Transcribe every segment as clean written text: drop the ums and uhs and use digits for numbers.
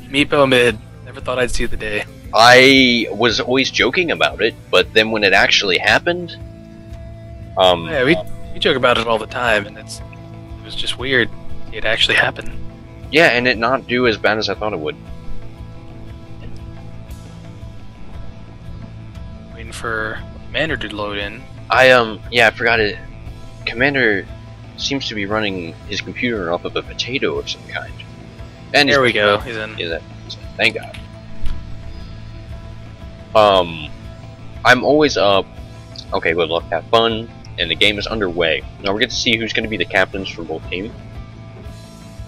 Meepo mid. Never thought I'd see the day. I was always joking about it, but then when it actually happened, Yeah, we joke about it all the time, and it was just weird. It actually happened. yeah, and it not do as bad as I thought it would. Waiting for Commander to load in. Yeah, I forgot it. Commander seems to be running his computer off of a potato of some kind. And There we go. He's in. Yeah, thank God. I'm always up. Okay, good luck, have fun, and the game is underway. Now we're going to see who's going to be the captains for both teams.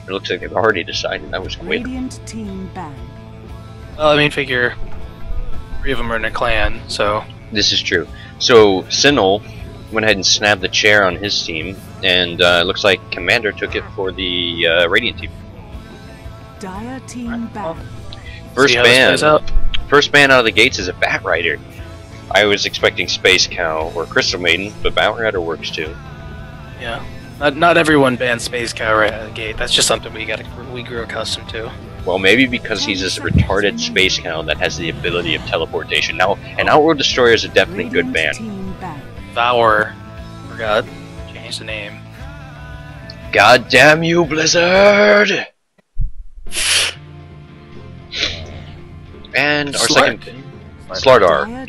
It looks like they've already decided. That was quick. Radiant team banned. Well, I mean, figure 3 of them are in a clan, so. This is true. So Sinnoh went ahead and snapped the chair on his team, and it looks like Commander took it for the Radiant team. Dire team banned. First ban out of the gates is a Bat Rider. I was expecting Space Cow or Crystal Maiden, but Bat Rider works too. Yeah. Not everyone bans Space Cow right out of the gate. That's just something we grew accustomed to. Well, maybe because he's this retarded Space Cow that has the ability of teleportation. Now, an Outworld Destroyer is a definitely good ban. Vour. Forgot. Change the name. God damn you, Blizzard! And our second Slardar.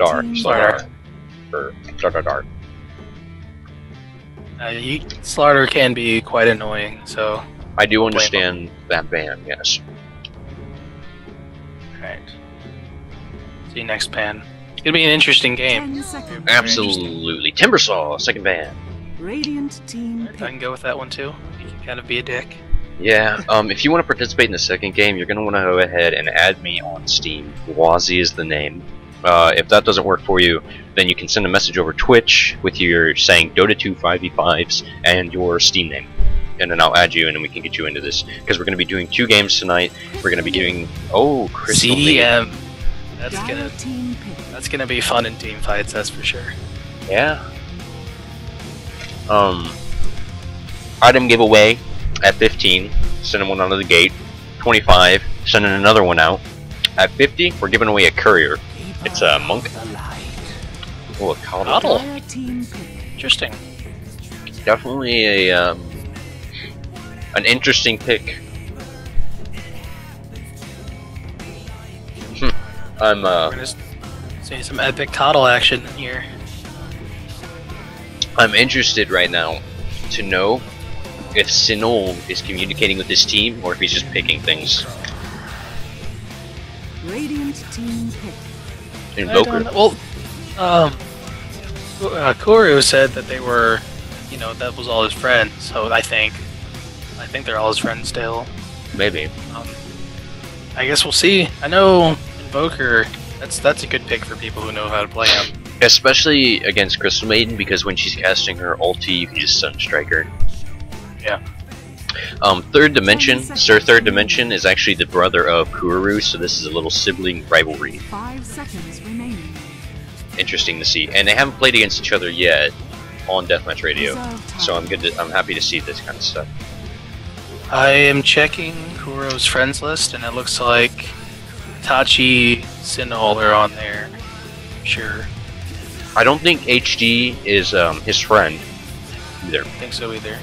Slardar can be quite annoying, so. I do understand that ban, yes. Alright. See you next ban. It's gonna be an interesting game. Absolutely. Timbersaw, second ban. Radiant team. I can go with that one too. You can kind of be a dick. Yeah, if you want to participate in the second game, you're going to want to go ahead and add me on Steam. Wahzzy is the name. If that doesn't work for you, then you can send a message over Twitch with your saying Dota 2 5v5s and your Steam name. And then I'll add you and then we can get you into this. Because we're going to be doing 2 games tonight. We're going to be doing... Oh, Crystal CM. That's gonna be fun in team fights, that's for sure. Yeah. Item giveaway at 15, sending one out of the gate. 25, sending another one out. At 50, we're giving away a courier. It's a monk. Oh, a coddle. Interesting. Definitely a an interesting pick. We're gonna see some epic coddle action here. I'm interested right now to know if Sinnoh is communicating with his team or if he's just picking things. Radiant team pick. Invoker. Well, Kuru said that they were, you know, that was all his friends. So I think they're all his friends still. Maybe. I guess we'll see. I know Invoker. That's a good pick for people who know how to play him. Especially against Crystal Maiden, because when she's casting her ulti, you can just Sunstrike her. Yeah. Third Dimension, Sir Third Dimension is actually the brother of Kuru, so this is a little sibling rivalry. 5 seconds remaining. Interesting to see, and they haven't played against each other yet on DeathMatchRadio, so I'm happy to see this kind of stuff. I am checking Kuro's friends list, and it looks like Tachi, Sinnoh are on there. Sure. I don't think HD is his friend either. I don't think so either.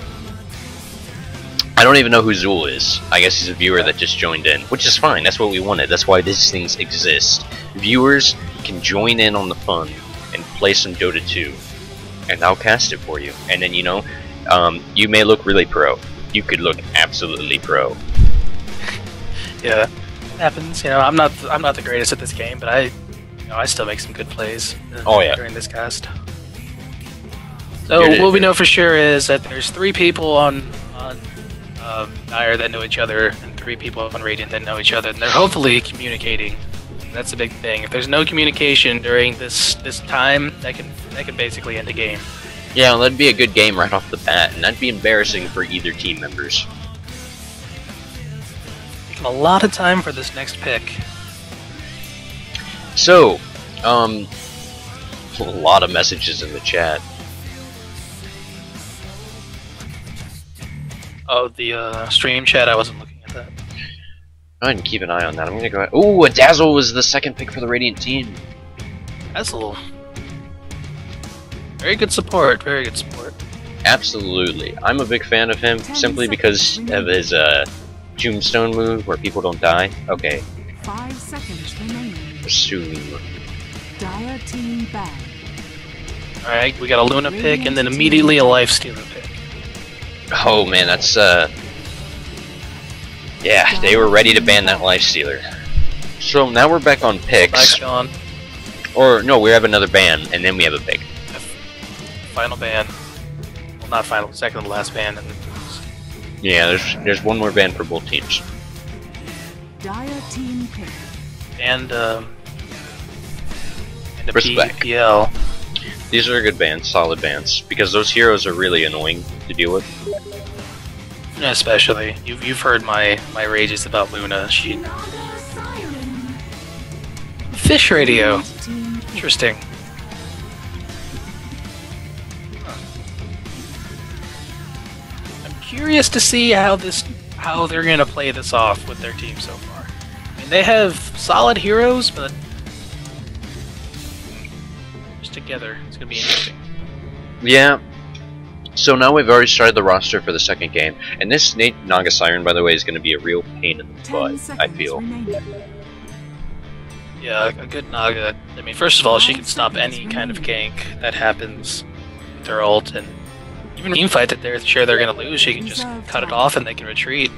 I don't even know who Zool is. I guess he's a viewer that just joined in, which is fine. That's what we wanted. That's why these things exist. Viewers can join in on the fun and play some Dota 2, and I'll cast it for you. And then, you know, you may look really pro. You could look absolutely pro. Yeah, it happens. You know, I'm not the greatest at this game, but I still make some good plays. During this cast. So what we know for sure is that there's 3 people on Dire that know each other, and 3 people on Radiant that know each other, and they're hopefully communicating. That's a big thing. If there's no communication during this time, that can basically end the game. Yeah, that'd be a good game right off the bat, and that'd be embarrassing for either team members. Taking a lot of time for this next pick. So, a lot of messages in the chat. Oh, the stream chat, I wasn't looking at that. Go ahead and keep an eye on that. I'm gonna go ahead. Ooh, a Dazzle was the second pick for the Radiant team. Dazzle. Very good support. Very good support. Absolutely. I'm a big fan of him simply because of his Tombstone move where people don't die. Okay. 5 seconds remaining. Assume. Dire team bag. Alright, we got a Luna pick and then immediately a Lifestealer pick. Oh man, that's yeah, they were ready to ban that Lifestealer. So now we're back on picks. Back on. Or no, we have another ban and then we have a pick. Final ban. Well, not final, second to last ban. And yeah, there's one more ban for both teams. Dire team pick. And a Respect. PL. These are good bans, solid bans, because those heroes are really annoying to deal with. Especially, you've heard my rages about Luna. Fish radio. Interesting. I'm curious to see how they're gonna play this off with their team so far. I mean, they have solid heroes, but just together, it's gonna be interesting. Yeah. So now we've already started the roster for the second game, and this Nate Naga Siren, by the way, is going to be a real pain in the butt, I feel. Yeah, a good Naga. I mean, first of all, she can stop any kind of gank that happens with her ult, and even team fight that they're sure they're going to lose, she can just cut it off and they can retreat.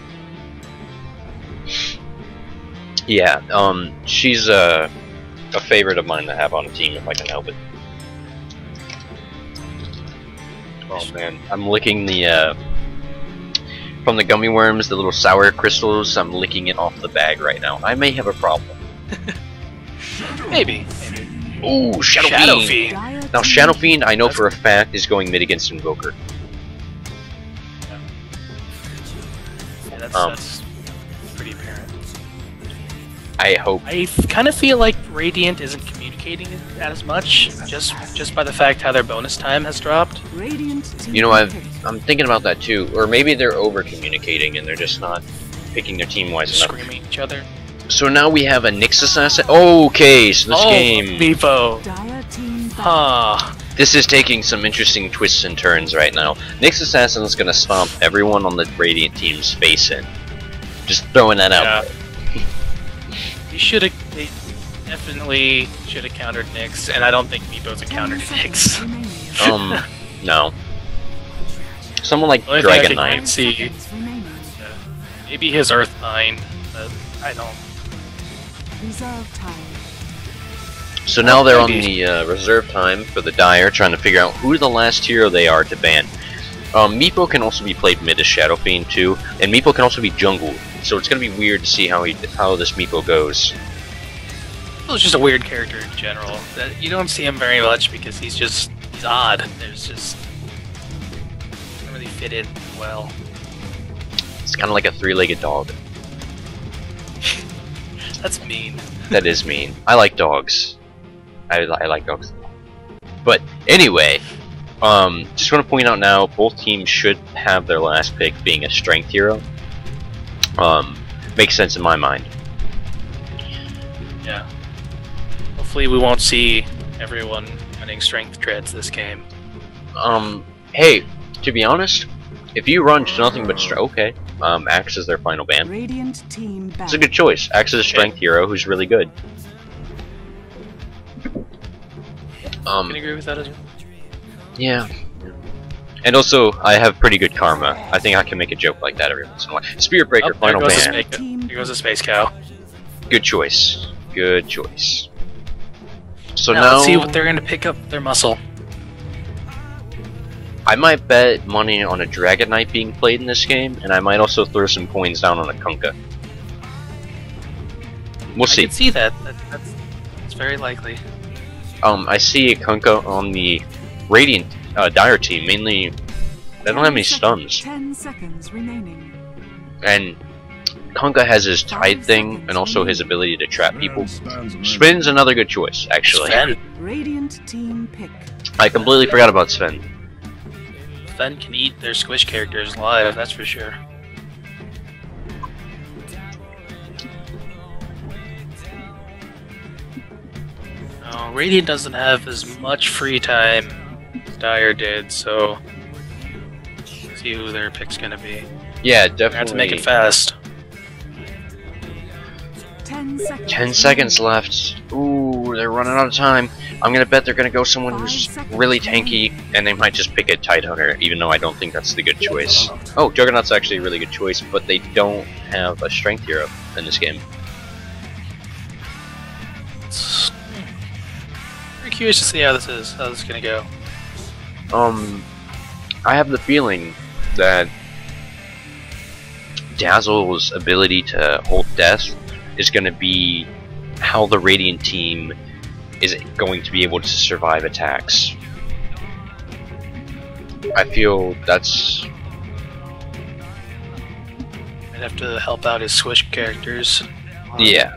Yeah, she's a favorite of mine to have on a team if I can help it. Oh man, I'm licking the from the gummy worms, the little sour crystals. I'm licking it off the bag right now. I may have a problem. Maybe. Ooh, Shadow Fiend. Now Shadow Fiend, I know for a fact, is going mid against Invoker. Yeah, that's pretty apparent. I hope. I kind of feel like Radiant isn't communicating as much, just by the fact how their bonus time has dropped. You know, I'm thinking about that too. Or maybe they're over communicating and they're just not picking their team wise enough. Screaming at each other. So now we have a Nyx Assassin. Okay, so this game. Vivo. Huh. This is taking some interesting twists and turns right now. Nyx Assassin is gonna stomp everyone on the Radiant team's face in. Just throwing that out. They definitely should have countered Nyx, and I don't think Meepo's a counter to Nyx. No. Someone like Dragon Dragon Knight. Knight. See, maybe his Earth 9, but I don't. So now they're on the reserve time for the Dire, trying to figure out who the last hero they are to ban. Meepo can also be played mid as Shadow Fiend too, and Meepo can also be jungle. So it's gonna be weird to see how this Meepo goes. Well, it's just a weird character in general. You don't see him very much because he's odd. There's just doesn't really fit in well. It's kind of like a three-legged dog. That's mean. That is mean. I like dogs. I like dogs. But anyway, just want to point out now, both teams should have their last pick being a strength hero. Makes sense in my mind. Yeah. Hopefully we won't see everyone running strength treads this game. Hey, to be honest, if you run nothing but okay, Axe is their final ban. Radiant team back. It's a good choice. Axe is a strength hero who's really good. I can agree with that as well. Yeah. And also, I have pretty good karma. I think I can make a joke like that every once in a while. Spirit Breaker, final ban. Here goes a Space Cow. Good choice. Good choice. So now let's see what they're going to pick up their muscle. I might bet money on a Dragon Knight being played in this game, and I might also throw some coins down on a Kunkka. We'll see. I can see that. That's very likely. I see a Kunkka on the Radiant Dire team, mainly. They don't have any stuns. 10 seconds remaining. And Kunkka has his Tide thing, and also his ability to trap people. Sven's another good choice, actually. Sven. Radiant team pick. I completely forgot about Sven. Sven can eat their Squish characters live, that's for sure. Radiant doesn't have as much free time as Dire did, so let's see who their pick's gonna be. Yeah, definitely. Have to make it fast. 10 seconds. 10 seconds left. Ooh, they're running out of time. I'm gonna bet they're gonna go someone who's really tanky, and they might just pick a Tidehunter, even though I don't think that's the good choice. Oh, Juggernaut's actually a really good choice, but they don't have a strength hero in this game. Very curious to see how this is gonna go. I have the feeling that Dazzle's ability to hold death is going to be how the Radiant team is going to be able to survive attacks. I feel that's... I'd have to help out his Swish characters. Yeah.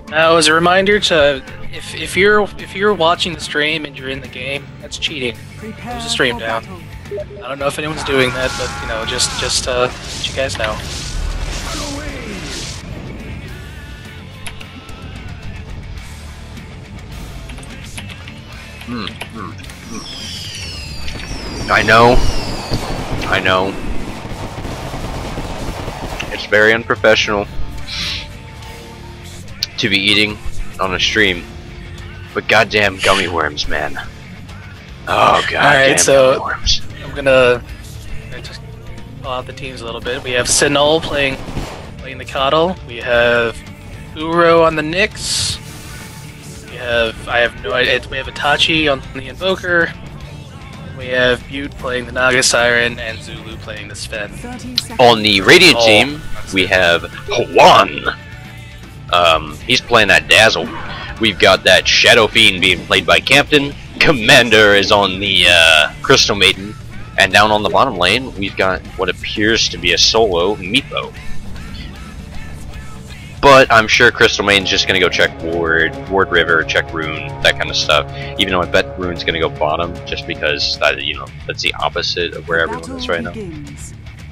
Now, as a reminder to if you're watching the stream and you're in the game, that's cheating. Close the stream down. I don't know if anyone's doing that, but you know, just let you guys know. I know. It's very unprofessional to be eating on a stream, but goddamn gummy worms, man. Oh god. Alright, so gummy worms. I'm gonna just pull out the teams a little bit. We have Sinol playing the Coddle. We have Uro on the Nyx. We have we have Itachi on the Invoker. We have Butte playing the Naga Siren and Zulu playing the Sven. On the Radiant team, we have Juan. He's playing that Dazzle. We've got that Shadow Fiend being played by Captain. Commander is on the Crystal Maiden. And down on the bottom lane, we've got what appears to be a solo Meepo. But I'm sure Crystal Maiden's just gonna go check Ward River, check Rune, that kind of stuff. Even though I bet Rune's gonna go bottom, just because that, you know, that's the opposite of where everyone is right now.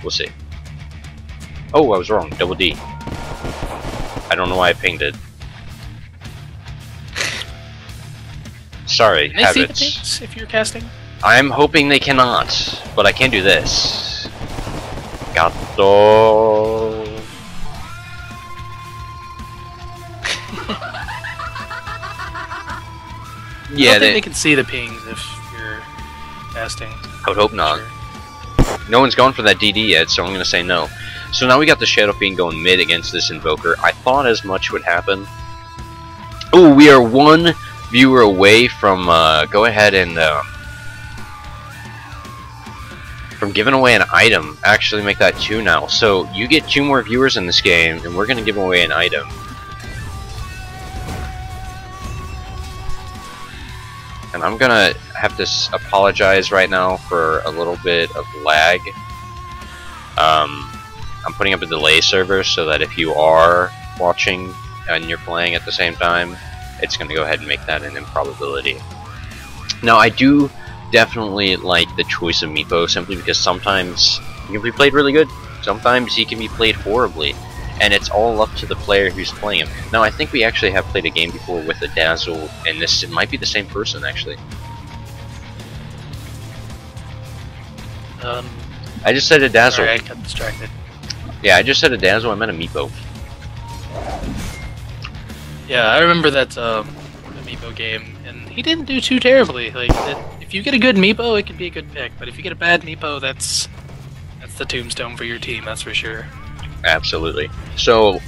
We'll see. Oh, I was wrong. Double D. I don't know why I pinged it. Sorry, Can they see the habits. pings if you're casting? I'm hoping they cannot, but I can do this. Gato. Yeah, I don't think they can see the pings if you're casting. I would hope not. No one's gone for that DD yet, so I'm going to say no. So now we got the Shadow Fiend going mid against this Invoker. I thought as much would happen. Oh, we are one viewer away from go ahead and from giving away an item. Actually make that 2 now. So you get 2 more viewers in this game, and we're going to give away an item. And I'm gonna have to apologize right now for a little bit of lag. I'm putting up a delay server so that if you are watching and you're playing at the same time, it's gonna go ahead and make that an improbability. Now, I do definitely like the choice of Meepo simply because sometimes he can be played really good, sometimes he can be played horribly. And it's all up to the player who's playing him. Now, I think we actually have played a game before with a Dazzle, and it might be the same person, actually. I just said a Dazzle. Sorry, I got distracted. Yeah, I just said a Dazzle, I meant a Meepo. Yeah, I remember that the Meepo game, and he didn't do too terribly. Like, if you get a good Meepo, it can be a good pick, but if you get a bad Meepo, that's the tombstone for your team, that's for sure. Absolutely. So,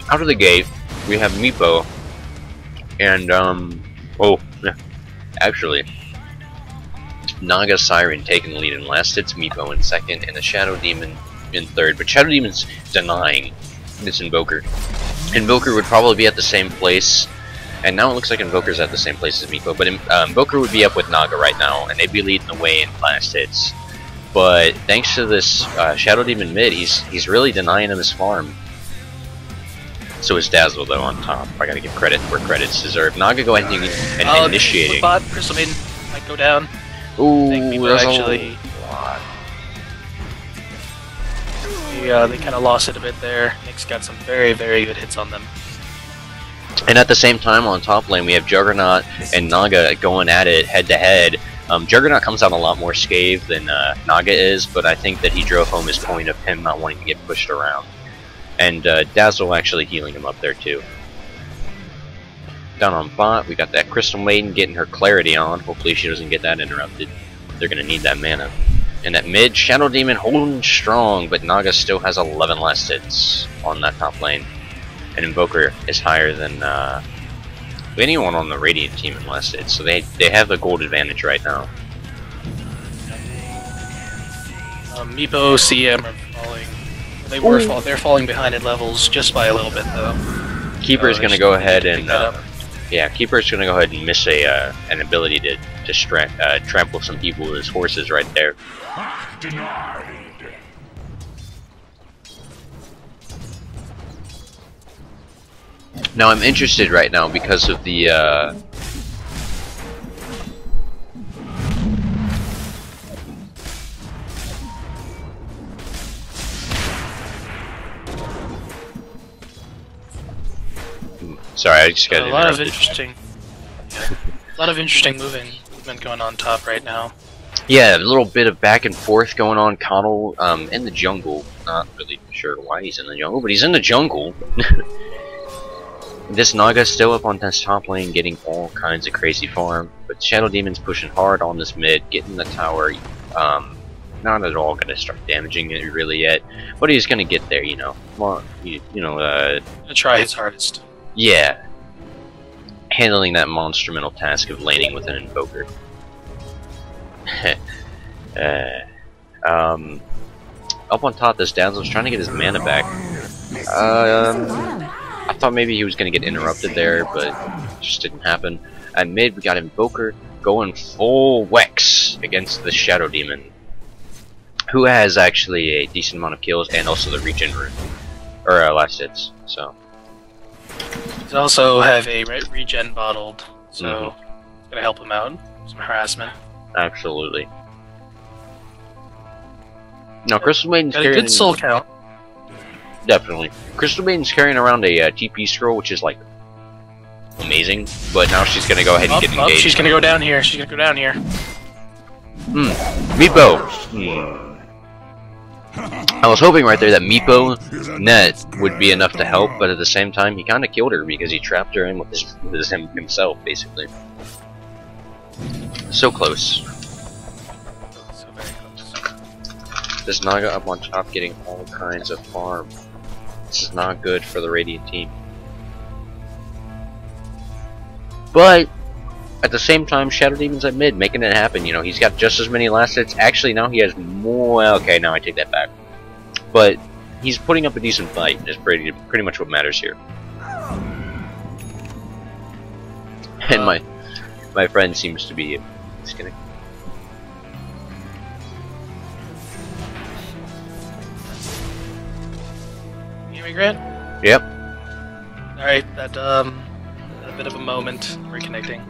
out of the gate, we have Meepo, and, actually, Naga Siren taking the lead in last, it's Meepo in second, and the Shadow Demon in third, but Shadow Demon's denying this Invoker. Invoker would probably be at the same place, and now it looks like Invoker's at the same place as Meepo, but Invoker would be up with Naga right now, and they'd be leading the way in last hits. But thanks to this Shadow Demon mid, he's really denying him his farm. So is Dazzle though on top. I gotta give credit where credit's deserved. Naga go ahead and initiating. Bot, Crystal Maiden might go down. Ooh, that's actually. They kind of lost it a bit there. Nick's got some very, very good hits on them. And at the same time, on top lane, we have Juggernaut and Naga going at it head-to-head. Juggernaut comes out a lot more scathed than Naga is, but I think that he drove home his point of him not wanting to get pushed around. And Dazzle actually healing him up there, too. Down on bot, we got that Crystal Maiden getting her clarity on. Hopefully she doesn't get that interrupted. They're going to need that mana. And at mid, Shadow Demon holding strong, but Naga still has 11 last hits on that top lane. And Invoker is higher than anyone on the Radiant team in last hits, so they have the gold advantage right now. Meepo, CM are falling. They're falling behind in levels just by a little bit, though. Keeper is going to go ahead and Keeper is going to go ahead and miss an ability to trample some people with his horses right there. Denied. Now I'm interested right now because of the sorry, I just got a lot of interesting movement going on top right now. Yeah, a little bit of back and forth going on. Connell in the jungle. Not really sure why he's in the jungle, but he's in the jungle. This Naga's still up on this top lane getting all kinds of crazy farm, but Shadow Demon's pushing hard on this mid, getting the tower. Not at all going to start damaging it really yet, but he's going to get there, you know. Well, Gonna try his hardest. Yeah. Handling that monumental task of laning with an Invoker. Up on top, this Dazzle's trying to get his mana back. I thought maybe he was going to get interrupted there, but it just didn't happen. At mid, we got Invoker going full Wex against the Shadow Demon, who has actually a decent amount of kills and also the regen rune, or last hits. So he also have a regen bottled, so it's gonna help him out. Some harassment. Absolutely. Now, Crystal Maiden's got a good soul count. Definitely. Crystal Maiden's carrying around a TP scroll, which is like amazing, but now she's gonna go ahead and get engaged. She's gonna go down here. She's gonna go down here. Meepo. I was hoping right there that Meepo net would be enough to help, but at the same time, he kind of killed her because he trapped her in with himself, basically. So close. So very close. This Naga up on top getting all kinds of farm. This is not good for the Radiant team. But at the same time, Shadow Demon's at mid, making it happen. You know, he's got just as many last hits. Actually, now he has more. Okay, now I take that back. But he's putting up a decent fight. Is pretty much what matters here. And my friend seems to be just gonna. You hear me, Grant? Yep. Alright, that a bit of a moment reconnecting.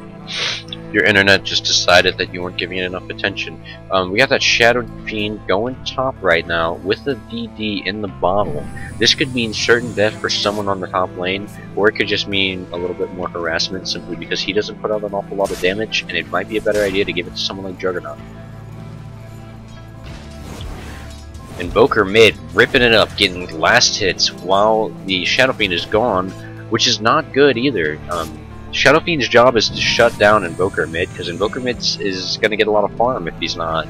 Your internet just decided that you weren't giving it enough attention. We got that Shadow Fiend going top right now with the DD in the bottle. This could mean certain death for someone on the top lane, or it could just mean a little bit more harassment simply because he doesn't put out an awful lot of damage, and it might be a better idea to give it to someone like Juggernaut. Invoker mid, ripping it up, getting last hits while the Shadow Fiend is gone, which is not good either. Shadow Fiend's job is to shut down Invoker mid, because Invoker mid is going to get a lot of farm if he's not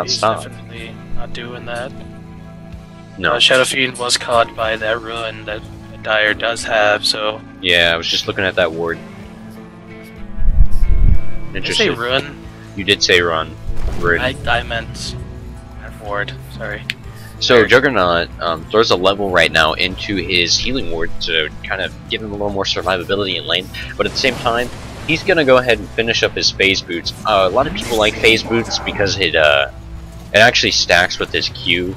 stopped. Definitely not doing that. No. Shadow Fiend was caught by that ruin that Dire does have, so... Yeah, I was just looking at that ward. Interesting. Did you say ruin? You did say run. I meant ward, sorry. So Juggernaut throws a level right now into his healing ward to kind of give him a little more survivability in lane, but at the same time, he's gonna go ahead and finish up his phase boots. A lot of people like phase boots because it actually stacks with his Q,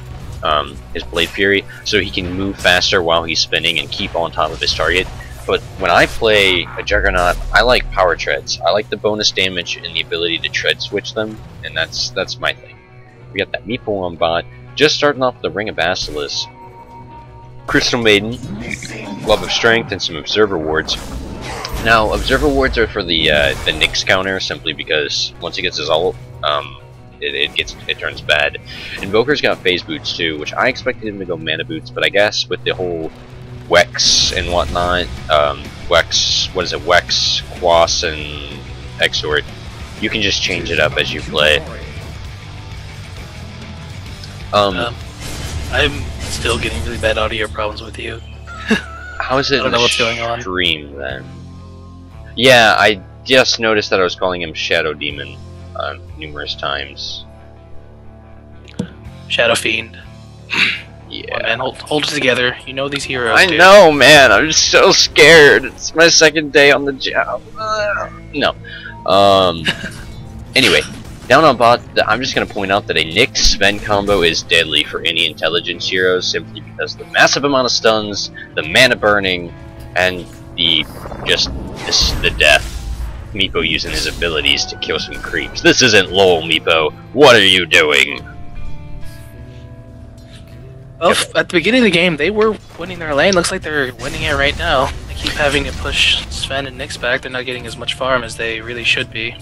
his Blade Fury, so he can move faster while he's spinning and keep on top of his target. But when I play a Juggernaut, I like power treads. I like the bonus damage and the ability to tread switch them, and that's my thing. We got that Meepo on bot. Just starting off the Ring of Basilisk. Crystal Maiden, Glove of Strength, and some Observer Wards. Now, Observer Wards are for the Nyx counter, simply because once he gets his ult, it turns bad. Invoker's got phase boots too, which I expected him to go mana boots, but I guess with the whole Wex and whatnot, Wex, Quas, and Exort, you can just change it up as you play. I'm still getting really bad audio problems with you. How is it I don't know what's going on. Stream then? Yeah, I just noticed that I was calling him Shadow Demon numerous times. Shadow Fiend. Yeah. Man, hold it together. You know these heroes. I know, man. I'm just so scared. It's my second day on the job. No. Anyway, down on bot, I'm just gonna point out that a Nyx Sven combo is deadly for any intelligence heroes, simply because the massive amount of stuns, the mana burning, and the death. Meepo using his abilities to kill some creeps. This isn't LOL, Meepo. What are you doing? Well, at the beginning of the game, they were winning their lane. Looks like they're winning it right now. They keep having to push Sven and Nyx back. They're not getting as much farm as they really should be.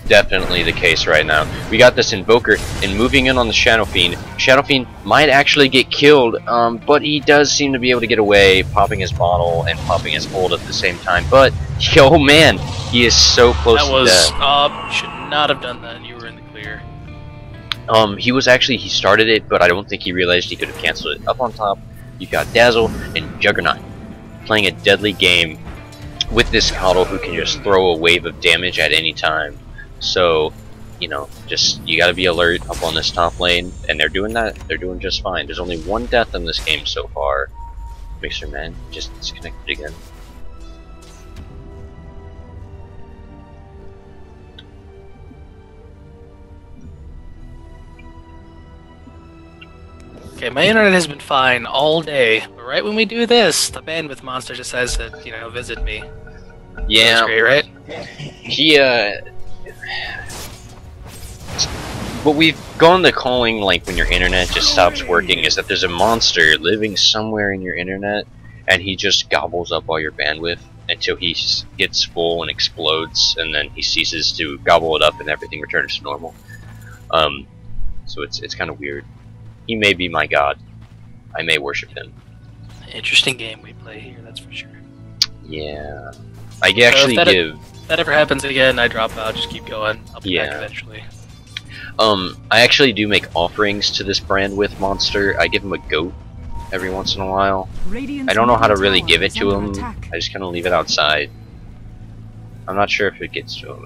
Definitely the case right now. We got this Invoker, and moving in on the Shadow Fiend. Shadow Fiend might actually get killed, but he does seem to be able to get away, popping his bottle and popping his ult at the same time. But, oh man, he is so close to death. You should not have done that. You were in the clear. He started it, but I don't think he realized he could have canceled it. Up on top, you got Dazzle and Juggernaut playing a deadly game with this Coddle who can just throw a wave of damage at any time. So, you know, you gotta be alert up on this top lane, and they're doing that. They're doing just fine. There's only one death in this game so far. Mixer Man just disconnected again. Okay, my internet has been fine all day, but right when we do this, the bandwidth monster decides to, visit me. Yeah. That's great, right? What we've gone to calling, like, when your internet just stops working, is that there's a monster living somewhere in your internet, and he just gobbles up all your bandwidth until he gets full and explodes, and then he ceases to gobble it up and everything returns to normal. So it's kind of weird. He may be my god. I may worship him. Interesting game we play here, that's for sure. Yeah. I actually give... If that ever happens again, I drop out, just keep going. I'll be back eventually. I actually do make offerings to this brand with monster. I give him a goat every once in a while. I don't know how to really give it to him. I just kind of leave it outside. I'm not sure if it gets to him.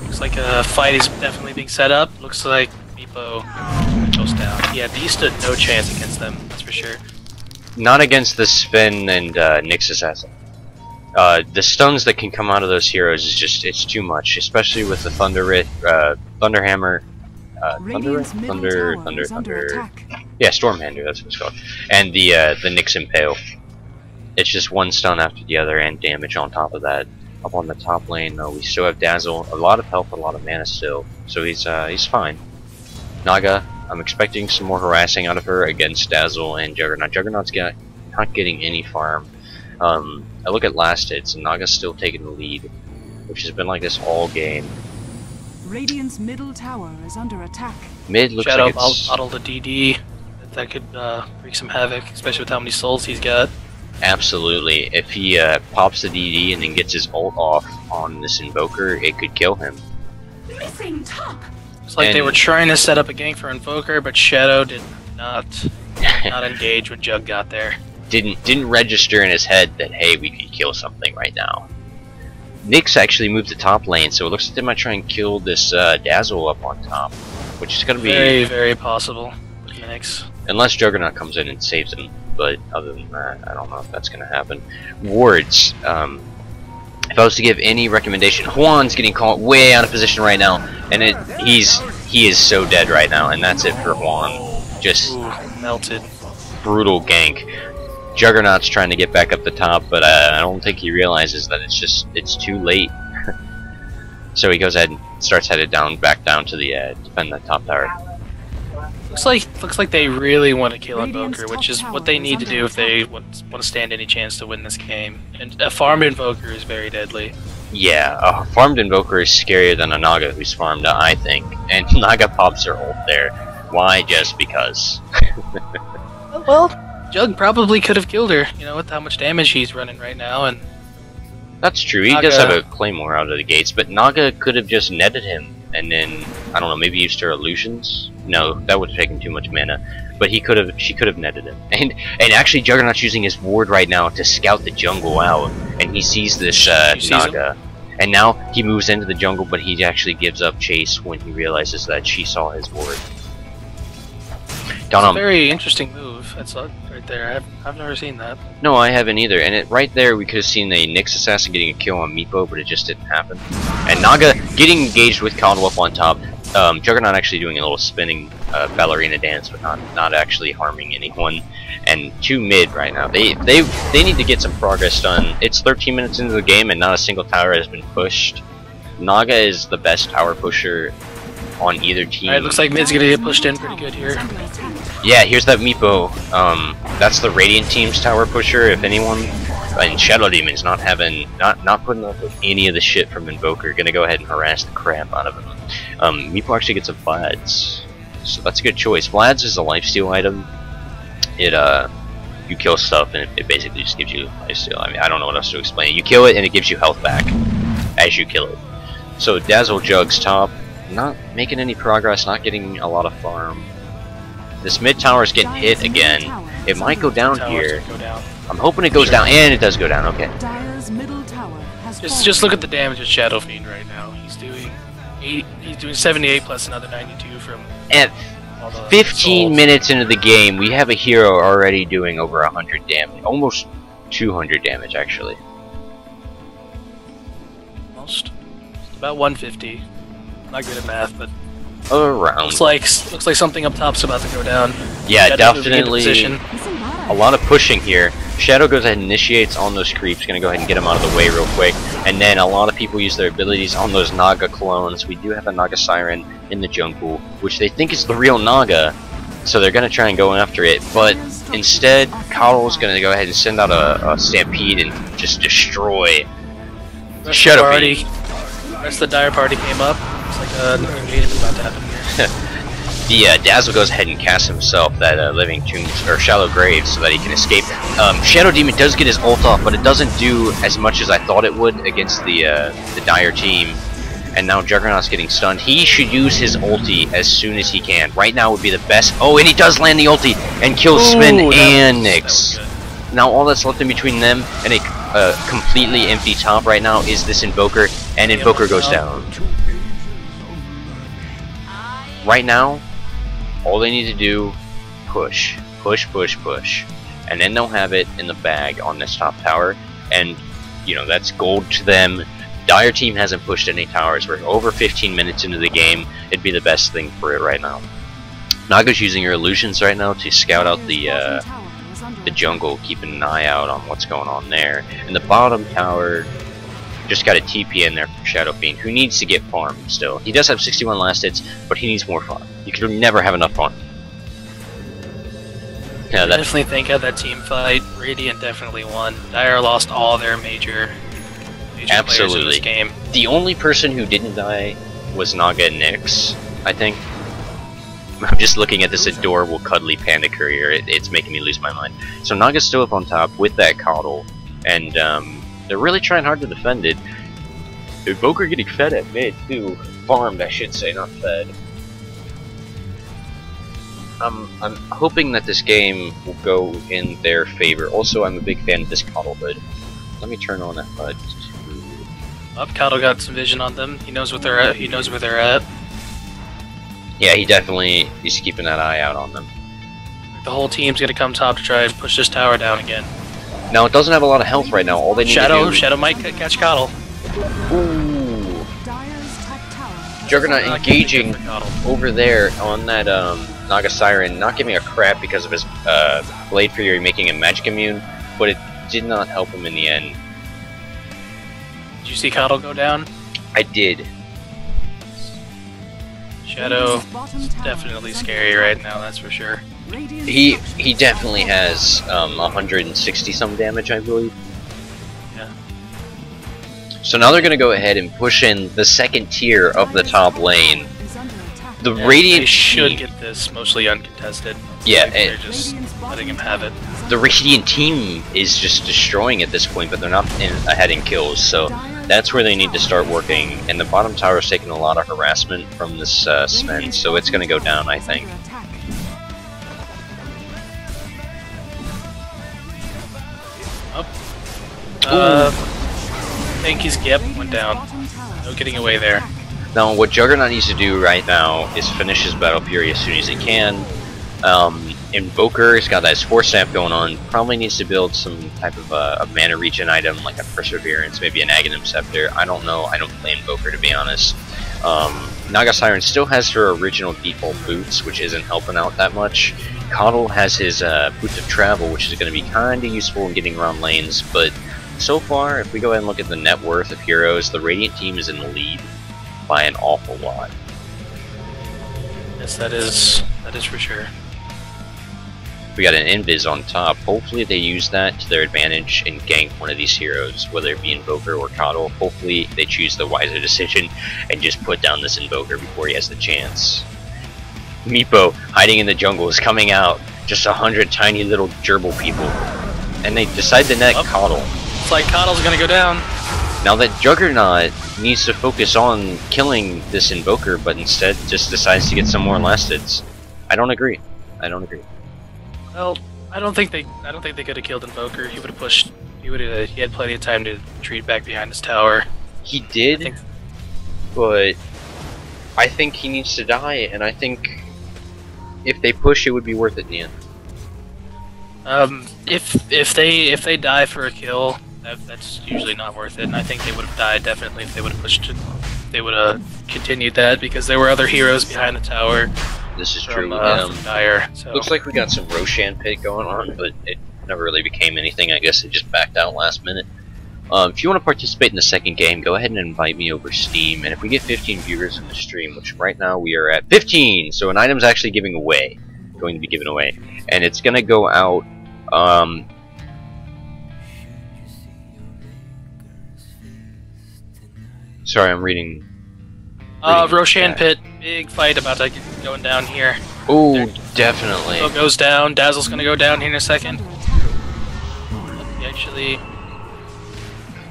Looks like a fight is definitely being set up. Looks like Meepo goes down. Yeah, he stood no chance against them, that's for sure. Not against the Sven and Nyx Assassin. The stuns that can come out of those heroes is just, it's too much, especially with the Thunderhammer, yeah, Stormhander, that's what it's called, and the Nyx Impale. It's just one stun after the other and damage on top of that. Up on the top lane, though, we still have Dazzle, a lot of health, a lot of mana still, so he's fine. Naga, I'm expecting some more harassing out of her against Dazzle and Juggernaut. Juggernaut's not getting any farm. I look at last hits, and Naga's still taking the lead, which has been like this all game. Radiant's middle tower is under attack. Mid looks Shadow like it's... bottle the DD. That could wreak some havoc, especially with how many souls he's got. Absolutely. If he pops the DD and then gets his ult off on this Invoker, it could kill him. Missing top. It's like they were trying to set up a gank for Invoker, but Shadow did not engage when Jug got there. Didn't register in his head that, hey, we could kill something right now. Nyx actually moved to top lane, so it looks like they might try and kill this Dazzle up on top, which is going to be very, very possible with Nyx. Unless Juggernaut comes in and saves him, but other than that, I don't know if that's going to happen. Wards. If I was to give any recommendation, Juan's getting caught way out of position right now, and he is so dead right now, and that's it for Juan. Just melted. Brutal gank. Juggernaut's trying to get back up the top, but I don't think he realizes that it's too late. So he goes ahead and starts headed back down to the defend that top tower. Looks like they really want to kill Invoker, which is what they need to do if they want to stand any chance to win this game. And a farmed Invoker is very deadly. Yeah, a farmed Invoker is scarier than a Naga who's farmed, I think. And Naga pops her ult there. Why? Just because. Well, Jug probably could have killed her, you know, with how much damage he's running right now. And that's true, he does have a Claymore out of the gates, but Naga could have just netted him, and then, I don't know, maybe used her illusions? No, that would have taken too much mana. But she could have netted him. And actually Juggernaut's using his ward right now to scout the jungle out, and he sees this Naga. And now he moves into the jungle, but he actually gives up chase when he realizes that she saw his ward. It's a very interesting move. That's right there. I've never seen that. No, I haven't either. And right there, we could have seen a Nyx assassin getting a kill on Meepo, but it just didn't happen. And Naga getting engaged with Coddle up on top. Juggernaut actually doing a little spinning ballerina dance, but not actually harming anyone. And 2 mid right now. They need to get some progress done. It's 13 minutes into the game, and not a single tower has been pushed. Naga is the best tower pusher on either team. Alright, looks like mid's gonna get pushed in pretty good here. Yeah, here's that Meepo. That's the Radiant team's tower pusher, if anyone. And Shadow Demon's not putting up with any of the shit from Invoker. Gonna go ahead and harass the crap out of him. Meepo actually gets a Vlad's, so that's a good choice. Vlad's is a lifesteal item. It you kill stuff and it basically just gives you lifesteal. I mean, I don't know what else to explain. You kill it and it gives you health back as you kill it. So Dazzle Jug's top, not making any progress, not getting a lot of farm. This mid tower is getting hit again. It might go down here. I'm hoping it goes down, and it does go down. Okay. Just look at the damage of Shadow Fiend right now. He's doing 78 plus another 92 from. At 15 minutes into the game, we have a hero already doing over 100 damage, almost 200 damage actually. Almost. It's about 150. Not good at math, but around. Looks like something up top's about to go down. Yeah, definitely. A lot of pushing here. Shadow goes ahead and initiates on those creeps. Gonna go ahead and get them out of the way real quick. And then a lot of people use their abilities on those Naga clones. We do have a Naga Siren in the jungle, which they think is the real Naga, so they're gonna try and go after it. But instead, Coddle's gonna go ahead and send out a Stampede and just destroy Shadow Fiend. The rest of the Dire Party came up. It's like another engagement about to happen here. The Dazzle goes ahead and casts himself that Living Tombs or Shallow Grave so that he can escape. Shadow Demon does get his ult off, but it doesn't do as much as I thought it would against the Dire team. And now Juggernaut's getting stunned. He should use his ulti as soon as he can. Right now would be the best. Oh, and he does land the ulti and kills Spin and Nyx. Now all that's left in between them and a completely empty top right now is this Invoker, and Invoker goes down. Right now, all they need to do, push, and then they'll have it in the bag on this top tower, and you know, that's gold to them. Dire team hasn't pushed any towers. We're over 15 minutes into the game. It'd be the best thing for it right now. Naga's using her illusions right now to scout out the jungle, keeping an eye out on what's going on there. And the bottom tower just got a TP in there from Shadow Fiend, who needs to get farmed still. He does have 61 last hits, but he needs more farm. You can never have enough farm. Yeah, I definitely think of that team fight. Radiant definitely won. Dire lost all their major players in this game. The only person who didn't die was Naga and Nyx, I think. I'm just looking at this adorable, cuddly panda courier. It's making me lose my mind. So Naga's still up on top with that Coddle, and they're really trying hard to defend it. Invoker getting fed at mid too. Farmed, I should say, not fed. I'm hoping that this game will go in their favor. Also, I'm a big fan of this Coddle hood. Let me turn on that HUD. Coddle got some vision on them. He knows what they're at. He knows where they're at. Yeah, he definitely is keeping that eye out on them. The whole team's gonna come top to try and push this tower down again. Now it doesn't have a lot of health right now. All they need to do. Shadow might catch Coddle. Ooh. Juggernaut engaging over there on that Naga Siren, not giving a crap because of his Blade Fury making him magic immune, but it did not help him in the end. Did you see Coddle go down? I did. Shadow is definitely scary right now, that's for sure. He definitely has 160 some damage, I believe. Yeah. So now they're gonna go ahead and push in the second tier of the top lane. The Radiant should team, get this mostly uncontested. Yeah, Like they're just letting him have it. the Radiant team is just destroying at this point, but they're not ahead in kills, so that's where they need to start working. And the bottom tower is taking a lot of harassment from this Sven, so it's gonna go down, I think. Thank Gap went down. No getting away there. Now, what Juggernaut needs to do right now is finish his Battle Fury as soon as he can. Invoker's got that Force Staff going on. Probably needs to build some type of a mana regen item, like a Perseverance, maybe an Aghanim Scepter. I don't know. I don't play Invoker, to be honest. Naga Siren still has her original default boots, which isn't helping out that much. Coddle has his Boots of Travel, which is going to be kind of useful in getting around lanes, but so far, if we go ahead and look at the net worth of heroes, the Radiant team is in the lead by an awful lot. Yes, that is for sure. We got an Invis on top. Hopefully they use that to their advantage and gank one of these heroes, whether it be Invoker or Coddle. Hopefully they choose the wiser decision and just put down this Invoker before he has the chance. Meepo, hiding in the jungle, is coming out. Just 100 tiny little gerbil people. And they decide to net Coddle. It's like Coddle's gonna go down. Now that Juggernaut needs to focus on killing this Invoker, but instead just decides to get some more Lastids. I don't agree. I don't agree. Well, I don't think they could have killed Invoker. He would have pushed. He had plenty of time to retreat back behind his tower. He did, but I think he needs to die, and I think if they push, it would be worth it in the end. If they die for a kill, that's usually not worth it. And I think they would have died definitely if they would have pushed it. They would have continued that because there were other heroes behind the tower. This is from, true. From Dire. So. Looks like we got some Roshan pit going on, but it never really became anything. I guess it just backed out last minute. If you want to participate in the second game, go ahead and invite me over Steam. And if we get 15 viewers in the stream, which right now we are at 15, so an item's actually going to be given away, and it's going to go out. Sorry, I'm reading. Roshan pit, big fight about to get going down here. Oh, definitely. It goes down. Dazzle's gonna go down here in a second. Actually,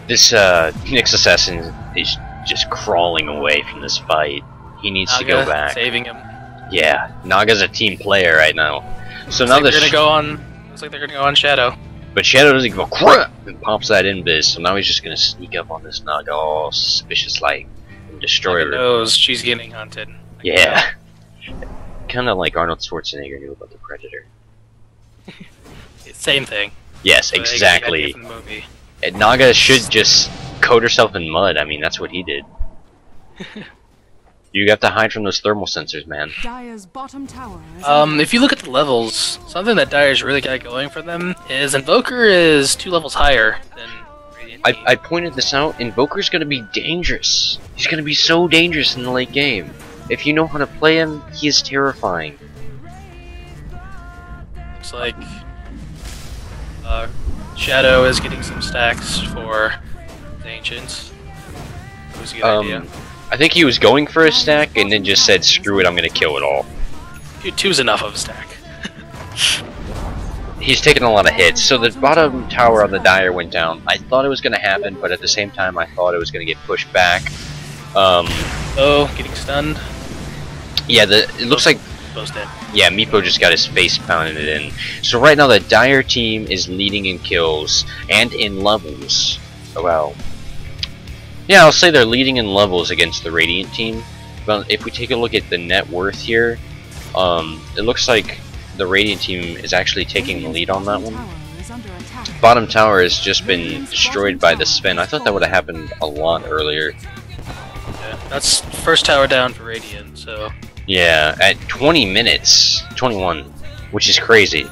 this Nyx Assassin is just crawling away from this fight. He needs to go back. Saving him. Yeah, Naga's a team player right now. So now they're gonna go on. Looks like they're gonna go on Shadow. But Shadow doesn't go crap and pops that invis. So now he's just gonna sneak up on this Naga all suspicious like and destroy her. Knows she's getting hunted. Yeah. Kind of like Arnold Schwarzenegger knew about the Predator. Same thing. Yes, exactly. And Naga should just coat herself in mud. I mean, that's what he did. You have to hide from those thermal sensors, man. Dire's bottom tower if you look at the levels, something that Dire's really got going for them is Invoker is 2 levels higher than Radiant. I pointed this out. Invoker's gonna be dangerous. He's gonna be so dangerous in the late game. If you know how to play him, he is terrifying. Looks like Shadow is getting some stacks for the Ancients. That was a good idea. I think he was going for a stack and then just said, screw it, I'm gonna kill it all. 2's enough of a stack. He's taking a lot of hits, so the bottom tower on the Dire went down. I thought it was gonna happen, but at the same time I thought it was gonna get pushed back. Oh, getting stunned. Yeah, it looks like... Both dead. Yeah, Meepo just got his face pounded in. So right now the Dire team is leading in kills and in levels. Well... yeah, I'll say they're leading in levels against the Radiant team. But if we take a look at the net worth here, it looks like the Radiant team is actually taking the lead on that one. Bottom tower has just been destroyed by the Sven. I thought that would have happened a lot earlier. Yeah, that's first tower down for Radiant, so... yeah, at 20 minutes, 21, which is crazy.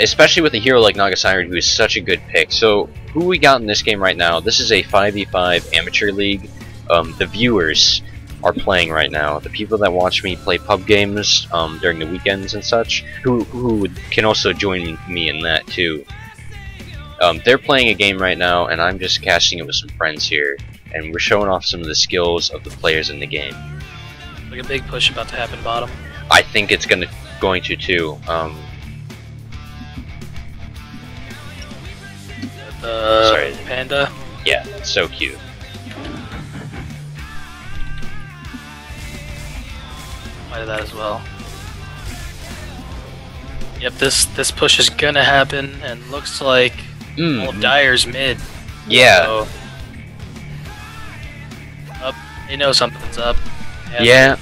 Especially with a hero like Naga Siren, who is such a good pick. So, who we got in this game right now, this is a 5v5 amateur league. The viewers, are playing right now. The people that watch me play pub games during the weekends and such, who can also join me in that too. They're playing a game right now, and I'm just casting it with some friends here, and we're showing off some of the skills of the players in the game. Like a big push about to happen bottom. I think it's going to too. Sorry, panda. Yeah, it's so cute. Might have that as well. Yep, this push is gonna happen, and looks like all of Dire's mid. Yeah. So, up, they know something's up. Yeah.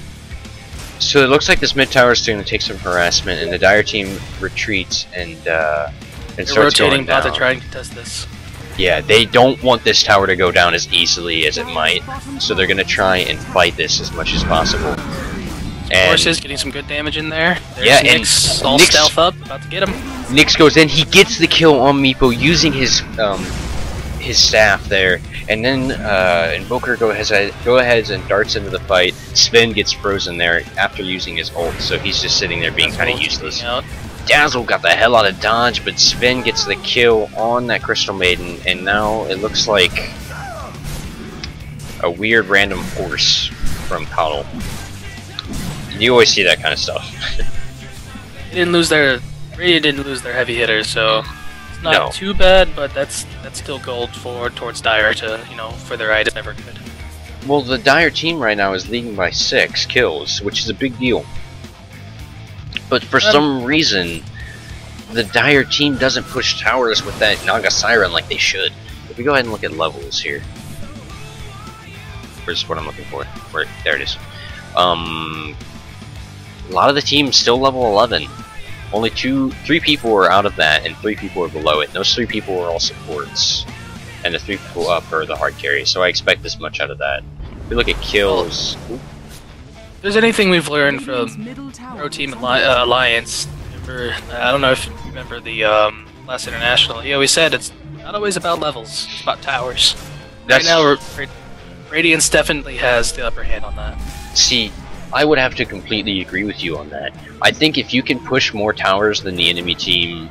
So it looks like this mid tower is going to take some harassment, and the Dire team retreats and starts going down. They're rotating to try and contest this. Yeah, they don't want this tower to go down as easily as it might, so they're going to try and fight this as much as possible. And Horses getting some good damage in there. There's yeah, Nyx all stealth up, about to get him. Nyx goes in, he gets the kill on Meepo using his staff there, and then Invoker go ahead and darts into the fight. Sven gets frozen there after using his ult, so he's just sitting there being kind of useless. Dazzle got the hell out of dodge, but Sven gets the kill on that Crystal Maiden, and now it looks like a weird random horse from Coddle. You always see that kind of stuff. Radiant didn't lose their heavy hitters, so it's not too bad, but that's still gold towards Dire to, for their items never could. Well, the Dire team right now is leading by 6 kills, which is a big deal. But for some reason, the Dire team doesn't push towers with that Naga Siren like they should. If we go ahead and look at levels here. Where's what I'm looking for? There it is. A lot of the team's still level 11. Only 3 people are out of that, and 3 people are below it. And those 3 people are all supports, and the 3 people up are the hard carry. So I expect this much out of that. If we look at kills, if there's anything we've learned from Pro Team Alliance, I don't know if you remember the last International. He always said it's not always about levels; it's about towers. Right now, Radiance definitely has the upper hand on that. See, I would have to completely agree with you on that. I think if you can push more towers than the enemy team,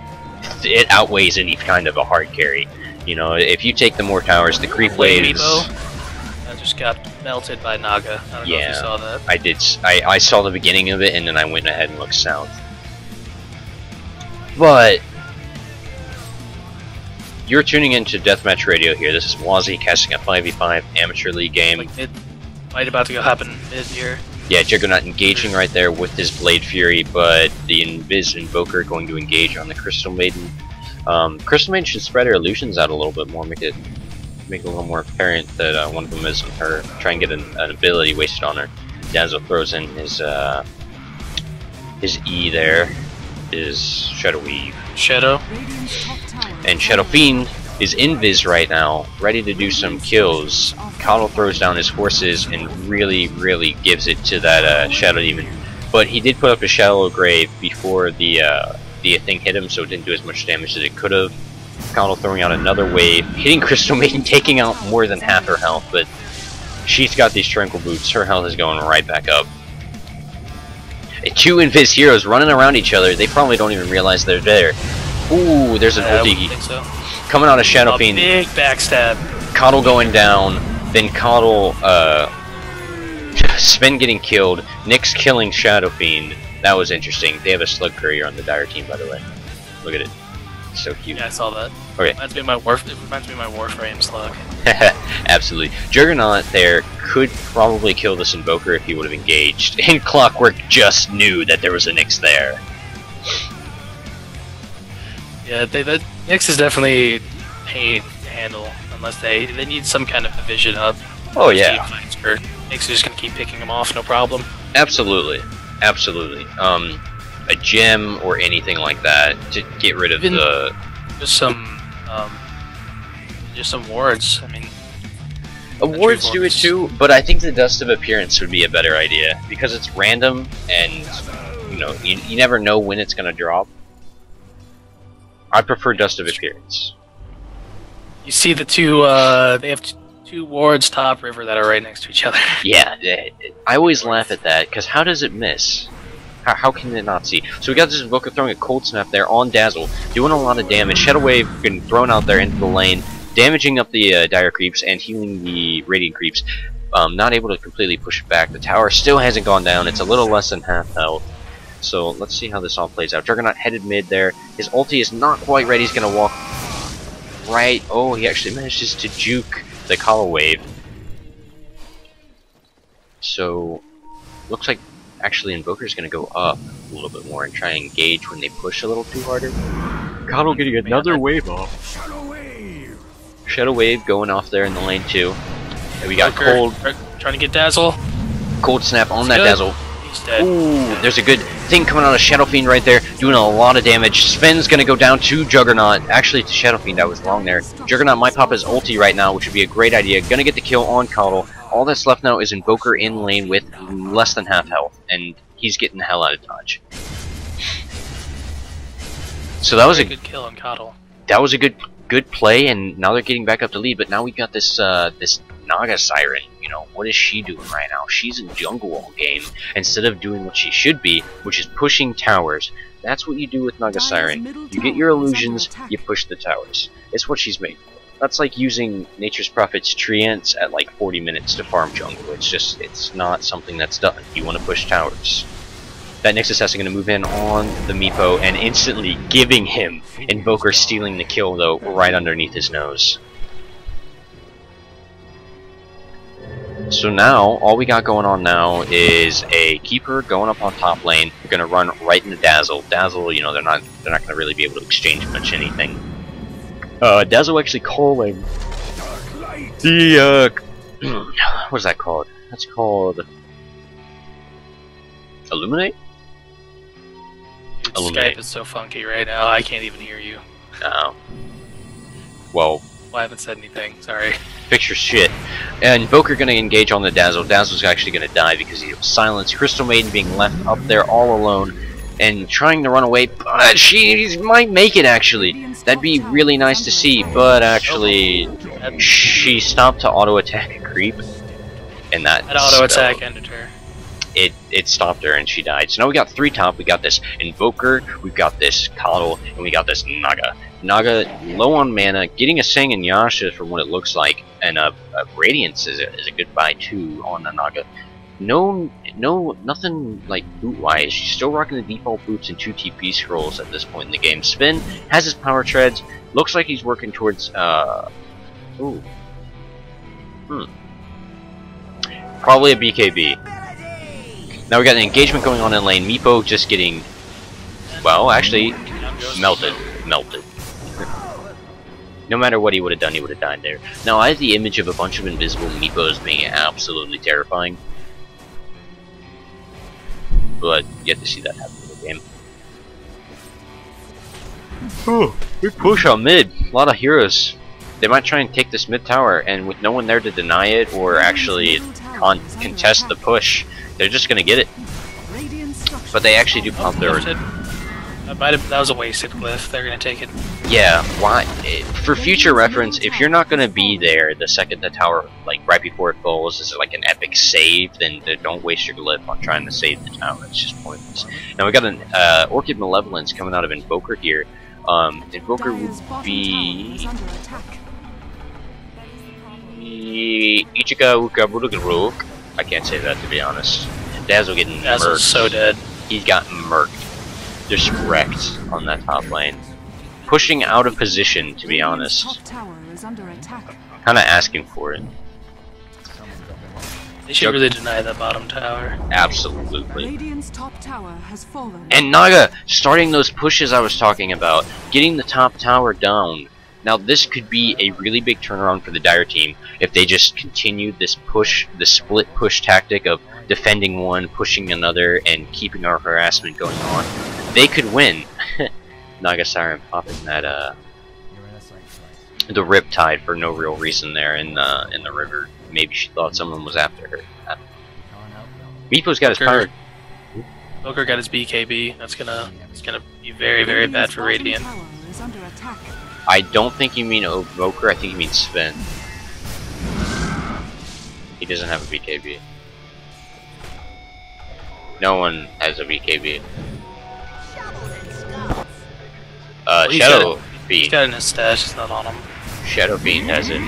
it outweighs any kind of a hard carry. If you take the more towers, the creep waves... I just got melted by Naga. I don't know if you saw that. I did. I saw the beginning of it, and then I went ahead and looked south. But you're tuning into DeathMatch Radio here. This is Wahzzy casting a 5v5 amateur league game. Like fight about to go happen mid here. Yeah, Juggernaut engaging right there with his Blade Fury, but the Invoker going to engage on the Crystal Maiden. Crystal Maiden should spread her illusions out a little bit more, make it a little more apparent that one of them is her. Try and get an ability wasted on her. Dazzle throws in his E there, his Shadow Weave. Shadow. And Shadow Fiend is invis right now, ready to do some kills. Coddle throws down his horses and really gives it to that Shadow Demon. But he did put up a Shallow Grave before the thing hit him, so it didn't do as much damage as it could have. Coddle throwing out another wave, hitting Crystal Maiden, taking out more than half her health, but she's got these Tranquil Boots. Her health is going right back up. 2 invis heroes running around each other. They probably don't even realize they're there. Ooh, there's an ulti. Coming out of Shadow Fiend. Big backstab. Coddle going down, then Coddle, Sven getting killed, Nyx killing Shadow Fiend. That was interesting. They have a Slug Courier on the Dire team, by the way. Look at it. So cute. Yeah, I saw that. Okay. It reminds me of my Warframe Slug. Absolutely. Juggernaut there could probably kill this Invoker if he would have engaged, and Clockwork just knew that there was a Nyx there. Yeah, the Nyx is definitely pain to handle unless they need some kind of vision up. Oh yeah. Nyx is just gonna keep picking them off, no problem. Absolutely, absolutely. A gem or anything like that to get rid of just some wards. I mean, wards do it too, but I think the Dust of Appearance would be a better idea because it's random and you never know when it's gonna drop. I prefer Dust of Appearance. You see the two, they have Two wards top river that are right next to each other. Yeah, I always laugh at that, because how does it miss? How can it not see? So we got this Invoker throwing a Cold Snap there on Dazzle, doing a lot of damage. Shadow Wave getting thrown out there into the lane, damaging up the Dire creeps and healing the Radiant creeps. Not able to completely push it back. The tower still hasn't gone down. It's a little less than half health. So let's see how this all plays out. Juggernaut headed mid there. His ulti is not quite ready. He's going to walk right. Oh, he actually manages to juke the Hollow Wave. So looks like actually Invoker's going to go up a little bit more and try and engage when they push a little too harder. Coddle getting another wave off. Shadow Wave going off there in the lane too. And we got Cold. Trying to get Dazzle. Cold Snap on that Dazzle. He's dead. Ooh, there's a good thing coming out of Shadow Fiend right there, doing a lot of damage. Sven's going to go down to Juggernaut. Actually, to Shadow Fiend, I was wrong there. Juggernaut might pop his ulti right now, which would be a great idea. Going to get the kill on Coddle. All that's left now is Invoker in lane with less than half health, and he's getting the hell out of dodge. So that was a good kill on Coddle. That was a good play, and now they're getting back up to lead. But now we've got this this Naga Siren. You know, what is she doing right now? She's in jungle all game instead of doing what she should be, which is pushing towers. That's what you do with Naga Siren. You get your illusions, you push the towers. It's what she's made for. That's like using Nature's Prophet's Treants at like 40 minutes to farm jungle. It's not something that's done. You want to push towers. That Nexus Assassin going to move in on the Meepo and instantly giving him Invoker stealing the kill though right underneath his nose. So now, all we got going on now is a Keeper going up on top lane. We're going to run right into Dazzle. Dazzle, you know, they're not going to really be able to exchange much anything. Dazzle actually calling the, what is that called? That's called Illuminate? Skype is so funky right now, I can't even hear you. Oh. Well, I haven't said anything, sorry. Fix your shit. And Invoker gonna engage on the Dazzle. Dazzle's actually gonna die because he was silenced. Crystal Maiden being left up there all alone and trying to run away, but she might make it actually. That'd be really nice to see, but actually she stopped to auto attack a creep, and that auto attack ended her. It stopped her and she died. So now we got 3 top. We got this Invoker, we've got this Coddle, and we got this Naga. Naga low on mana, getting a Sang and Yasha from what it looks like, and a Radiance is a good buy too on the Naga. Nothing like boot wise. She's still rocking the default boots and 2 TP scrolls at this point in the game. Sven has his power treads. Looks like he's working towards probably a BKB. Now we got an engagement going on in lane. Meepo just getting, well, actually melted. No matter what he would have done, he would have died there. Now I have the image of a bunch of invisible Meepos being absolutely terrifying. But you have to see that happen in the game. Oh, big push on mid. A lot of heroes. They might try and take this mid tower, and with no one there to deny it or actually contest the push, they're just gonna get it. But they actually do pump their. That was a wasted glyph. They're gonna take it. Yeah. Why? For future reference, if you're not gonna be there the second the tower, like right before it falls, is like an epic save, then don't waste your glyph on trying to save the tower. It's just pointless. Now we got an Orchid Malevolence coming out of Invoker here. Invoker would be Ichika Ukaburuguruk. I can't say that to be honest. Dazzle getting murked. So dead. He's got murked. Just wrecked on that top lane. Pushing out of position, to be honest. Kinda asking for it. They should really deny that bottom tower. Absolutely. And Naga starting those pushes I was talking about, getting the top tower down. Now this could be a really big turnaround for the Dire team if they just continued this push, the split push tactic of defending one, pushing another, and keeping our harassment going on. They could win. Naga Siren popping that the Riptide for no real reason there in the river. Maybe she thought someone was after her. I don't know. Meepo's got his power. Joker got his BKB. It's gonna be very, very bad for Radiant. I don't think you mean Evoker, I think you mean Sven. He doesn't have a BKB. No one has a BKB. Shadow Fiend. He's got it in his stash, it's not on him. Shadow Fiend has it.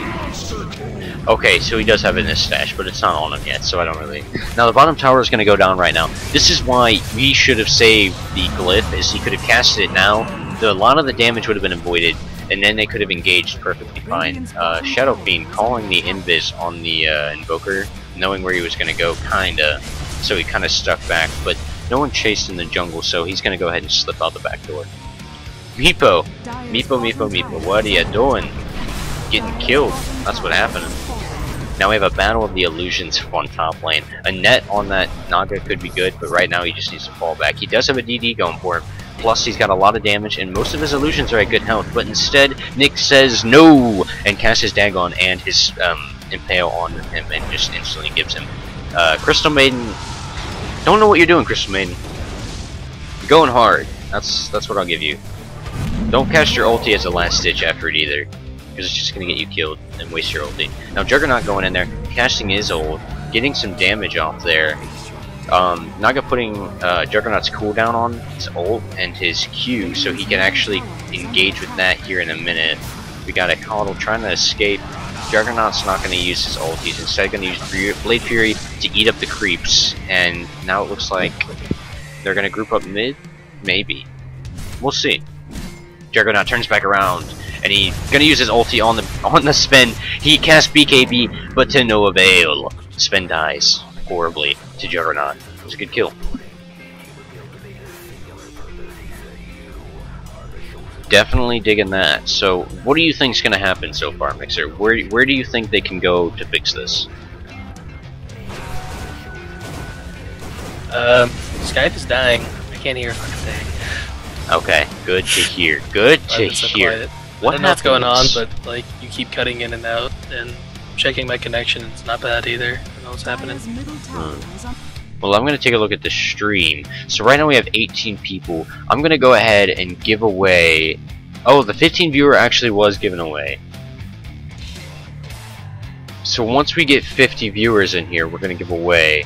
Okay, so he does have it in his stash, but it's not on him yet, so I don't really... Now, the bottom tower is going to go down right now. This is why we should have saved the glyph, is he could have casted it now. A lot of the damage would have been avoided, and then they could have engaged perfectly fine. Shadow Fiend calling the invis on the invoker, knowing where he was going to go, kinda. So he kind of stuck back, but no one chased in the jungle, so he's going to go ahead and slip out the back door. Meepo, what are you doing? Getting killed. That's what happened. Now we have a battle of the illusions on top lane. A net on that Naga could be good, but right now he just needs to fall back. He does have a DD going for him. Plus he's got a lot of damage, and most of his illusions are at good health. But instead, Nick says no, and casts his Dagon and his Impale on him, and just instantly gives him. Crystal Maiden, don't know what you're doing, Crystal Maiden. You're going hard. That's what I'll give you. Don't cast your ulti as a last ditch effort either, because it's just going to get you killed and waste your ulti. Now Juggernaut going in there, casting his ult, getting some damage off there. Naga putting Juggernaut's cooldown on his ult and his Q, so he can actually engage with that here in a minute. We got a Coddle trying to escape. Juggernaut's not going to use his ult, he's instead going to use Blade Fury to eat up the creeps, and now it looks like they're going to group up mid? Maybe. We'll see. Juggernaut turns back around, and he's gonna use his ulti on the Sven. He casts BKB, but to no avail. Sven dies horribly to Juggernaut. It was a good kill. Definitely digging that. So, what do you think's gonna happen so far, Mixer? Where do you think they can go to fix this? Skype is dying. I can't hear a fucking thing. Okay, good to hear. Good to hear. I don't know what's going on, but like you keep cutting in and out, and checking my connection. It's not bad either. I don't know what's happening. Well, I'm going to take a look at the stream. So right now we have 18 people. I'm going to go ahead and give away... Oh, the 15 viewer actually was given away. So once we get 50 viewers in here, we're going to give away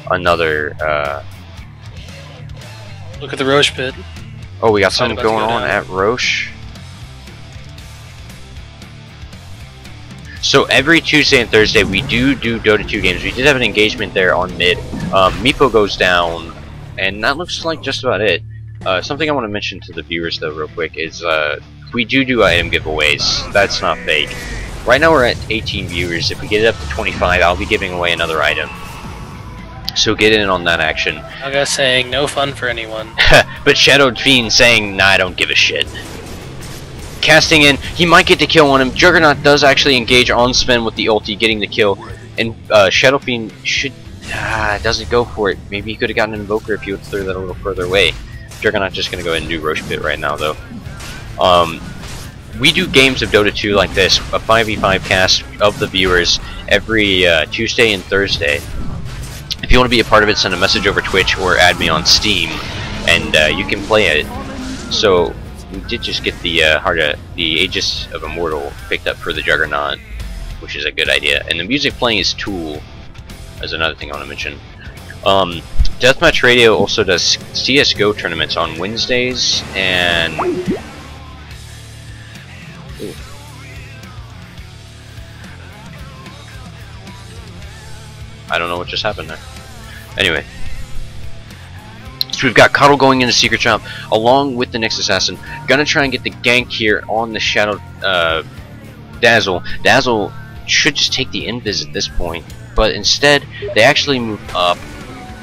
another... Look at the Roche pit. Oh, we got something going on at Roche. So every Tuesday and Thursday we do Dota 2 games. We did have an engagement there on mid. Meepo goes down, and that looks like just about it. Something I want to mention to the viewers though real quick is we do item giveaways. That's not fake. Right now we're at 18 viewers. If we get it up to 25, I'll be giving away another item. So get in on that action. Naga saying no fun for anyone. But Shadow Fiend saying, nah, I don't give a shit. Casting in, he might get the kill on him. Juggernaut does actually engage on Sven with the ulti, getting the kill. And Shadow Fiend should... doesn't go for it. Maybe he could have gotten an Invoker if he would have threw that a little further away. Juggernaut's just going to go ahead and do Roche Pit right now, though. We do games of Dota 2 like this, a 5v5 cast of the viewers, every Tuesday and Thursday. If you want to be a part of it, send a message over Twitch or add me on Steam, and you can play it. So we did just get the Aegis of Immortal picked up for the Juggernaut, which is a good idea. And the music playing is Tool, is another thing I want to mention. DeathMatchRadio also does CSGO tournaments on Wednesdays, and I don't know what just happened there. Anyway, so we've got Coddle going into Secret Shop along with the Nyx Assassin. Gonna try and get the gank here on the Shadow Dazzle. Dazzle should just take the invis at this point, but instead they actually move up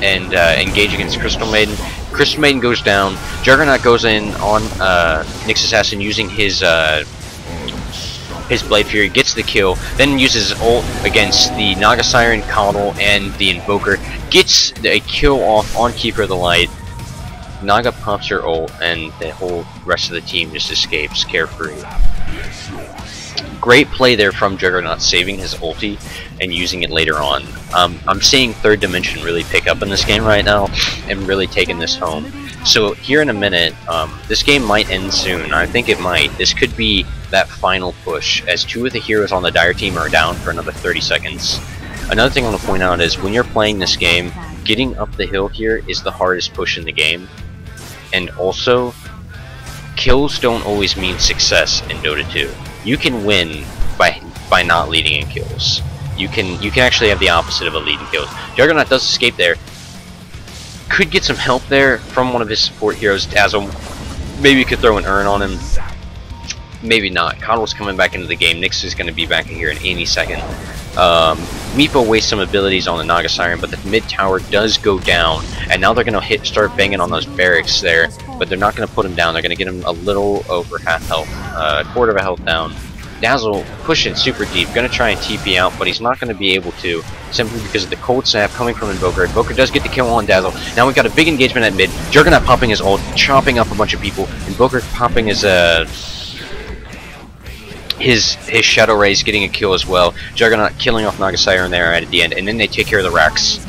and engage against Crystal Maiden. Crystal Maiden goes down. Juggernaut goes in on Nyx Assassin using his Blade Fury, gets the kill, then uses his ult against the Naga Siren, Coddle, and the Invoker, gets a kill off on Keeper of the Light. Naga pops her ult, and the whole rest of the team just escapes carefree. Great play there from Juggernaut, saving his ulti and using it later on. I'm seeing Third Dimension really pick up in this game right now, and really taking this home. So here in a minute, this game might end soon. I think it might. This could be that final push, as two of the heroes on the Dire team are down for another 30 seconds. Another thing I want to point out is when you're playing this game, getting up the hill here is the hardest push in the game. And also, kills don't always mean success in Dota 2. You can win by not leading in kills. You can actually have the opposite of a lead in kills. Juggernaut does escape there. Could get some help there from one of his support heroes, Dazzle. Maybe you could throw an urn on him. Maybe not. Coddle's coming back into the game. Nyx is going to be back in here in any second. Meepo wastes some abilities on the Naga Siren, but the mid tower does go down, and now they're going to start banging on those barracks there, but they're not going to put him down. They're going to get him a little over half health, quarter of a health down. Dazzle pushing super deep, going to try and TP out, but he's not going to be able to, simply because of the cold snap coming from Invoker. Invoker does get the kill on Dazzle. Now we've got a big engagement at mid. Juggernaut popping his ult, chopping up a bunch of people. Invoker popping his Shadow Rays, getting a kill as well. Juggernaut killing off Naga Siren there at the end, and then they take care of the Rax.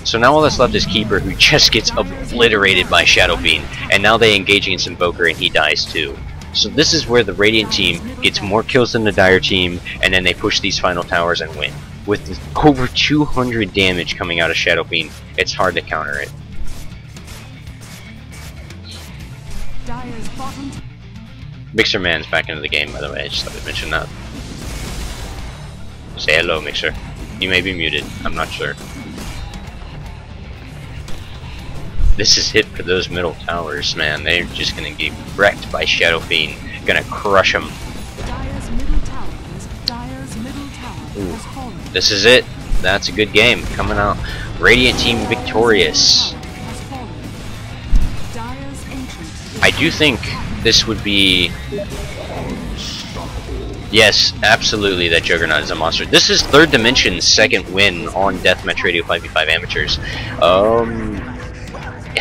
So now all that's left is Keeper, who just gets obliterated by Shadow Fiend, and now they engage against Invoker and he dies too. So this is where the Radiant team gets more kills than the Dire team, and then they push these final towers and win. With over 200 damage coming out of Shadow Fiend, it's hard to counter it. Mixer Man's back into the game, by the way. I just thought I'd mention that. Say hello, Mixer. You may be muted. I'm not sure. This is hit for those middle towers, man. They're just gonna get wrecked by Shadow Fiend. Gonna crush them. Ooh, this is it. That's a good game. Coming out. Radiant team victorious. I do think this would be... Yes, absolutely, that Juggernaut is a monster. This is Third Dimension's second win on DeathMatchRadio 5v5 Amateurs.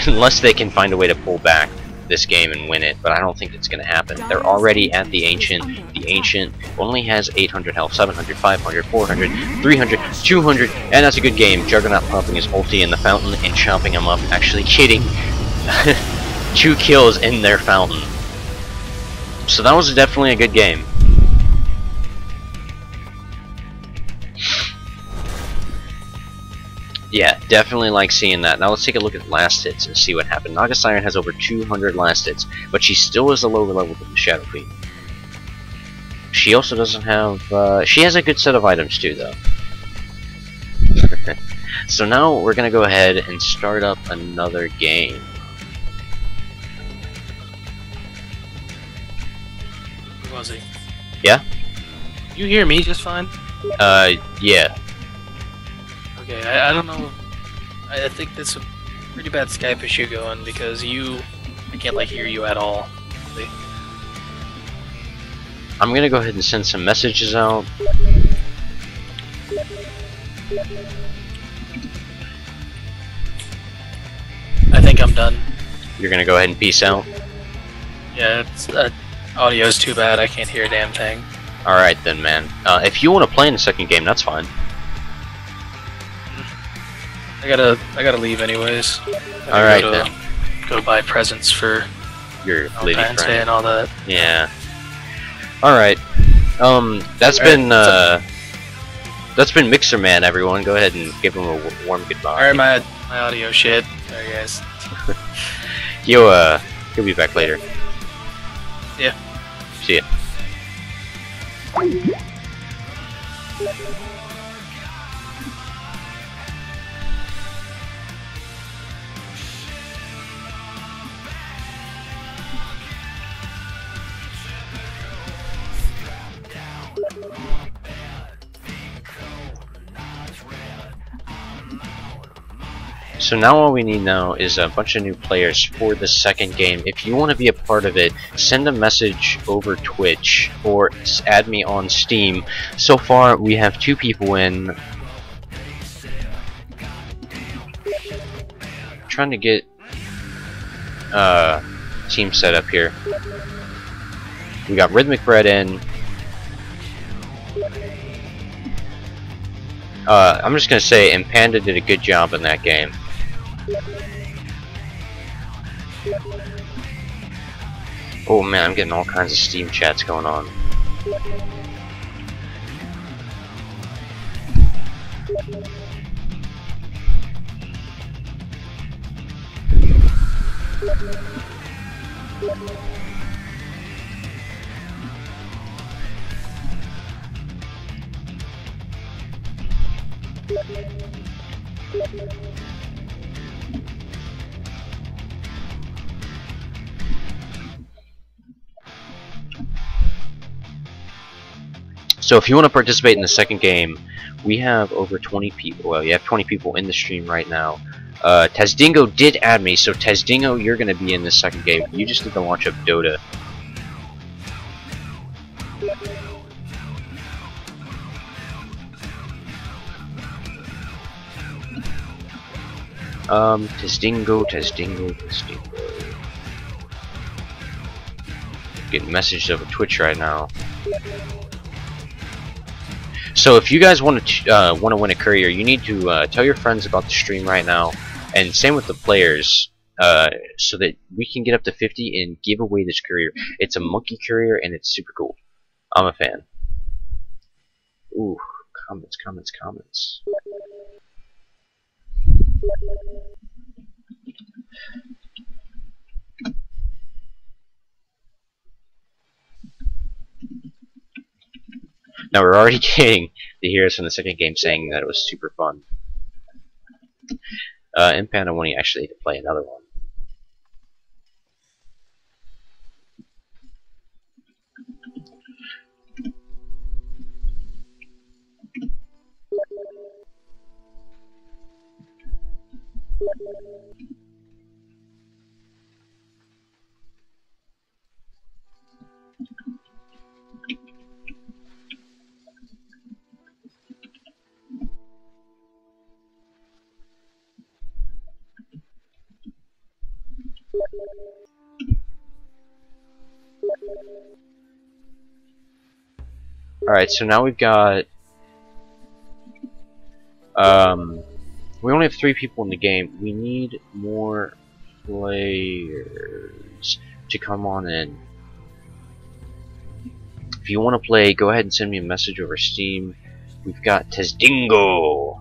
Unless they can find a way to pull back this game and win it, but I don't think it's going to happen. They're already at the Ancient. The Ancient only has 800 health, 700, 500, 400, 300, 200, and that's a good game. Juggernaut pumping his ulti in the fountain and chopping him up. Actually kidding. 2 kills in their fountain. So that was definitely a good game. Yeah, definitely like seeing that. Now let's take a look at last hits and see what happened. Naga Siren has over 200 last hits, but she still is a lower level than the Shadow Fiend. She also doesn't have... she has a good set of items too, though. So now we're going to go ahead and start up another game. Wahzzy. Yeah? You hear me just fine? Yeah. Okay, I don't know. I think there's a pretty bad Skype issue going because I can't like hear you at all. Really. I'm gonna go ahead and send some messages out. I think I'm done. You're gonna go ahead and peace out? Yeah, it's, audio's too bad. I can't hear a damn thing. Alright then, man. If you want to play in the second game, that's fine. I gotta leave anyways. Alright then. Go buy presents for your lady friend and all that. Yeah. Alright. That's been Mixer Man, everyone. Go ahead and give him a warm goodbye. Alright, my audio shit. Sorry guys. He'll be back later. Yeah. See ya. So now all we need now is a bunch of new players for the second game. If you want to be a part of it, send a message over Twitch or add me on Steam. So far we have 2 people in. I'm trying to get team set up here. We got Rhythmic Bread in. I'm just gonna say, and Panda did a good job in that game. Oh man, I'm getting all kinds of Steam chats going on. So if you want to participate in the second game, we have over 20 people. Well, you have 20 people in the stream right now. Tazdingo did add me, so Tazdingo, you're going to be in the second game. You just need to launch up DotA. Tazdingo. Getting messaged over Twitch right now. So if you guys want to win a courier, you need to tell your friends about the stream right now, and same with the players, so that we can get up to 50 and give away this courier. It's a monkey courier and it's super cool. I'm a fan. Ooh, comments. Now we're already getting the heroes from the second game saying that it was super fun. In Panda 1, you actually need to play another one. Alright, so now we've got we only have 3 people in the game. We need more players to come on in. If you want to play, go ahead and send me a message over Steam. We've got Tazdingo.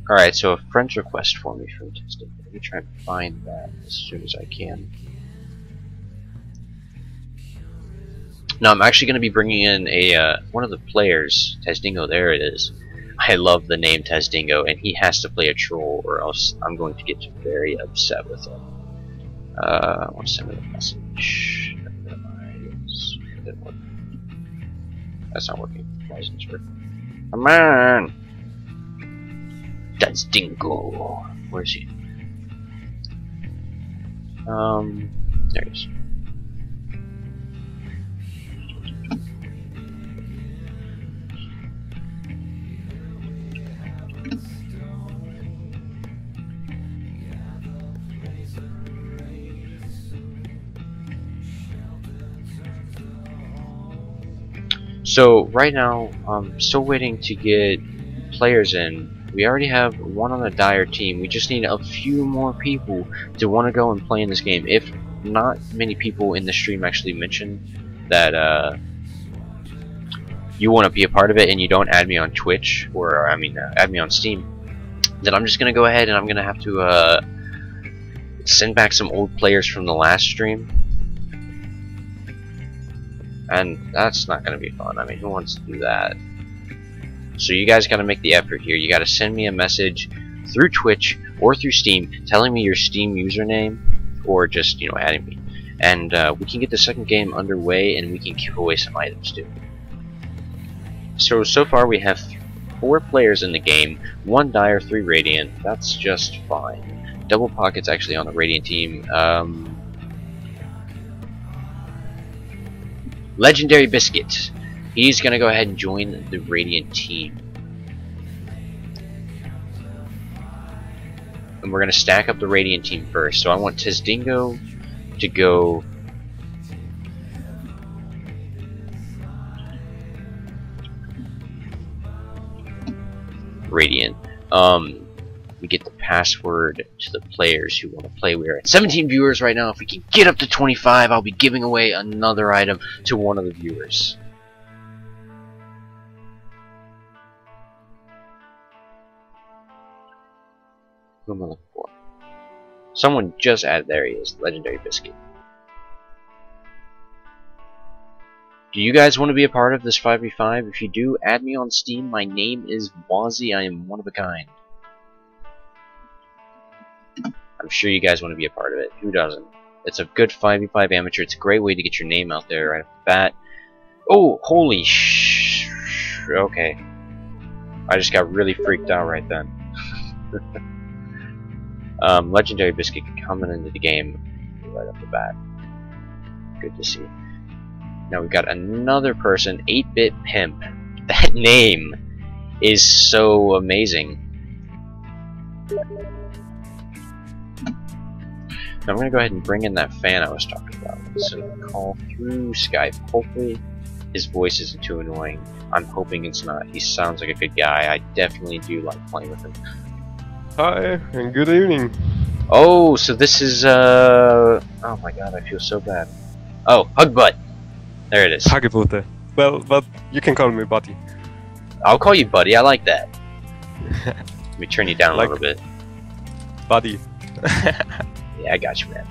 Alright, so a friend's request for me from Tazdingo. Let me try and find that as soon as I can. Now I'm actually going to be bringing in a one of the players, Tazdingo. There it is. I love the name Tazdingo, and he has to play a troll, or else I'm going to get very upset with him. I want to send him a message. That's not working. Why isn't it working? Come on, Tazdingo. Where is he? There he is. So right now, I'm still waiting to get players in. We already have one on the Dire team. We just need a few more people to want to go and play in this game. If not many people in the stream actually mention that you want to be a part of it and you don't add me on Twitch, or I mean add me on Steam, then I'm just going to go ahead and I'm going to have to send back some old players from the last stream. And that's not going to be fun. I mean, who wants to do that? So you guys got to make the effort here. You got to send me a message through Twitch or through Steam telling me your Steam username, or just, you know, adding me. And we can get the second game underway, and we can give away some items too. So far we have 4 players in the game, 1 Dire, 3 Radiant. That's just fine. Double Pocket's actually on the Radiant team. Legendary Biscuit. He's gonna go ahead and join the Radiant team. And we're gonna stack up the Radiant team first. So I want Tazdingo to go Radiant. We get the password to the players who want to play. We're at 17 viewers right now. If we can get up to 25, I'll be giving away another item to one of the viewers. Who am I looking for? Someone just added. There he is, Legendary Biscuit. Do you guys want to be a part of this 5v5? If you do, add me on Steam. My name is Wahzzy. I am one of a kind. I'm sure you guys want to be a part of it. Who doesn't? It's a good 5v5 amateur. It's a great way to get your name out there right off the bat. Oh, holy sh... Okay. I just got really freaked out right then. Legendary Biscuit coming into the game right off the bat. Good to see. Now we've got another person, 8-Bit Pimp. That name is so amazing. Now I'm going to go ahead and bring in that fan I was talking about. So call through Skype. Hopefully his voice isn't too annoying. I'm hoping it's not. He sounds like a good guy. I definitely do like playing with him. Hi, and good evening. Oh, so this is, oh my god, I feel so bad. Oh, Hugbutt. There it is. Hagebute. Well, but you can call me Buddy. I'll call you Buddy, I like that. Let me turn you down a little bit. Buddy. Yeah, I got you, man.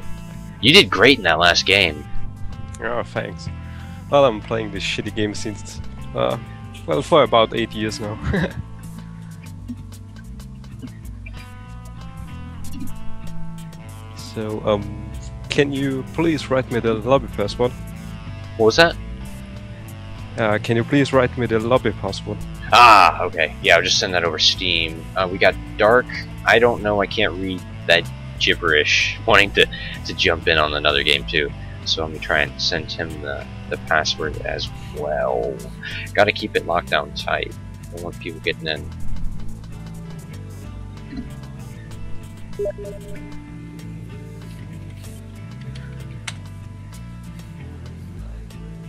You did great in that last game. Oh, thanks. Well, I'm playing this shitty game since, well, for about 8 years now. So, can you please write me the lobby password? What was that? Can you please write me the lobby password? Ah, okay. Yeah, I'll just send that over Steam. We got Dark. I don't know, I can't read that gibberish. Wanting to jump in on another game too. So I'm gonna try and send him the password as well. Gotta keep it locked down tight. I don't want people getting in.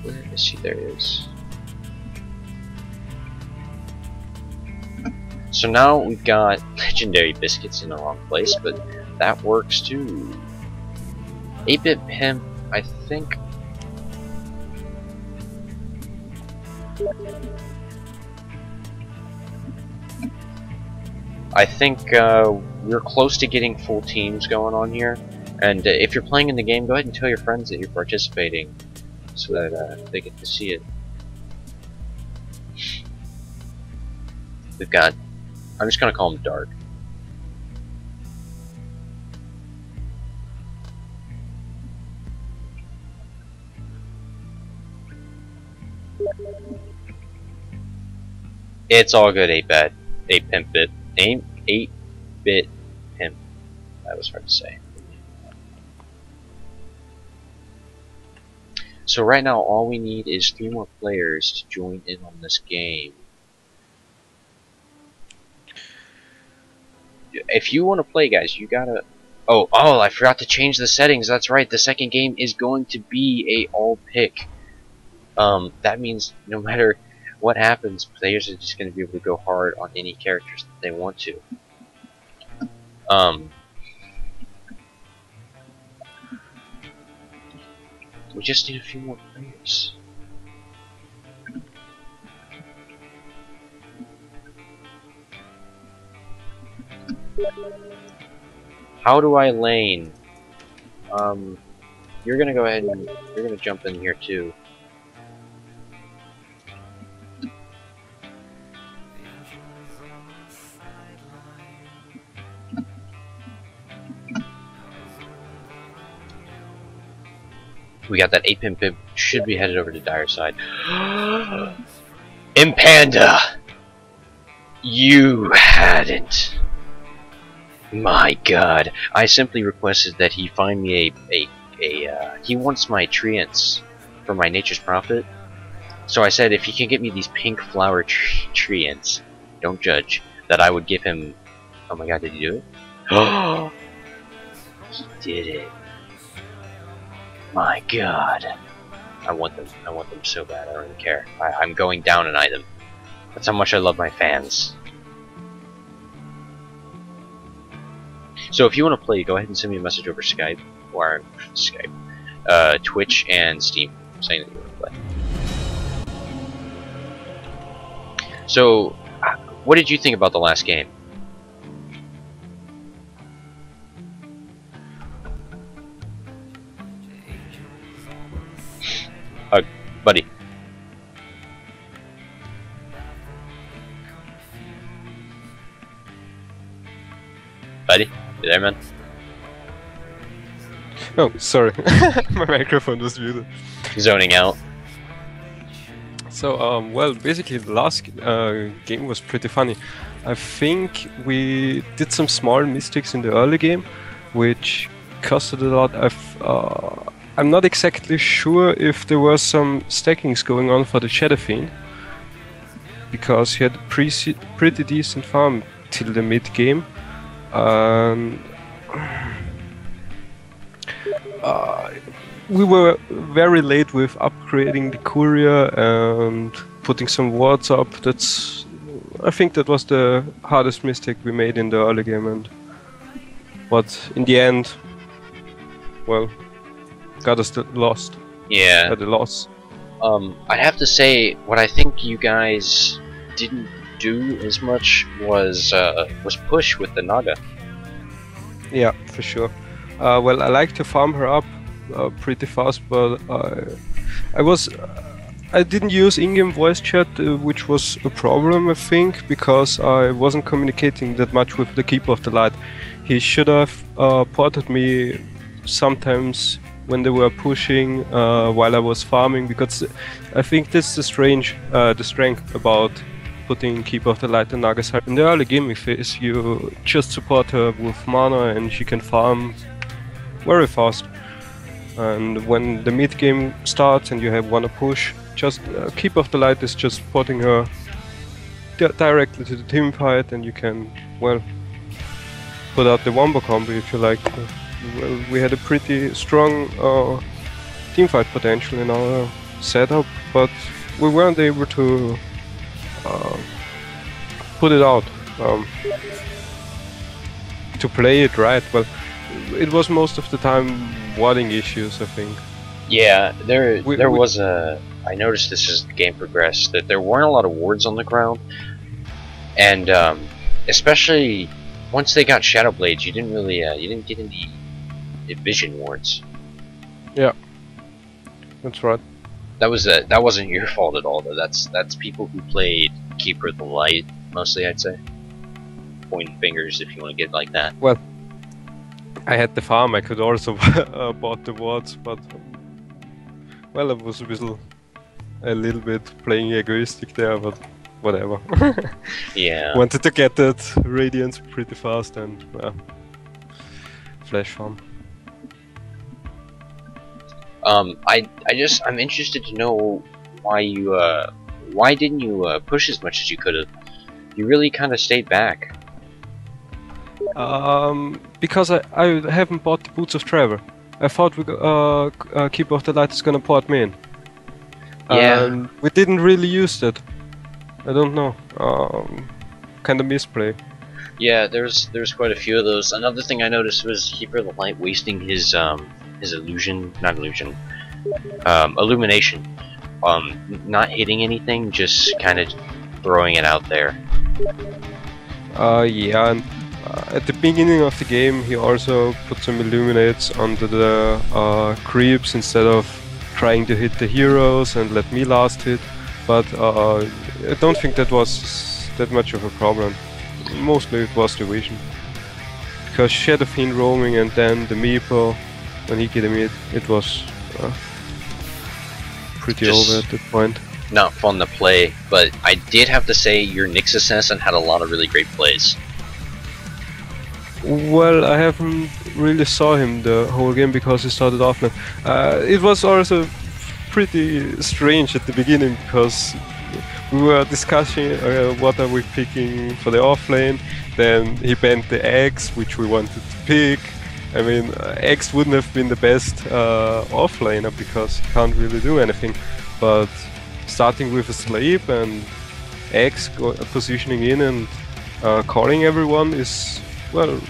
Where is he? There he is. So now we've got Legendary Biscuits in the wrong place, but that works too. 8-Bit Pimp, I think. We're close to getting full teams going on here. And if you're playing in the game, go ahead and tell your friends that you're participating, so that they get to see it. We've got, I'm just gonna call him Dark. It's all good, 8-Bit, 8-Pimp-Bit, 8-Bit Pimp. That was hard to say. So right now, all we need is 3 more players to join in on this game. If you want to play, guys, you gotta... Oh, I forgot to change the settings. That's right. The second game is going to be a all pick. That means no matter what happens, players are just going to be able to go hard on any characters that they want to. We just need a few more players. How do I lane? You're gonna go ahead and you're gonna jump in here too. We got that 8-Pimp should be headed over to Dire side. Impanda! You hadn't. My god. I simply requested that he find me he wants my treants for my Nature's Prophet. So I said if he can get me these pink flower treants, don't judge, that I would give him... Oh my god, did he do it? Oh, he did it. My god. I want them so bad, I don't even care. I'm going down an item. That's how much I love my fans. So if you want to play, go ahead and send me a message over Skype, or Twitch and Steam, saying that you want to play. So, what did you think about the last game? Buddy, you there, man? Oh, sorry. My microphone was muted. Zoning out. So, well, basically the last game was pretty funny. I think we did some small mistakes in the early game, which costed a lot. I'm not exactly sure if there were some stackings going on for the Shadow Fiend, because he had a pretty decent farm till the mid game. We were very late with upgrading the courier and putting some wards up. I think that was the hardest mistake we made in the early game, but in the end, well, got us lost. Yeah. At a loss. I'd have to say what I think you guys didn't do as much was push with the Naga. Yeah, for sure. Well, I like to farm her up pretty fast, but I didn't use in-game voice chat, which was a problem, I think, because I wasn't communicating that much with the Keeper of the Light. He should have ported me sometimes when they were pushing while I was farming, because I think this is the strength about putting Keeper of the Light and Nagasaki. In the early gaming phase, you just support her with mana and she can farm very fast. And when the mid game starts and you want to push, just Keeper of the Light is just porting her directly to the team fight, and you can, well, put out the wombo combo if you like. Well, we had a pretty strong teamfight potential in our setup, but we weren't able to put it out, to play it right. Well, it was most of the time warding issues, I think. Yeah, there was a... I noticed this as the game progressed, that there weren't a lot of wards on the ground, and especially once they got Shadow Blades, you didn't really you didn't get any vision wards. Yeah, that's right. That wasn't your fault at all, though. That's people who played Keeper of the Light mostly, I'd say. Pointing fingers if you want to get like that. Well, I had the farm. I could also bought the wards, but well, I was a little bit playing egoistic there, but whatever. Yeah. Wanted to get that Radiance pretty fast and flash farm. I'm interested to know why didn't you push as much as you could have? You really kind of stayed back. Because I haven't bought the Boots of Trevor. I thought Keeper of the Light is gonna port me in. Yeah. We didn't really use that. I don't know. Kind of misplay. Yeah, there's quite a few of those. Another thing I noticed was Keeper of the Light wasting his illumination. Not hitting anything, just kind of throwing it out there. Yeah, and at the beginning of the game he also put some illuminates onto the creeps instead of trying to hit the heroes and let me last hit, but I don't think that was that much of a problem. Mostly it was the vision. Because Shadow Fiend roaming and then the Meepo, when he get him it was pretty over at that point. Not fun to play, but I did have to say your Nyx Assassin had a lot of really great plays. Well, I haven't really saw him the whole game because he started offline. It was also pretty strange at the beginning because we were discussing what are we picking for the offlane. Then he banned the X, which we wanted to pick. I mean, X wouldn't have been the best offlaner because he can't really do anything. But starting with a Slave and X positioning in and calling everyone is, well,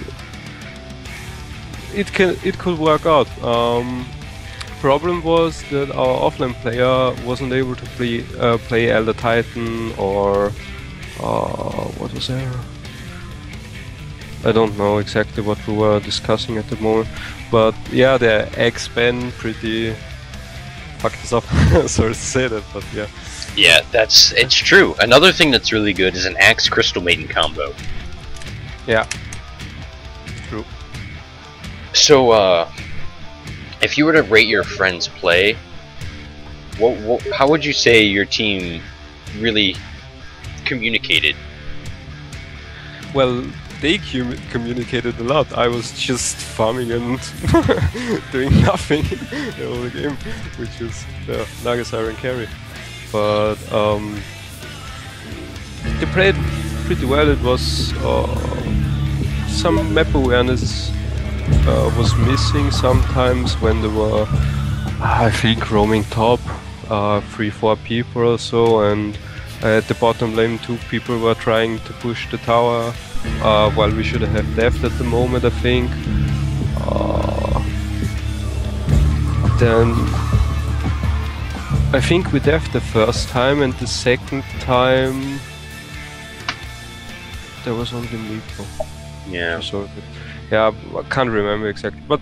it could work out. Problem was that our offline player wasn't able to play Elder Titan or what was there? I don't know exactly what we were discussing at the moment, but yeah, the X ban pretty fucked us up. Sorry to say that, but yeah. Yeah, it's true. Another thing that's really good is an Axe Crystal Maiden combo. Yeah. So, if you were to rate your friends' play, how would you say your team really communicated? Well, they communicated a lot. I was just farming and doing nothing the whole game, which is the Nagas Iron Carry. But they played pretty well. It was some map awareness was missing sometimes when they were, I think, roaming top, 3-4 people or so, and at the bottom lane 2 people were trying to push the tower, while we should have deft at the moment, I think. Then I think we deft the first time, and the second time there was only Nico. Yeah. So, yeah, I can't remember exactly, but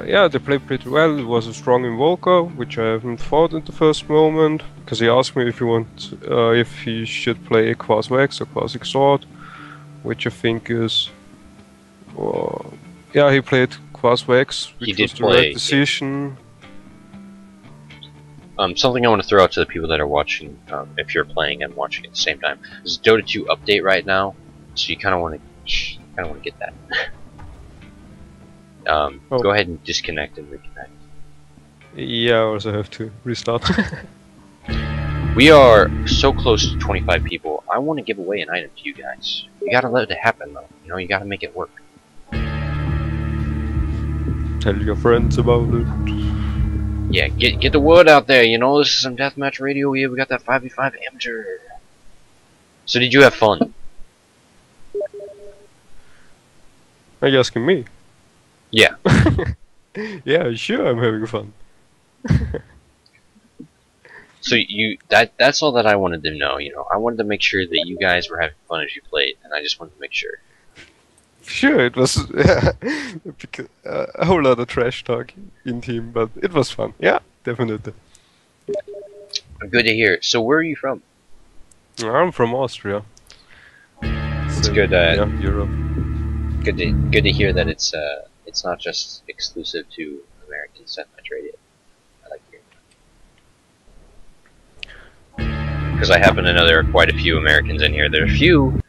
yeah, they played pretty well. It was a strong Invoker, which I haven't fought at the first moment, because he asked me if he should play Quas Vex or Quas Exort, which I think is, yeah, he played Quas Vex, which was the right decision. Something I want to throw out to the people that are watching, if you're playing and watching at the same time, there's a Dota 2 update right now, so you kind of want to get that. Go ahead and disconnect and reconnect. Yeah, I also have to restart. We are so close to 25 people. I want to give away an item to you guys. You gotta let it happen, though. You know, you gotta make it work. Tell your friends about it. Yeah, get the word out there. You know, this is some Deathmatch Radio. We got that 5v5 amateur. So did you have fun? Are you asking me? Yeah. Yeah, sure, I'm having fun. So that's all that I wanted to know, you know. I wanted to make sure that you guys were having fun as you played, and I just wanted to make sure. Sure, it was a whole lot of trash talk in team, but it was fun. Yeah, definitely. Good to hear. So where are you from? I'm from Austria. It's good. Yeah, Europe. Good to hear that it's not just exclusive to American DeathMatch Radio. I like hearing that. Because I happen to know there are quite a few Americans in here. There are a few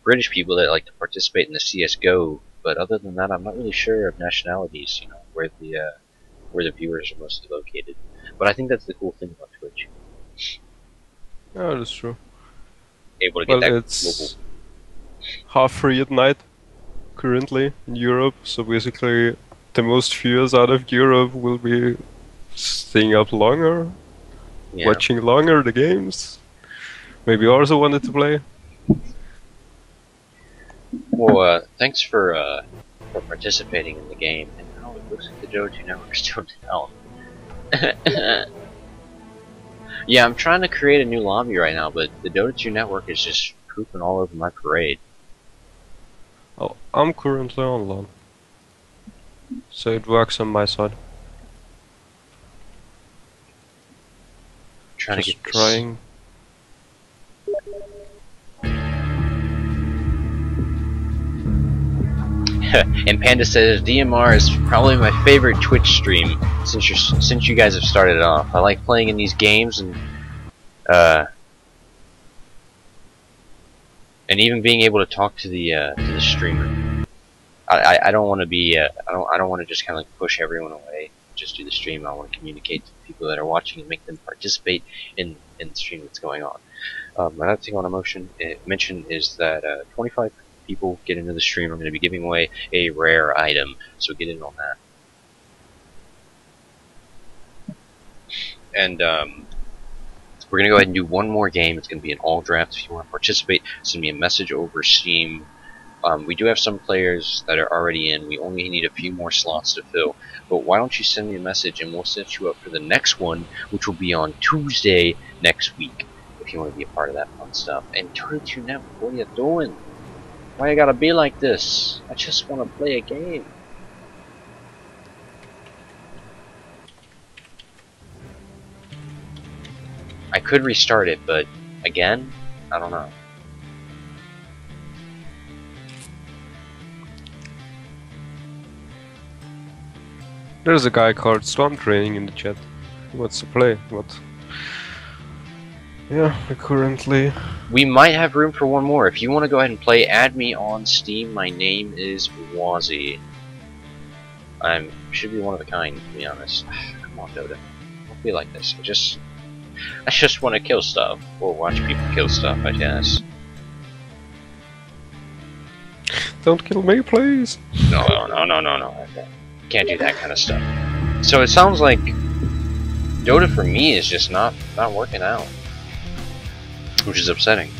British people that like to participate in the CS:GO, but other than that, I'm not really sure of nationalities. You know, where the viewers are mostly located. But I think that's the cool thing about Twitch. Yeah, that's true. Able to get that it's global. 3:30 at night currently in Europe, so basically the most viewers out of Europe will be staying up longer, watching longer the games. Maybe also wanted to play. Well, thanks for participating in the game. And now it looks like the DotA 2 network is still down. Yeah, I'm trying to create a new lobby right now, but the DotA 2 network is just pooping all over my parade. Oh, I'm currently on LAN, so it works on my side. Trying Just to get trying. And Panda says DMR is probably my favorite Twitch stream since you guys have started off. I like playing in these games and even being able to talk to the streamer. I don't want to be I don't want to just kind of like push everyone away. Just do the stream. I want to communicate to the people that are watching and make them participate in the stream that's going on. Another thing I want to mention is that 25 people get into the stream. I'm going to be giving away a rare item, so get in on that. And we're going to go ahead and do one more game. It's going to be an all draft. If you want to participate, send me a message over Steam. We do have some players that are already in. We only need a few more slots to fill. But why don't you send me a message and we'll set you up for the next one, which will be on Tuesday next week, if you want to be a part of that fun stuff. And DotA 2 Network, what are you doing? Why you gotta be like this? I just want to play a game. I could restart it, but again, I don't know. There's a guy called Storm Training in the chat. He wants to play, but yeah, currently. We might have room for one more. If you want to go ahead and play, add me on Steam. My name is Wahzzy. Should be one of a kind, to be honest. Come on, DotA. Don't be like this. I just want to kill stuff, or watch people kill stuff, I guess. Don't kill me, please. No. Can't do that kind of stuff. So it sounds like DotA for me is just not working out, which is upsetting.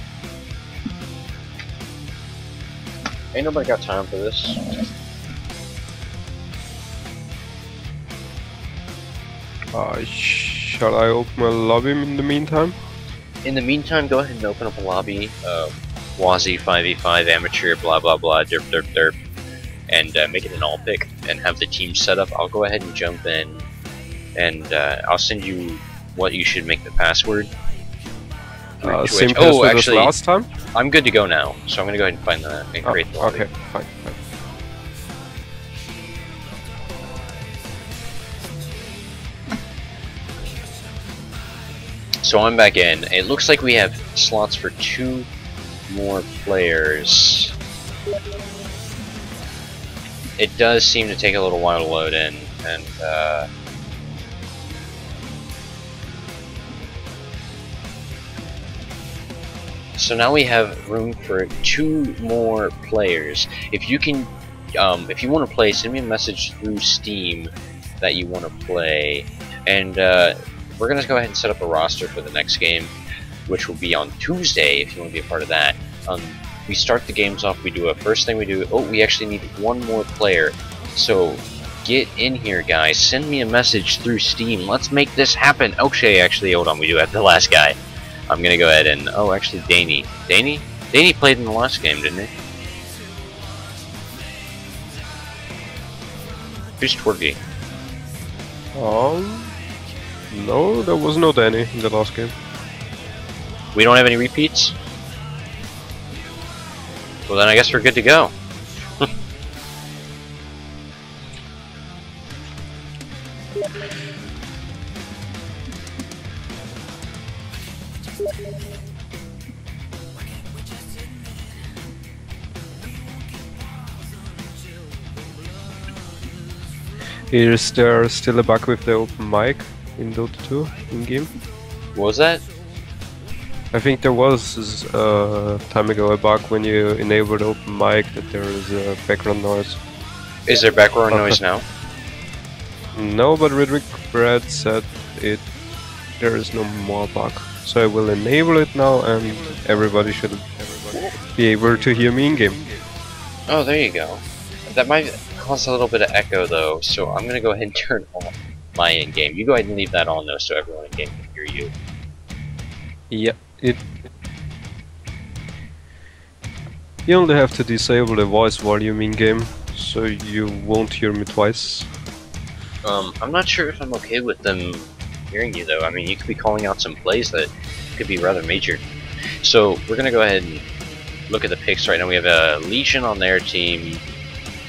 Ain't nobody got time for this. Shall I open a lobby in the meantime? In the meantime, go ahead and open up a lobby. Wahzzy 5v5 amateur blah blah blah derp derp derp, and make it an all pick and have the team set up. I'll go ahead and jump in, and I'll send you what you should make the password. Same password as last time? I'm good to go now, so I'm gonna go ahead and find and create the lobby. Okay, fine. So I'm back in. It looks like we have slots for 2 more players. It does seem to take a little while to load in, and so now we have room for 2 more players. If you can, if you want to play, send me a message through Steam that you want to play, and we're gonna go ahead and set up a roster for the next game, which will be on Tuesday. If you want to be a part of that, we start the games off. We do a first thing we do. Oh, we actually need 1 more player. So get in here, guys. Send me a message through Steam. Let's make this happen. Okay, actually, hold on. We do have the last guy. I'm gonna go ahead and actually, Danny played in the last game, didn't he? Who's Twergy? No, there was no Danny in the last game. We don't have any repeats? Well, then I guess we're good to go. Is there still a bug with the open mic in Dota 2 in game? What was that? I think there was time ago a bug when you enabled open mic that there is a background noise. Is there background noise now? No, but Ridwick Brad said there is no more bug. So I will enable it now, and everybody should be able to hear me in game. Oh, there you go. That might cause a little bit of echo though, so I'm gonna go ahead and turn off my in-game. You go ahead and leave that on though, so everyone in game can hear you. Yeah, you only have to disable the voice volume in game, so you won't hear me twice. I'm not sure if I'm okay with them hearing you though. I mean, you could be calling out some plays that could be rather major. So we're gonna go ahead and look at the picks right now. We have a Legion on their team,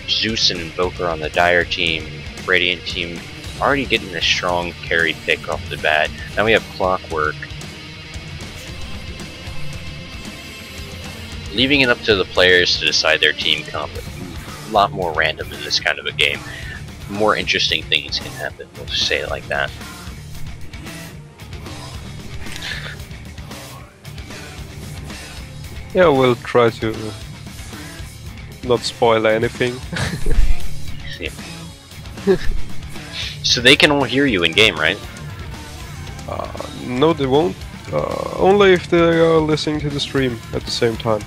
Zeus and Invoker on the Dire team, Radiant team already getting a strong carry pick off the bat. Now we have Clockwork. Leaving it up to the players to decide their team comp. A lot more random in this kind of a game. More interesting things can happen, we'll just say it like that. Yeah, we'll try to not spoil anything. Yeah. So they can all hear you in game, right? No, they won't. Only if they are listening to the stream at the same time.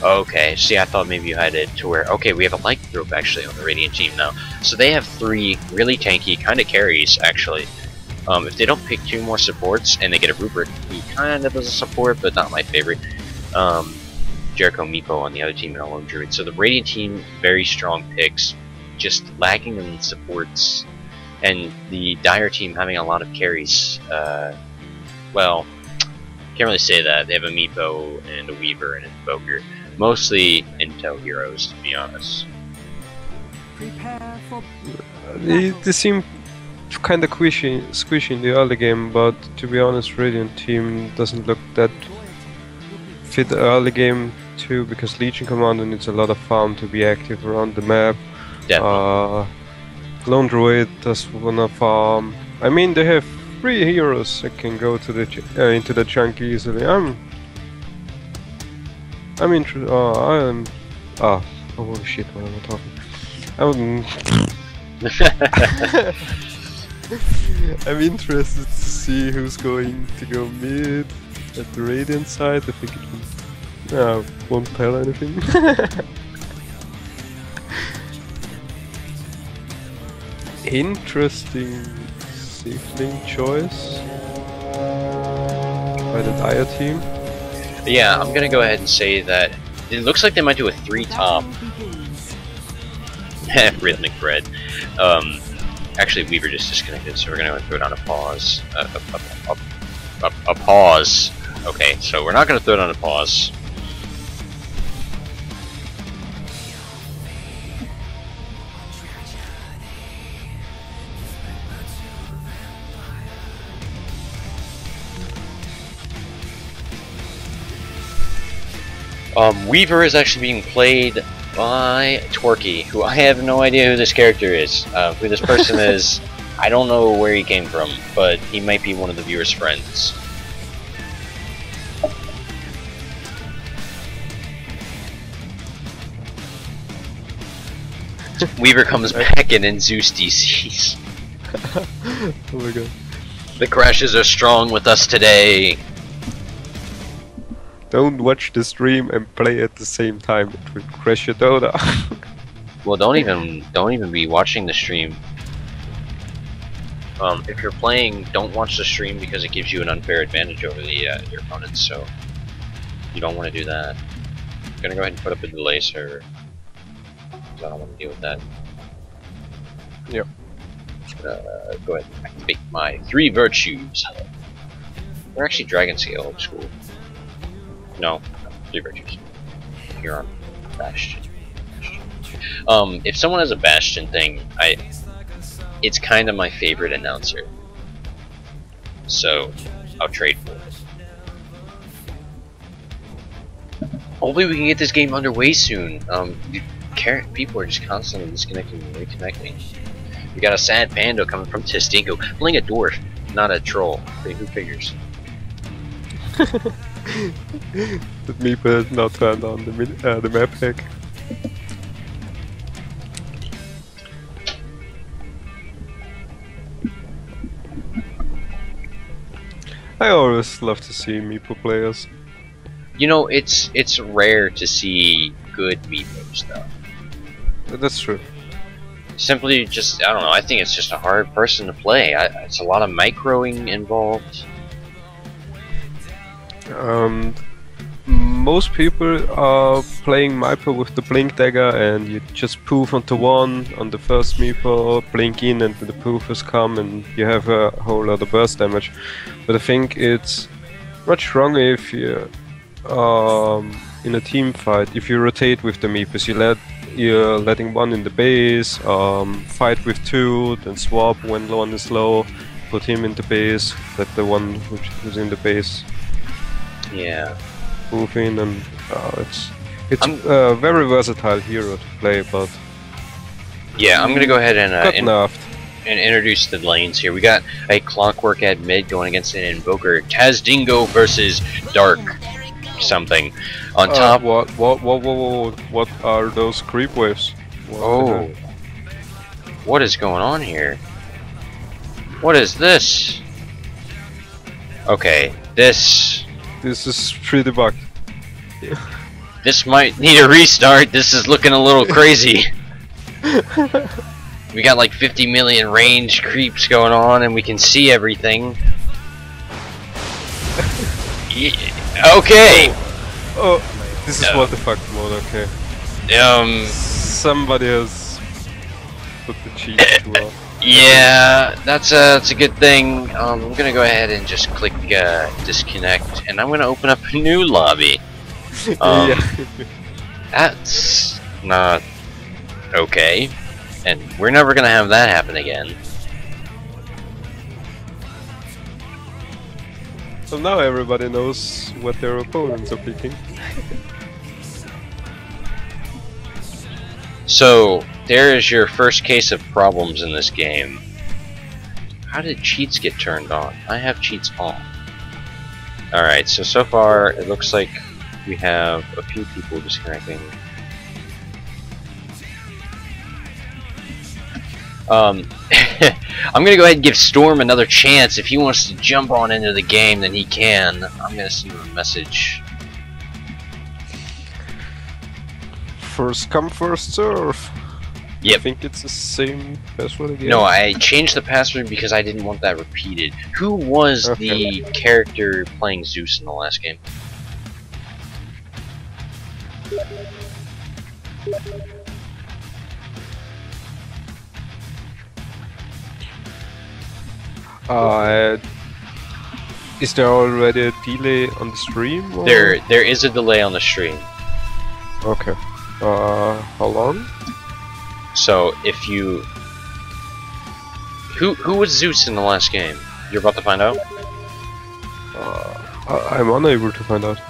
Okay, see, I thought maybe you had it to where... Okay, we have a light group actually on the Radiant team now. So they have 3 really tanky kind of carries, actually. If they don't pick 2 more supports and they get a Rupert, he kind of is a support, but not my favorite. Jericho Meepo on the other team and a lone druid. So the Radiant team, very strong picks, just lacking in supports. And the Dire team having a lot of carries. Well, can't really say that. They have a Meepo and a Weaver and an Invoker. Mostly Intel heroes, to be honest. Prepare for They seem kind of squishy in the early game, but to be honest, Radiant team doesn't look that fit the early game too, because Legion Commander needs a lot of farm to be active around the map. Lone Druid does wanna farm. I mean, they have 3 heroes that can go to the into the chunk easily. Oh shit! What am I talking? I'm interested to see who's going to go mid at the Radiant side. I think it won't tell anything. Interesting safeling choice by the DotA team. Yeah, I'm gonna go ahead and say that it looks like they might do a 3-top. Rhythmic bread. Actually, Weaver just disconnected, so we're gonna throw it on a pause. A pause. Okay, so we're not gonna throw it on a pause. Weaver is actually being played by Twerky, who I have no idea who this character is. Who this person is, I don't know where he came from, but he might be one of the viewers' friends. Weaver comes back and then Zeus DCs. Oh my god. The crashes are strong with us today. Don't watch the stream and play at the same time. It will crash your DotA. Well, don't even be watching the stream. If you're playing, don't watch the stream because it gives you an unfair advantage over the your opponents. So you don't want to do that. I'm gonna go ahead and put up a delay server. I don't want to deal with that. Yep. Go ahead and activate my 3 virtues. They're actually Dragon Scale old school. No, 3 virtues. You're on Bastion. If someone has a Bastion thing, it's kind of my favorite announcer. So, I'll trade for it. Hopefully we can get this game underway soon. People are just constantly disconnecting and reconnecting. We got a sad panda coming from Testinko, playing a dwarf, not a troll. Okay, who figures? The meeple has not turned on the map hack. I always love to see meeple players. You know, it's rare to see good meeples though. That's true. Simply just, I don't know, I think it's just a hard person to play. It's a lot of microing involved. Most people are playing meeple with the blink dagger, and you just poof onto one on the first meeple, blink in, and the poofers come, and you have a whole lot of burst damage. But I think it's much stronger if you in a team fight, if you rotate with the meeples, you're letting one in the base, fight with 2, then swap when one is low, put him in the base, let the one who's in the base move in, and it's a very versatile hero to play, but yeah, I'm gonna go ahead and got nerfed. And introduce the lanes here. We got a Clockwork at mid going against an Invoker. Tazdingo versus Dark something. On top. What are those creep waves? What is going on here? What is this? Okay, this is pretty bugged. This might need a restart. This is looking a little crazy. We got like 50 million range creeps going on, and we can see everything. Okay. Oh, this is what the fuck mode. Okay. Somebody has put the cheat too well. Yeah, that's a good thing. I'm gonna go ahead and just click disconnect, and I'm gonna open up a new lobby. Yeah. That's not okay. And we're never gonna have that happen again. So now everybody knows what their opponents are picking. So, there is your first case of problems in this game. How did cheats get turned on? I have cheats on. Alright, so far it looks like we have a few people disconnecting. I'm gonna go ahead and give Storm another chance. If he wants to jump on into the game, then he can. I'm gonna send him a message. First come, first serve. Yep. I think it's the same password again. No, I changed the password because I didn't want that repeated. Who was the character playing Zeus in the last game? Is there already a delay on the stream? Or? There is a delay on the stream. Okay. How long? So if you who was Zeus in the last game? You're about to find out? I'm unable to find out.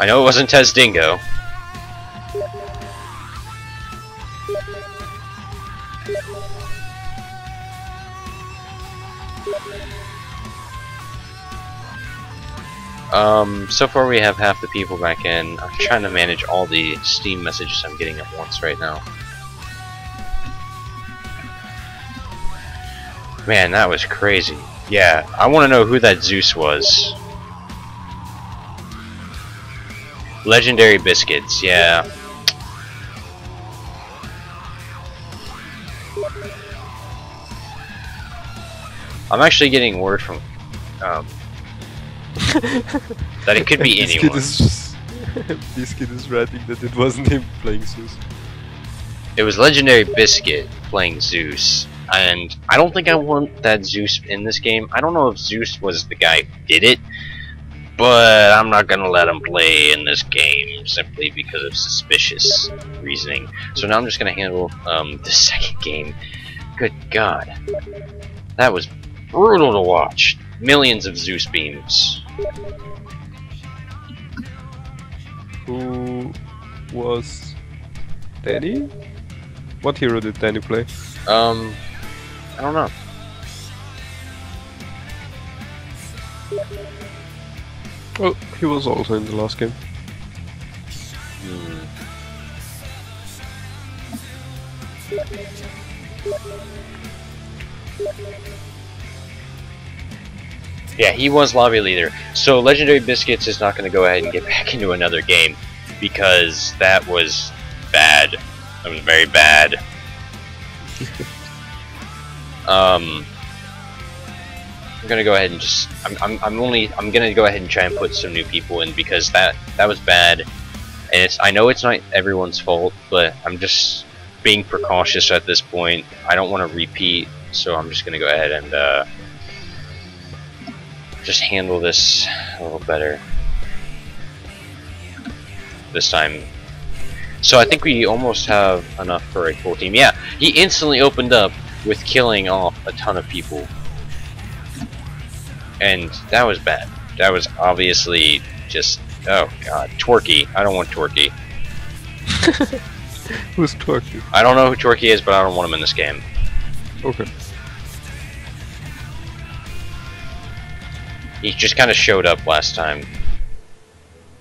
I know it wasn't Tez Dingo. So far we have half the people back in. I'm trying to manage all the Steam messages I'm getting at once right now. Man, that was crazy. Yeah, I want to know who that Zeus was. Legendary Biscuits, yeah. I'm actually getting word from that it could be anyone. Biscuit is writing that it wasn't him playing Zeus. It was Legendary Biscuit playing Zeus, and I don't think I want that Zeus in this game. I don't know if Zeus was the guy who did it, but I'm not gonna let him play in this game simply because of suspicious reasoning. So now I'm just gonna handle the second game. Good God, that was brutal to watch. Millions of Zeus beams. Who was Danny? What hero did Danny play? I don't know. Well, he was also in the last game. Yeah, he was lobby leader. So Legendary Biscuits is not going to go ahead and get back into another game because that was bad. That was very bad. I'm gonna go ahead and just I'm gonna go ahead and try and put some new people in because that was bad, and I know it's not everyone's fault, but I'm just being precautious at this point. I don't want to repeat, so I'm just gonna go ahead and just handle this a little better this time. So I think we almost have enough for a full team. Yeah, he instantly opened up with killing off a ton of people. And that was bad. That was obviously just, oh god, Twerky. I don't want Twerky. Who's Twerky? I don't know who Twerky is, but I don't want him in this game. Okay. He just kind of showed up last time.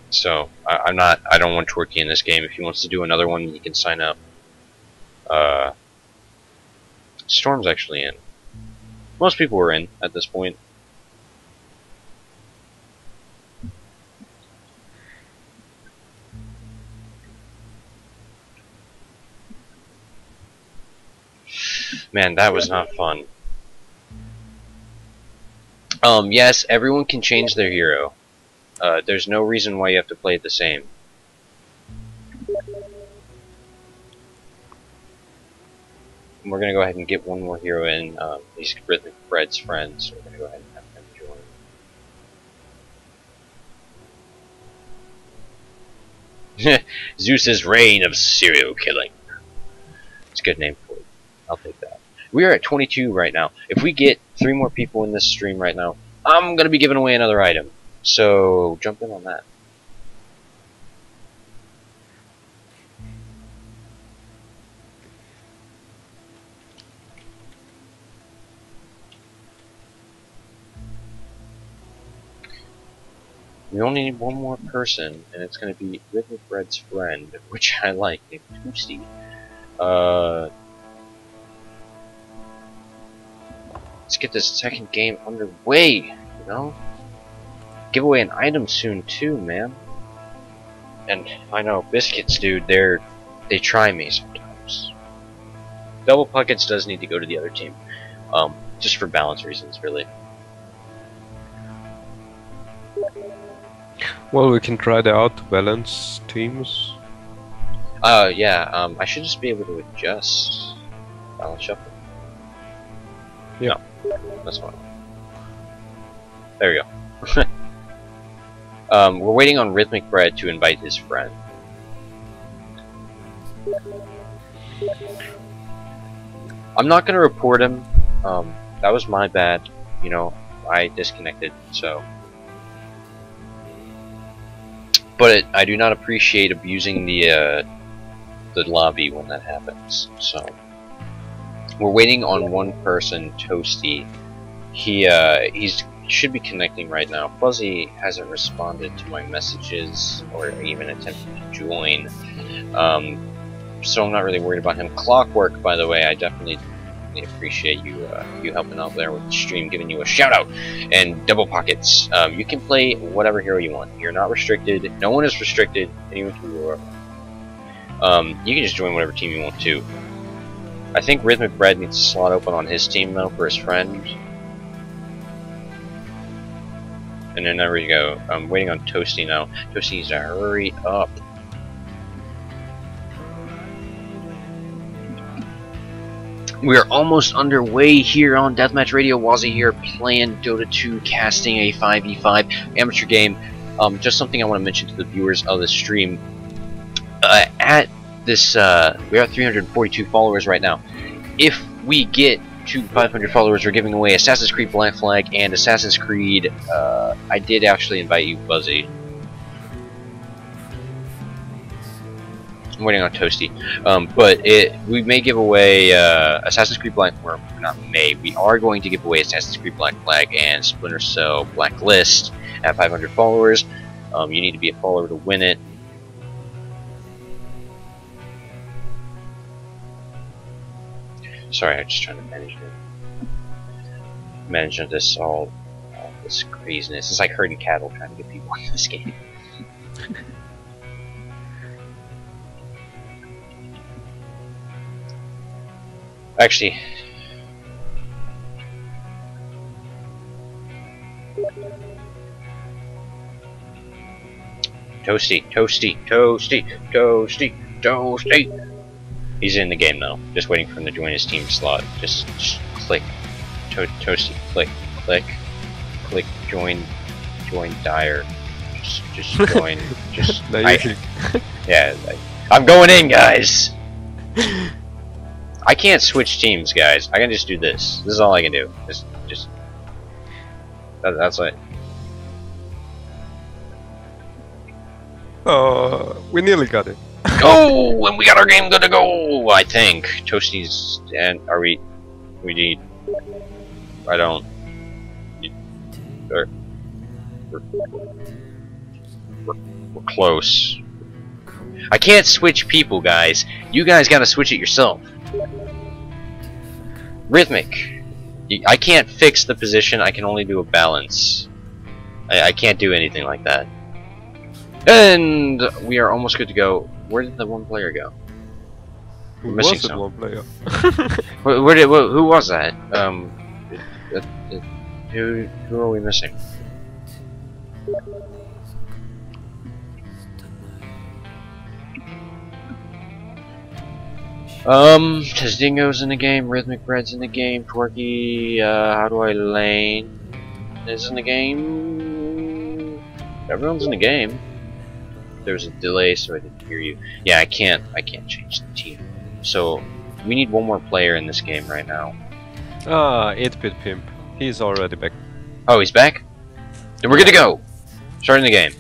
So, I don't want Twerky in this game. If he wants to do another one, he can sign up. Storm's actually in. Most people were in at this point. Man, that was not fun. Yes, everyone can change their hero. There's no reason why you have to play it the same. We're gonna go ahead and get one more hero in. He's Fred's friend, so we're gonna go ahead and have him Zeus's reign of serial killing. It's a good name for it. I'll take that. We are at 22 right now. If we get 3 more people in this stream right now, I'm gonna be giving away another item. So jump in on that. We only need 1 more person, and it's going to be Rhythmic Bread's friend, which I like, named Toasty. Let's get this second game underway, you know? Give away an item soon, too, man. And I know, Biscuits, dude, they try me sometimes. Double Puckets does need to go to the other team. Just for balance reasons, really. Well, we can try that out to balance teams. Yeah, I should just be able to adjust balance shuffle. Yeah. No, that's fine. There we go. We're waiting on Rhythmic Bread to invite his friend. I'm not gonna report him. That was my bad. You know, I disconnected, so. But I do not appreciate abusing the lobby when that happens. So we're waiting on one person, Toasty. He should be connecting right now. Wahzzy hasn't responded to my messages or even attempted to join. So I'm not really worried about him. Clockwork, by the way, I definitely appreciate you helping out there with the stream, giving you a shout out. And Double Pockets, you can play whatever hero you want. You're not restricted. No one is restricted. Anyone can do whatever. You can just join whatever team you want to. I think Rhythmic Bread needs a slot open on his team though for his friend. And then there we go. I'm waiting on Toasty now. Toasty needs to hurry up. We are almost underway here on Deathmatch Radio. Wahzzy here playing Dota 2, casting a 5v5 amateur game. Just something I want to mention to the viewers of the stream. At this, we are at 342 followers right now. If we get to 500 followers, we're giving away Assassin's Creed Black Flag and Assassin's Creed. I did actually invite you, Wahzzy. I'm waiting on Toasty, but we may give away Assassin's Creed Black, or not may, we are going to give away Assassin's Creed Black Flag and Splinter Cell Blacklist at 500 followers. You need to be a follower to win it. Sorry, I'm just trying to manage this all this craziness. It's like herding cattle trying to get people in this game. Actually, Toasty. He's in the game now. Just waiting for him to join his team slot. Just click. Toasty, click, join Dire. Just join. Just. Yeah, I'm going in, guys. I can't switch teams, guys. I can just do this. This is all I can do. Just. That's it. We nearly got it. Go! And we got our game good to go, I think. Toasty's, and are we need, I don't, we're close. I can't switch people, guys. You guys gotta switch it yourself. Rhythmic. I can't fix the position, I can only do a balance. I can't do anything like that. And we are almost good to go. Where did the one player go? Who missing was some. one player? Who was that? Who are we missing? Tazdingo's in the game, Rhythmic Bread's in the game, Twerky, how do I lane is in the game. Everyone's in the game. there's a delay, so I didn't hear you. Yeah, I can't change the team. So we need one more player in this game right now. 8-bit pimp. He's already back. Oh, he's back? Then we're good to go. Starting the game.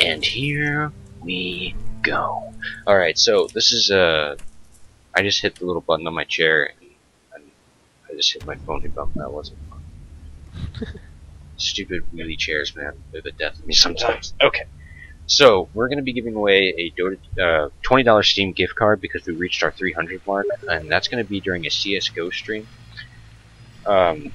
And here we go. Alright, so this is I just hit the little button on my chair and I just hit my phony bump. That wasn't fun. Stupid wheelie chairs, man. They're the death of me sometimes. Okay. So, we're going to be giving away a $20 Steam gift card because we reached our 300 mark, and that's going to be during a CSGO stream. And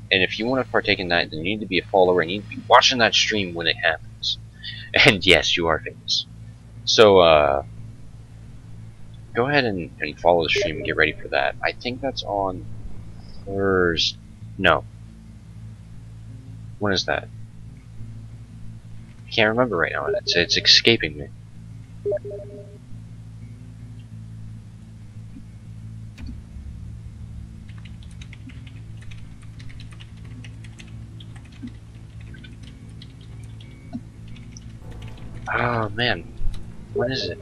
if you want to partake in that, then you need to be a follower and you need to be watching that stream when it happens. And yes, you are famous. So, go ahead and follow the stream and get ready for that. I think that's on Thursday. No. When is that? I can't remember right now. It's escaping me. Oh man, when is it?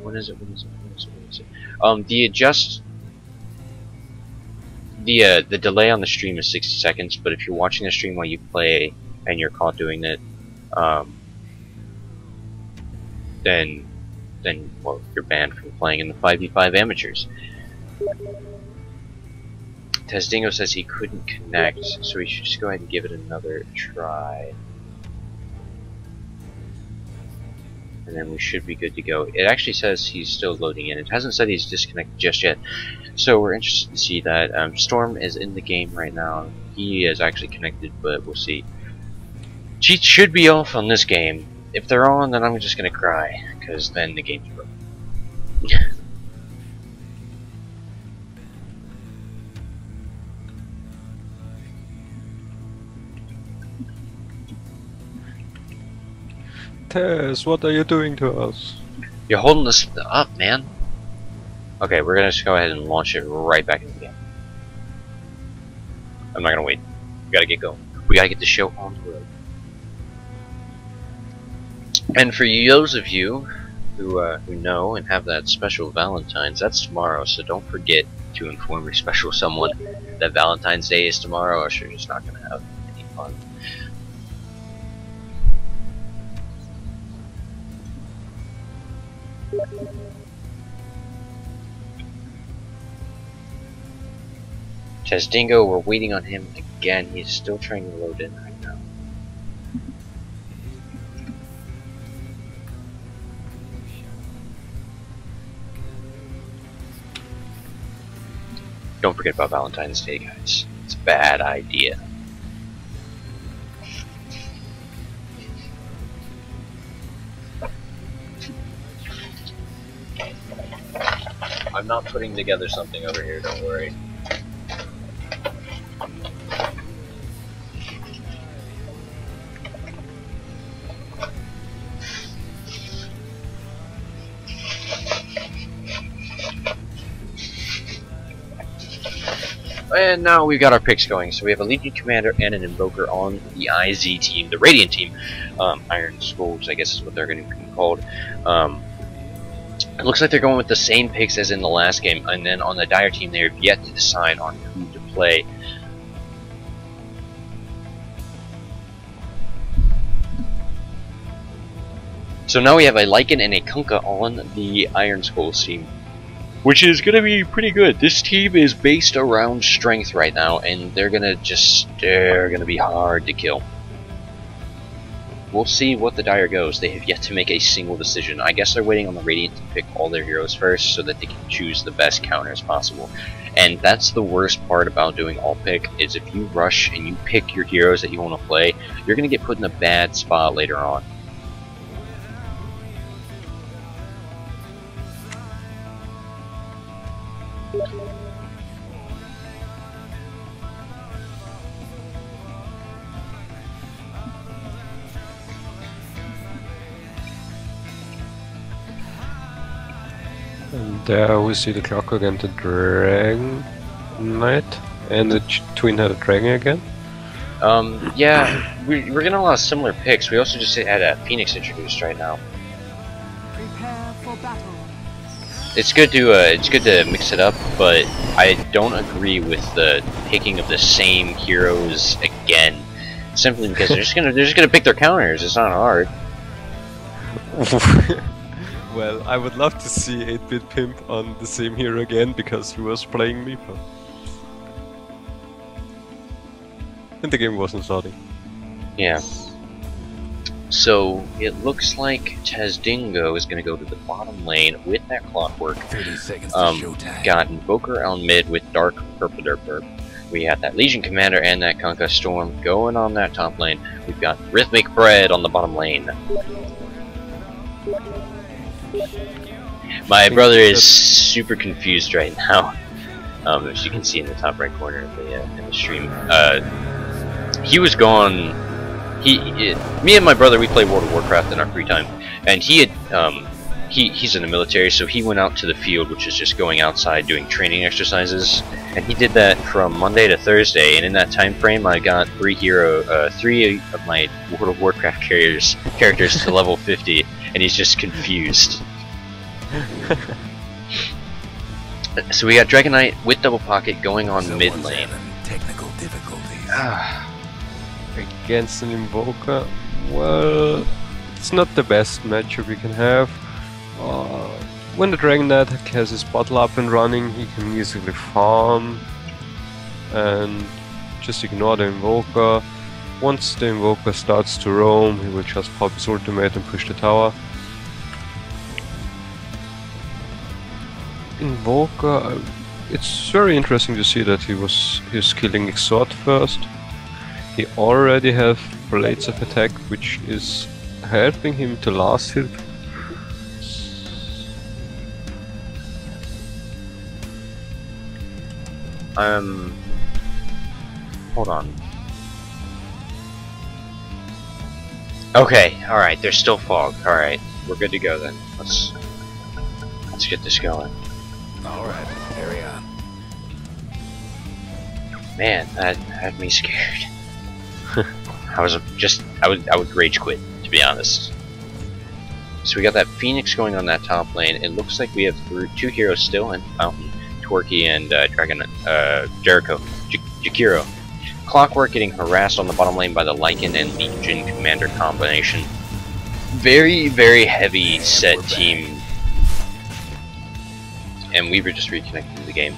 The delay on the stream is 60 seconds, but if you're watching the stream while you play and you're caught doing it, then well, you're banned from playing in the 5v5 amateurs. Tesdingo says he couldn't connect, so we should just go ahead and give it another try. And then we should be good to go. It actually says he's still loading in. It hasn't said he's disconnected just yet. So we're interested to see that. Storm is in the game right now. He is actually connected, but we'll see. Cheats should be off on this game. If they're on, then I'm just gonna cry, because then the game's broken. Tess, what are you doing to us? You're holding us up, man. Okay, we're gonna just go ahead and launch it right back into the game. I'm not gonna wait. We gotta get going. We gotta get the show on the road. And for those of you who know and have that special Valentine's, that's tomorrow, so don't forget to inform your special someone that Valentine's Day is tomorrow, or you're just not gonna have any fun. Tesdingo, we're waiting on him again. He's still trying to load in right now. Don't forget about Valentine's Day, guys. It's a bad idea. I'm not putting together something over here, don't worry. And now we've got our picks going. So we have a Legion Commander and an Invoker on the IZ team, the Radiant team. Iron Skulls, I guess is what they're going to be called. It looks like they're going with the same picks as in the last game. And then on the Dire team, they have yet to decide on who to play. So now we have a Lycan and a Kunkka on the Iron Skulls team, which is going to be pretty good. This team is based around strength right now, and they're going to be hard to kill. We'll see what the Dire goes. They have yet to make a single decision. I guess they're waiting on the Radiant to pick all their heroes first so that they can choose the best counters possible. And that's the worst part about doing all pick, is if you rush and you pick your heroes that you want to play, you're going to get put in a bad spot later on. And there we see the clock again, the Dragon Knight, and the Twin-Headed Dragon again. Yeah, we're getting a lot of similar picks. We also just had a Phoenix introduced right now. Prepare for battle. It's good to mix it up, but I don't agree with the picking of the same heroes again. Simply because they're just gonna pick their counters. It's not hard. Well, I would love to see 8-Bit Pimp on the same hero again because he was playing me, but... and the game wasn't starting. Yeah. So it looks like Tazdingo is going to go to the bottom lane with that Clockwork. 30 seconds to showtime. Got Invoker on mid with Dark Purple. We have that Legion Commander and that Kunkka Storm going on that top lane. We've got Rhythmic Bread on the bottom lane. My brother is super confused right now, as you can see in the top right corner of the in the stream. He was gone. Me and my brother, we play World of Warcraft in our free time, and he had he's in the military, so he went out to the field, which is just going outside doing training exercises, and he did that from Monday to Thursday. And in that time frame, I got three of my World of Warcraft characters to level 50, and he's just confused. So we got Dragon Knight with Double Pocket going on mid lane. Technical difficulties. Against an Invoker, well, it's not the best matchup we can have. When the Dragon Knight has his bottle up and running, he can easily farm and just ignore the Invoker. Once the Invoker starts to roam, he will just pop his ultimate and push the tower. Invoker, it's very interesting to see that he's killing Exhort first. He already has Blades of Attack, which is helping him to last hit. Hold on. Okay, alright, there's still fog. Alright, we're good to go then. Let's get this going. Alright, carry on. Man, that had me scared. I would rage quit, to be honest. So we got that Phoenix going on that top lane. It looks like we have two heroes still in Fountain, Twerky and Jericho, Jakiro. Clockwork getting harassed on the bottom lane by the Lycan and Legion Commander combination. Very, very heavy set team. And we were just reconnecting the game.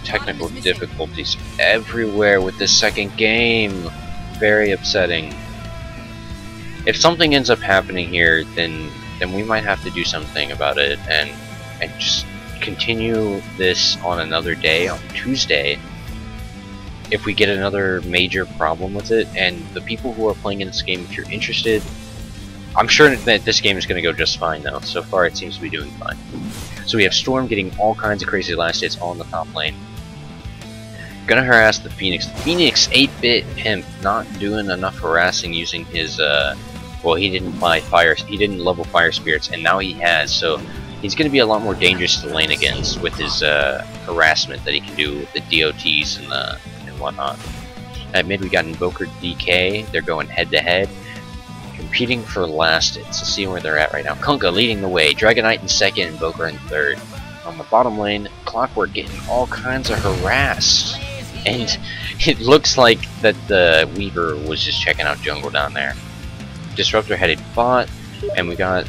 Technical difficulties everywhere with this second game. Very upsetting. If something ends up happening here, then we might have to do something about it and just continue this on another day, on Tuesday, if we get another major problem with it. And the people who are playing in this game, if you're interested, I'm sure that this game is going to go just fine though. So far it seems to be doing fine. So we have Storm getting all kinds of crazy last hits on the top lane. Gonna harass the Phoenix. Phoenix 8-Bit Pimp not doing enough harassing using his well, he didn't level Fire Spirits, and now he has, so he's gonna be a lot more dangerous to lane against with his harassment that he can do with the DOTs and whatnot. At mid we got Invoker DK, they're going head to head. Competing for last hits. Let's see where they're at right now. Kunkka leading the way, Dragon Knight in second, Invoker in third. On the bottom lane, Clockwork getting all kinds of harassed. And it looks like that the Weaver was just checking out jungle down there. Disruptor headed bot, and we got...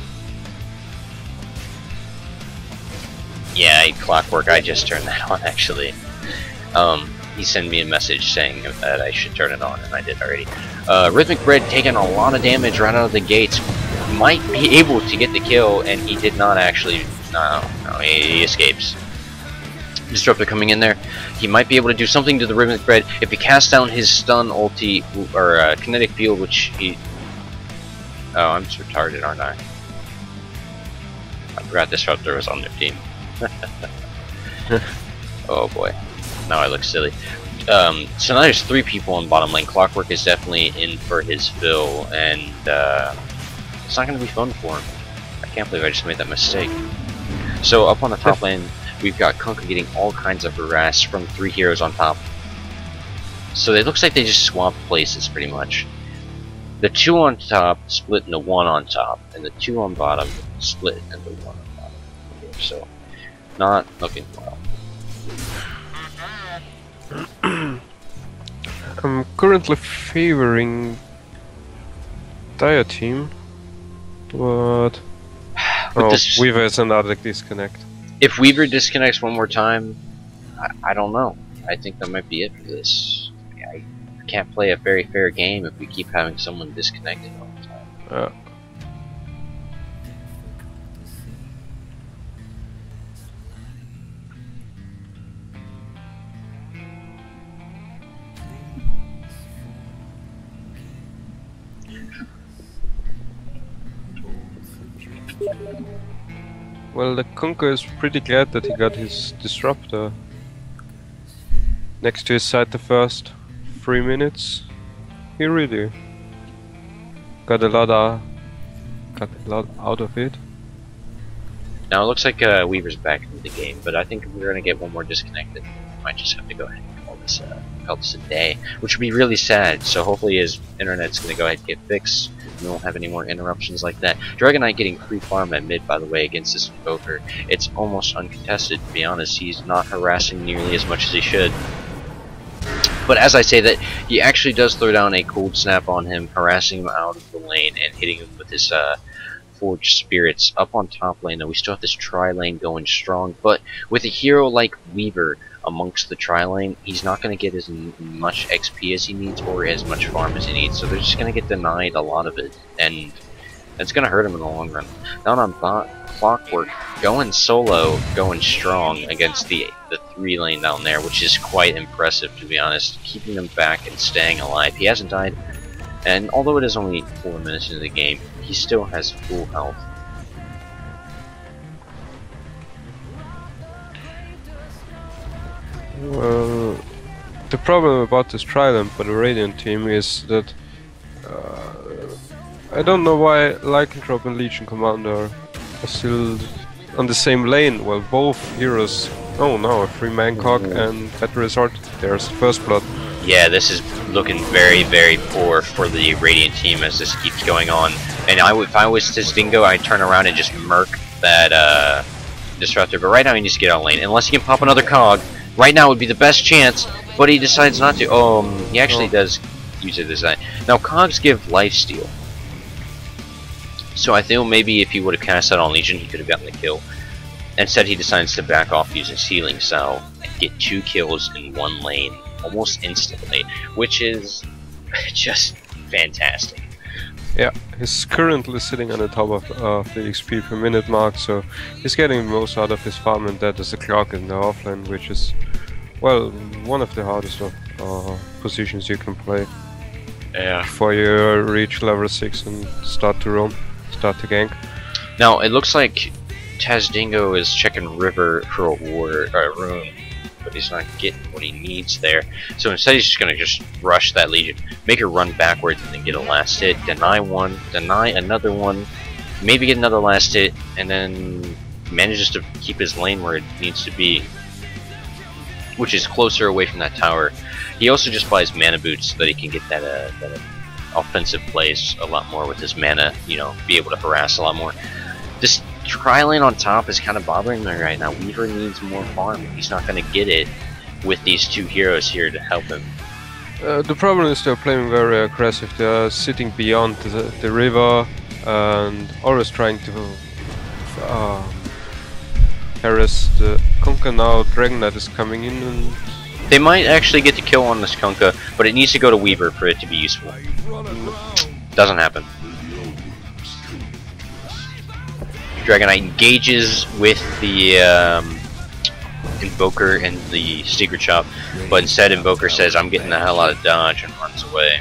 yeah, Clockwork, I just turned that on actually. He sent me a message saying that I should turn it on, and I did already. Rhythmic Bread taking a lot of damage right out of the gates. Might be able to get the kill, and he did not actually. No, he escapes. Disruptor coming in there. He might be able to do something to the Rhythmic Bread if he casts down his stun ulti or kinetic field, which he. Oh, I'm just retarded, aren't I? I forgot Disruptor was on their team. Oh boy. Now I look silly. So now there's 3 people on bottom lane. Clockwork is definitely in for his fill, and it's not going to be fun for him. I can't believe I just made that mistake. So up on the top lane, we've got Kunkka getting all kinds of harass from 3 heroes on top. So it looks like they just swapped places pretty much. The 2 on top split into 1 on top, and the 2 on bottom split into 1 on bottom. Here, so, not looking well. I'm currently favoring DotA team, but Weaver is another disconnect. If Weaver disconnects one more time, I don't know. I think that might be it for this. I can't play a very fair game if we keep having someone disconnected all the time. Well, the Kunkka is pretty glad that he got his disruptor next to his side the first 3 minutes. He really got a lot out of it. Now it looks like Weaver's back into the game, but I think if we're gonna get one more disconnected, we might just have to go ahead and call this a day, which would be really sad. So hopefully his internet's gonna go ahead and get fixed. We won't have any more interruptions like that. Dragon Knight getting free farm at mid, by the way, against this Invoker. It's almost uncontested, to be honest. He's not harassing nearly as much as he should. But as I say that, he actually does throw down a cold snap on him, harassing him out of the lane and hitting him with his Forged Spirits. Up on top lane, though, we still have this tri-lane going strong, but with a hero like Weaver amongst the tri-lane, he's not going to get as much XP as he needs or as much farm as he needs, so they're just going to get denied a lot of it, and it's going to hurt him in the long run. Down on Clockwork, going solo, going strong against the 3 lane down there, which is quite impressive, to be honest, keeping them back and staying alive. He hasn't died, and although it is only 4 minutes into the game, he still has full health. Well, the problem about this Trident for the Radiant team is that I don't know why Lycanthrope and Legion Commander are still on the same lane. Well, both heroes. Oh no, a 3-man cog and Battle Resort. There's First Blood. Yeah, this is looking very, very poor for the Radiant team as this keeps going on. And if I was Tistingo, I'd turn around and just murk that Disruptor. But right now he needs to get out of lane. Unless he can pop another cog, right now would be the best chance, but he decides not to. Oh, he actually does use it this time. Now, cogs give lifesteal. So I think maybe if he would have cast that on Legion, he could have gotten the kill. Instead, he decides to back off using Sealing Cell and get 2 kills in 1 lane almost instantly, which is just fantastic. Yeah, he's currently sitting on the top of the XP per minute mark, so he's getting the most out of his farm, and that is the clock in the offlane, which is, well, one of the hardest of positions you can play. Yeah. Before you reach level 6 and start to roam, start to gank. Now, it looks like Tazdingo is checking River for a rune, but he's not getting what he needs there. So instead he's just going to just rush that Legion, make her run backwards and then get a last hit, deny one, deny another one, maybe get another last hit, and then manages to keep his lane where it needs to be, which is closer away from that tower. He also just buys mana boots so that he can get that offensive plays a lot more with his mana, you know, be able to harass a lot more. This tri-lane on top is kind of bothering me right now. Weaver needs more farm. He's not going to get it with these 2 heroes here to help him. The problem is they're playing very aggressive. They're sitting beyond the river and always trying to harass the Kunkka. Now Dragon Knight is coming in and they might actually get the kill on this Kunkka, but it needs to go to Weaver for it to be useful. Doesn't happen. Dragon Knight engages with the Invoker and the Secret Shop, but instead Invoker says, I'm getting the hell out of dodge, and runs away.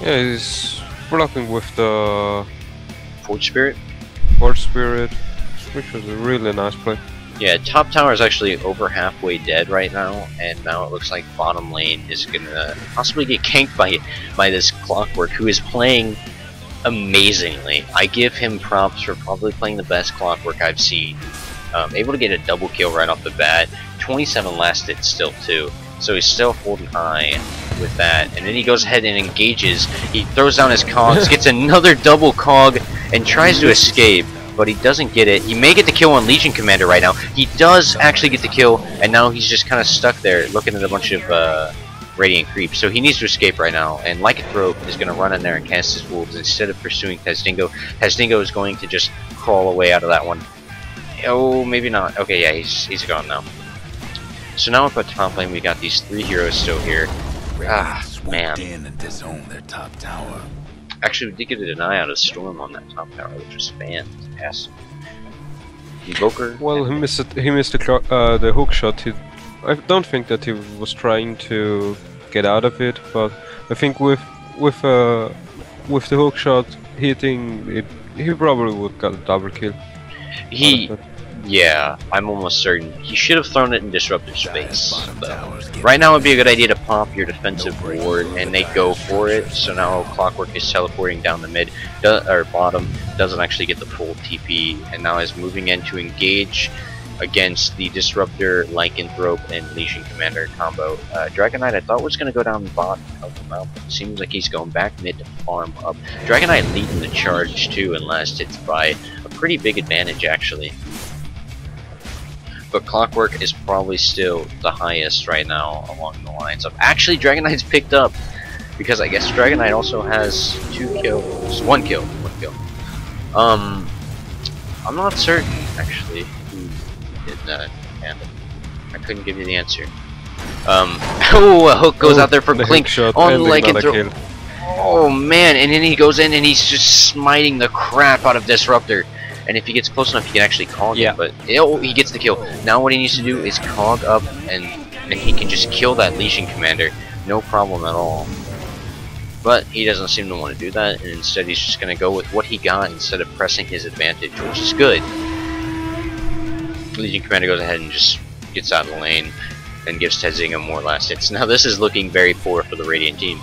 Yeah, he's blocking with the Forge Spirit? Forge Spirit, which was a really nice play. Yeah, top tower is actually over halfway dead right now, and now it looks like bottom lane is gonna possibly get ganked by this Clockwork, who is playing amazingly. I give him props for probably playing the best Clockwork I've seen. Able to get a double kill right off the bat. 27 last hit still too. So he's still holding high with that, and then he goes ahead and engages. He throws down his cogs, gets another double cog, and tries to escape, but he doesn't get it. He may get the kill on Legion Commander right now. He does actually get the kill, and now he's just kind of stuck there looking at a bunch of Radiant creeps. So he needs to escape right now, and Lycanthrope is going to run in there and cast his wolves instead of pursuing Tazdingo. Tazdingo is going to just crawl away out of that one. Oh, maybe not. Okay, yeah, he's gone now. So now up at top lane, we got these 3 heroes still here. Ah, man. In and disown their top tower. Actually, we did get a deny out of Storm on that top tower, which was fantastic. Invoker. Well, he missed the hook shot. I don't think that he was trying to get out of it, but I think with the hook shot hitting it, he probably would got a double kill. Yeah, I'm almost certain. He should have thrown it in disruptive space. Right now would be a good idea to pop your defensive ward, and they go for it. So now Clockwork is teleporting down the mid, or bottom, doesn't actually get the full TP, and now is moving in to engage against the Disruptor, Lycanthrope, and Legion Commander combo. Dragon Knight I thought was going to go down bottom and help him out, but it seems like he's going back mid to farm up. Dragon Knight leading the charge too in last hits by a pretty big advantage actually. But Clockwork is probably still the highest right now along the lines of... Actually, Dragon Knight's picked up, because I guess Dragon Knight also has 2 kills. 1 kill. 1 kill. I'm not certain, actually, who did that. And I couldn't give you the answer. Oh, a hook goes out there for Clink on Lycanthrope. Oh, man, and then he goes in and he's just smiting the crap out of Disruptor. And if he gets close enough, he can actually cog it, but he gets the kill. Now what he needs to do is cog up, and he can just kill that Legion Commander, no problem at all. But he doesn't seem to want to do that, and instead he's just going to go with what he got instead of pressing his advantage, which is good. Legion Commander goes ahead and just gets out of the lane, and gives Tazdingo more last hits. Now this is looking very poor for the Radiant team.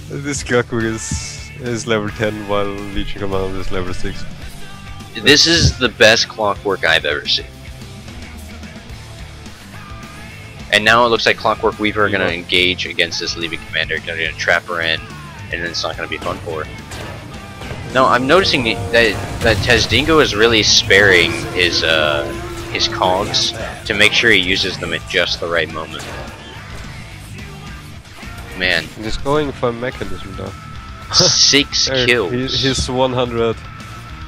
This Clockwork is level 10 while Legion Commander is level 6. This is the best Clockwork I've ever seen. And now it looks like Clockwork Weaver are going to engage against this Legion Commander. They're going to trap her in, and then it's not going to be fun for her. No, I'm noticing that Tazdingo is really sparing his cogs to make sure he uses them at just the right moment. Man. He's going for a mechanism though. 6 kills. He's 100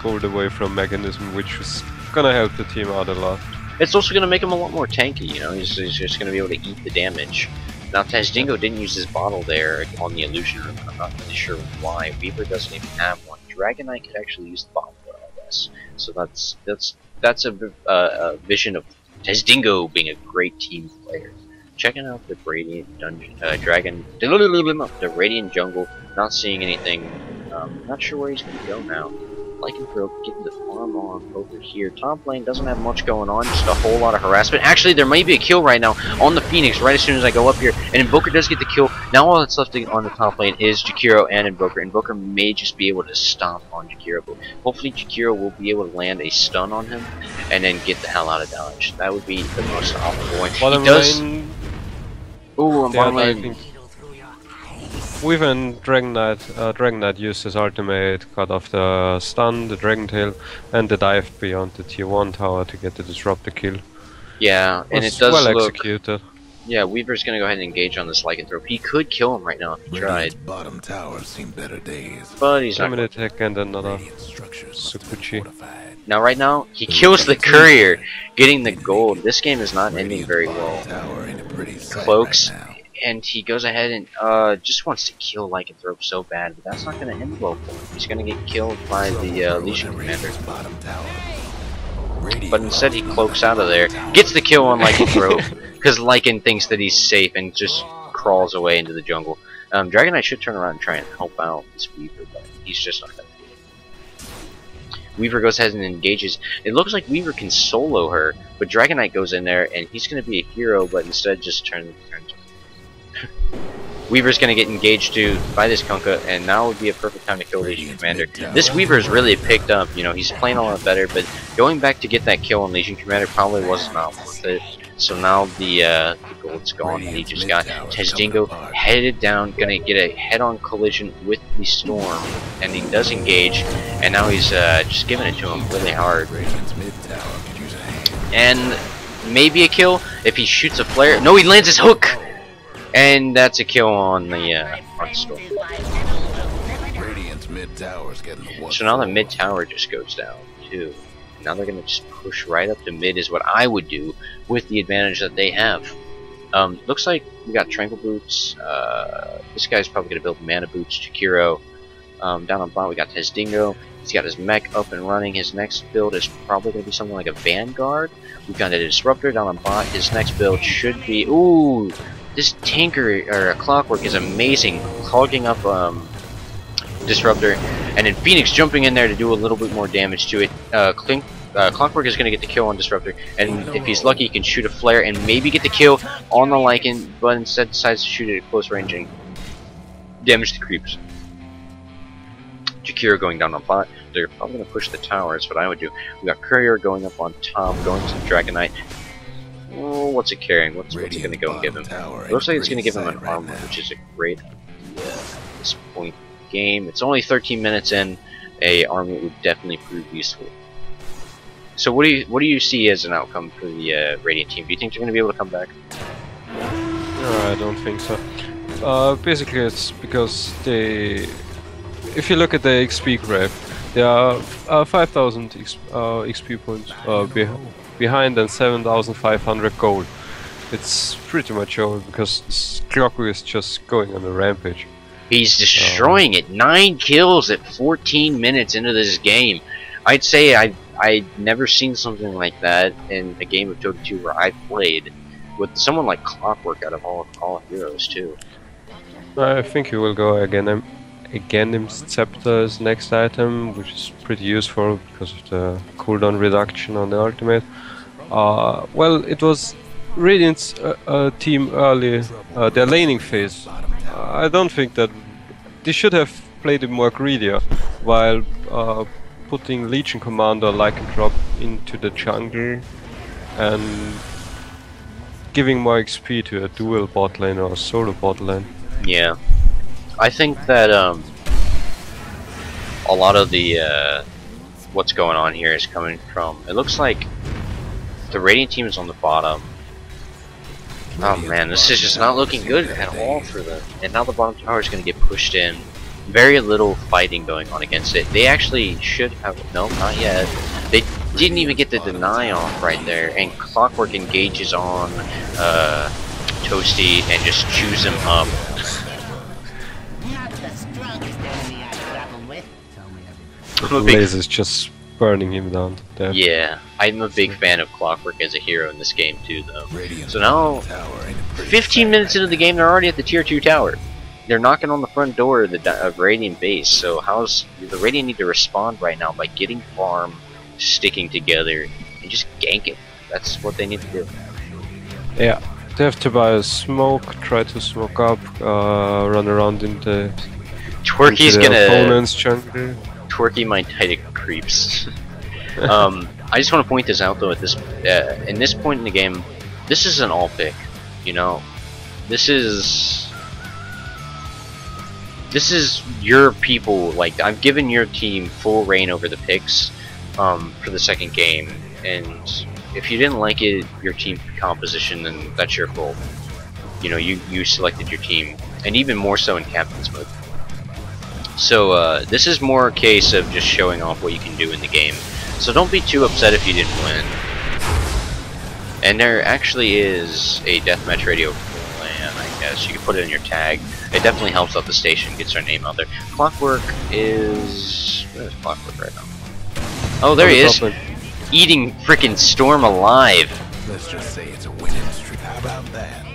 gold away from mechanism, which is gonna help the team out a lot. It's also gonna make him a lot more tanky, you know, he's just gonna be able to eat the damage. Now Tazdingo didn't use his bottle there on the illusion room, I'm not really sure why. Weaver doesn't even have one. Dragon Knight could actually use the bottle, I guess. So that's a vision of Tazdingo being a great team player. Checking out the Radiant Dungeon, the Radiant Jungle, not seeing anything. Not sure where he's gonna go now. Lycanthrope getting the farm on over here. Top lane doesn't have much going on, just a whole lot of harassment. Actually, there might be a kill right now on the Phoenix right as soon as I go up here, and Invoker does get the kill. Now all that's left on the top lane is Jakiro and Invoker. Invoker may just be able to stomp on Jakiro, but hopefully Jakiro will be able to land a stun on him and then get the hell out of dodge. That would be the most optimal one. He does. Ooh, I'm bottom lane. Weaver and Dragon Knight used his ultimate, cut off the stun, the Dragon Tail, and the dive beyond the tier 1 tower to get the disruptor kill. Yeah, and it does well look... executed. Yeah, Weaver's gonna go ahead and engage on this Lycanthrope. He could kill him right now if he tried. Bottom towers seen better days. But he's not. Summon attack and another Sukuchi. Now right now, he kills the courier, getting the gold. This game is not ending very well. Cloaks, and he goes ahead and just wants to kill Lycanthrope so bad, but that's not going to end well for him. He's going to get killed by the Legion Commander. But instead he cloaks out of there, gets the kill on Lycanthrope, because Lycan thinks that he's safe and just crawls away into the jungle. Dragon Knight should turn around and try and help out this Weaver, but he's just not going to do it. Weaver goes ahead and engages. It looks like Weaver can solo her, but Dragon Knight goes in there and he's going to be a hero, but instead just turns. Weaver's going to get engaged too by this Kunkka, and now would be a perfect time to kill Legion Commander. This Weaver's really picked up, you know, he's playing a lot better, but going back to get that kill on Legion Commander probably was not worth it. So now the gold's gone, and he just got Tezdingo headed down, gonna get a head-on collision with the storm, and he does engage, and now he's just giving it to him really hard. And maybe a kill if he shoots a flare. No, he lands his hook, and that's a kill on the storm. So now the mid tower just goes down too. Now they're gonna just push right up to mid is what I would do with the advantage that they have. Looks like we got Tranquil Boots. This guy's probably gonna build Mana Boots. Chikiro. Down on bot we got Tezdingo. He's got his mech up and running. His next build is probably gonna be something like a Vanguard. We've got a Disruptor down on bot. His next build should be this Tinker or Clockwork is amazing, clogging up Disruptor, and then Phoenix jumping in there to do a little bit more damage to it. Clockwork is going to get the kill on Disruptor, and if he's lucky, he can shoot a flare and maybe get the kill on the Lycan, but instead decides to shoot it at close range and damage the creeps. Jakiro going down on bot. They're probably going to push the tower, is what I would do. We got Courier going up on top, going to the Dragonite. Oh, what's it carrying? What's it going to go and give him? It looks like it's going to give him an armor, which is a great idea at this point. Game. It's only 13 minutes in. A armor would definitely prove useful. So what do you see as an outcome for the Radiant team? Do you think they're going to be able to come back? No, I don't think so. Basically, it's because if you look at the XP graph, they are 5,000 XP points behind and 7,500 gold. It's pretty much over because Clockwork is just going on a rampage. He's destroying it. 9 kills at 14 minutes into this game. I'd say I'd never seen something like that in a game of Dota 2 where I played with someone like Clockwork out of all heroes too. I think he will go again. Aghanim's Scepter is next item, which is pretty useful because of the cooldown reduction on the ultimate. Well, it was Radiant's team early, their laning phase. I don't think that they should have played it more greedier while putting Legion Commander Lycanthrope into the jungle and giving more XP to a dual bot lane or a solo bot lane. Yeah, I think that a lot of the what's going on here is coming from, it looks like the Radiant team is on the bottom. Oh man, this is just not looking good at all for them. And now the bottom tower is going to get pushed in. Very little fighting going on against it. They actually should have... No, not yet. They didn't even get the deny off right there. And Clockwork engages on Toasty and just chews him up. Blaze is just burning him down to death. Yeah, I'm a big fan of Clockwork as a hero in this game too, though. So now, 15 minutes into the game, they're already at the tier 2 tower. They're knocking on the front door of Radiant base. So how's the Radiant need to respond right now by getting farm, sticking together, and just gank it. That's what they need to do. Yeah, they have to buy a smoke, try to smoke up, run around into Twerky's into gonna opponent's jungle. Twerky my Titan creeps. I just want to point this out though. At this, in this point in the game, this is an all pick. You know, this is your people. Like, I've given your team full reign over the picks for the second game, and if you didn't like it, your team composition, then that's your fault. You know, you selected your team, and even more so in captain's mode. So this is more a case of just showing off what you can do in the game. So don't be too upset if you didn't win. And there actually is a DeathMatchRadio plan, I guess. You can put it in your tag. It definitely helps out the station, gets our name out there. Clockwork is... Where's Clockwork right now? Oh, there he is! Eating frickin' Storm alive! Let's just say it's a winning streak. How about that?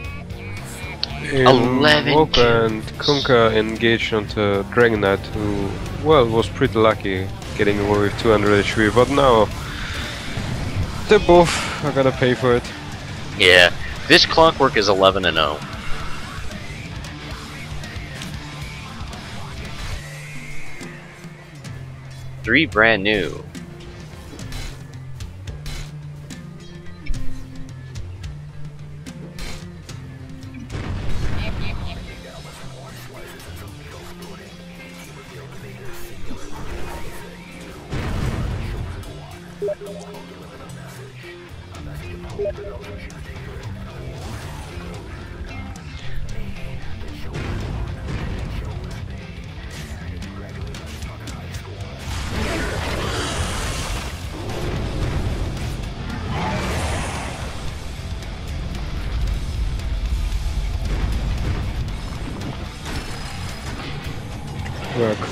11 Hope and Kunkka engaged onto Dragonite, who, well, was pretty lucky getting away with 200 HP, but now they both are gonna pay for it. Yeah, this Clockwork is 11-0. Three brand new.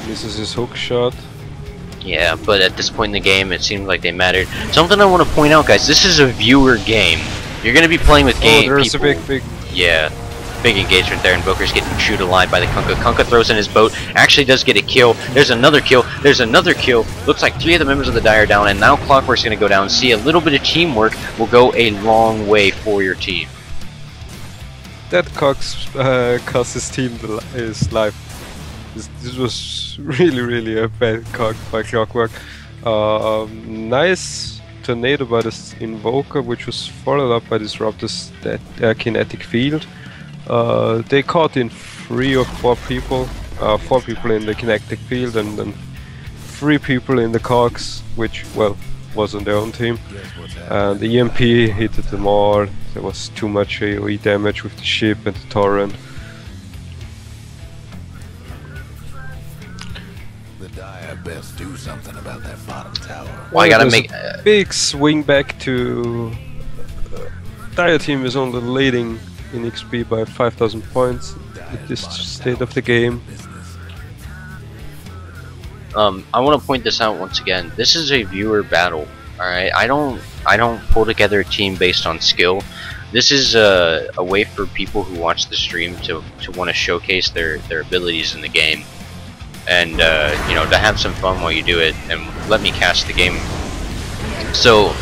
Misses his hook shot. Yeah, but at this point in the game, it seems like they mattered. Something I want to point out, guys, this is a viewer game. You're going to be playing with game there's people. a big... Yeah, big engagement there, and Boker's getting chewed alive by the Kunkka. Kunkka throws in his boat, actually does get a kill. There's another kill, there's another kill. Looks like 3 of the members of the Die are down, and now Clockwork's going to go down. See, a little bit of teamwork will go a long way for your team. That cost his team his life. This was really a bad cock by Clockwork. Nice tornado by this Invoker, which was followed up by Disruptor's kinetic field. They caught in 3 or 4 people. 4 people in the kinetic field and then 3 people in the cogs, which, well, was on their own team. And the EMP hit them all. There was too much AoE damage with the ship and the torrent. Best do something about that bottom tower. Well, I gotta make a big swing back to Dire team is only leading in XP by 5,000 points at this state of the game. I want to point this out once again. This is a viewer battle. All right, I don't pull together a team based on skill. This is a way for people who watch the stream to want to showcase their abilities in the game. And you know, to have some fun while you do it, and let me cast the game. So,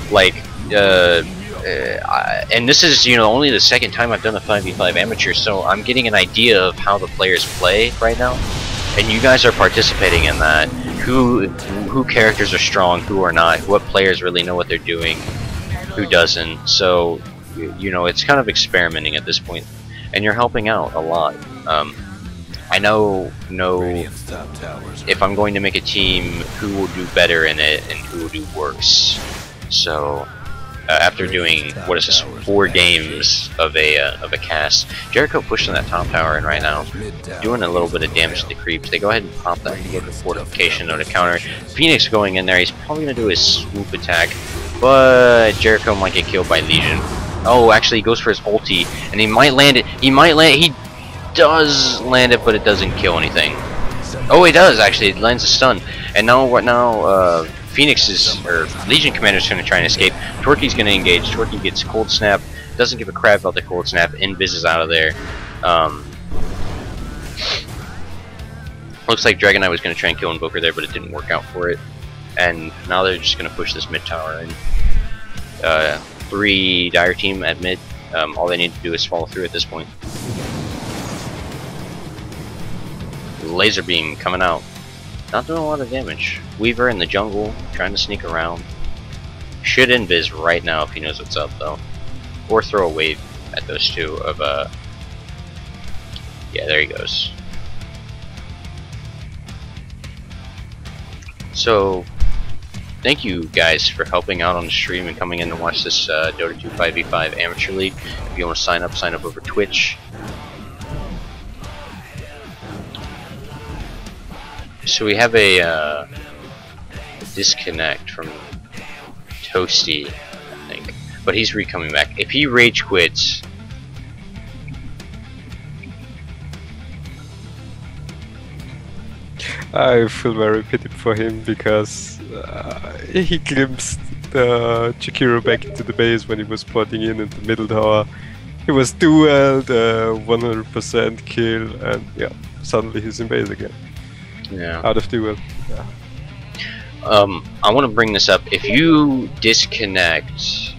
like, and this is, you know, only the second time I've done a 5v5 amateur, so I'm getting an idea of how the players play right now, and you guys are participating in that. Who characters are strong, who are not, what players really know what they're doing, who doesn't. So, you know, it's kind of experimenting at this point, and you're helping out a lot. I know if I'm going to make a team, who will do better in it and who will do worse. So after doing, what is this, 4 games of a cast, Jericho pushing that top tower in right now, doing a little bit of damage to the creeps. They go ahead and pop that and get the fortification on the counter. Phoenix going in there, he's probably going to do his swoop attack, but Jericho might get killed by Legion. Oh, actually he goes for his ulti, and he might land it. He does land it, but it doesn't kill anything. Oh, it does actually. It lands a stun, and now Phoenix is, or Legion Commander is going to try and escape. Torquay's going to engage. Torquay gets cold snap. Doesn't give a crap about the cold snap. Invis is out of there. Looks like Dragon Knight was going to try and kill Invoker there, but it didn't work out for it. And now they're just going to push this mid tower in. 3 Dire team at mid. All they need to do is follow through at this point. Laser beam coming out, not doing a lot of damage. Weaver in the jungle trying to sneak around. Should invis right now if he knows what's up though, or throw a wave at those 2 of yeah, there he goes. So thank you guys for helping out on the stream and coming in to watch this Dota 2 5v5 Amateur League. If you want to sign up over Twitch. So we have a disconnect from Toasty, I think, but he's coming back. If he rage quits, I feel very pity for him because he glimpsed Chikiro back into the base when he was spotting in the middle tower. He was dueled, 100% kill, and yeah, suddenly he's in base again. Yeah. Out of duel. Yeah. I want to bring this up. If you disconnect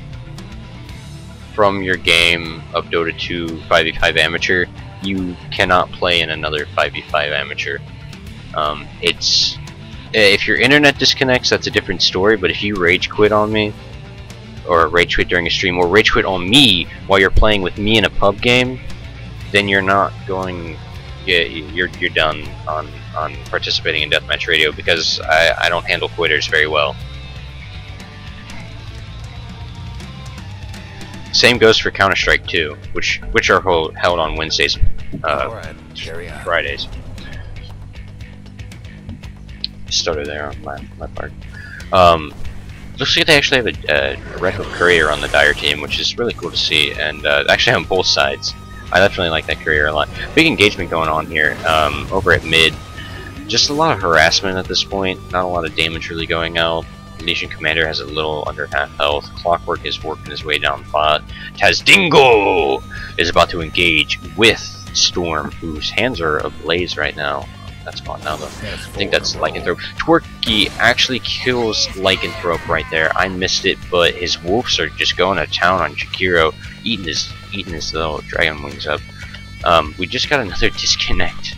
from your game of Dota 2 5v5 Amateur, you cannot play in another 5v5 Amateur. If your internet disconnects, that's a different story, but if you rage quit on me, or rage quit during a stream, or rage quit on me while you're playing with me in a pub game, then you're not going, you're done on participating in DeathMatchRadio, because I don't handle quitters very well. Same goes for Counter-Strike 2, which are held on Wednesdays, Fridays. Stutter there on my part. Looks like they actually have a Reco Courier on the Dire team, which is really cool to see, and actually on both sides. I definitely like that Courier a lot. Big engagement going on here over at mid. Just a lot of harassment at this point, not a lot of damage really going out. Nation Commander has a little under half health. Clockwork is working his way down bot. Tazdingo is about to engage with Storm, whose hands are ablaze right now. That's gone now though. I think that's Lycanthrope. Twerky actually kills Lycanthrope right there. I missed it, but his wolves are just going to town on Jakiro, eating his little dragon wings up. We just got another disconnect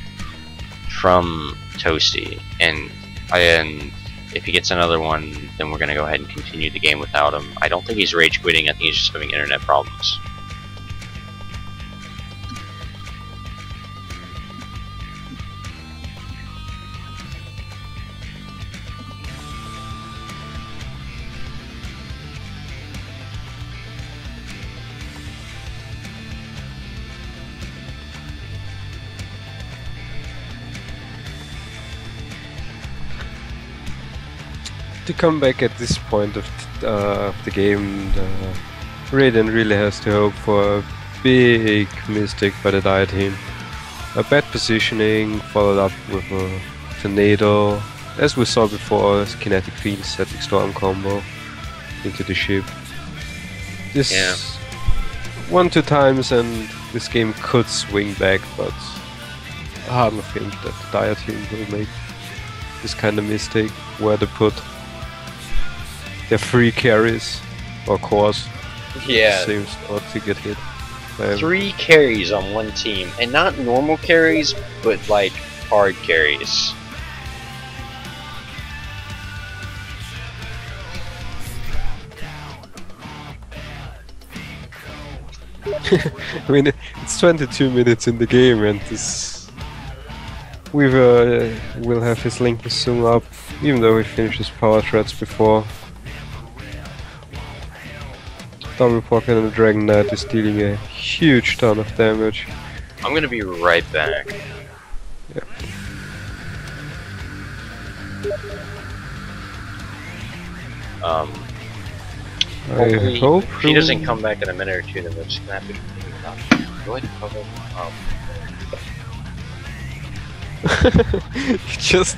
from Toasty, and if he gets another one, then we're gonna go ahead and continue the game without him. I don't think he's rage quitting. I think he's just having internet problems. To come back at this point of the game, Radiant really has to hope for a big mistake by the DotA team. A bad positioning followed up with a tornado, as we saw before, kinetic field static storm combo into the ship. This 1-2 times and this game could swing back, but I hardly think that the DotA team will make this kind of mistake where they put their 3 carries or cores. Yeah. Seems not to get hit. 3 carries on one team, and not normal carries, but like hard carries. I mean, it's 22 minutes in the game, and this Weaver will have his link soon up, even though he finished his power threats before. Double Pocket and the Dragon Knight is dealing a huge ton of damage. I'm gonna be right back. Yeah. Hopefully, I hope if he doesn't come back in a minute or two, then we're just gonna have to continue talking. Go ahead and cover. Just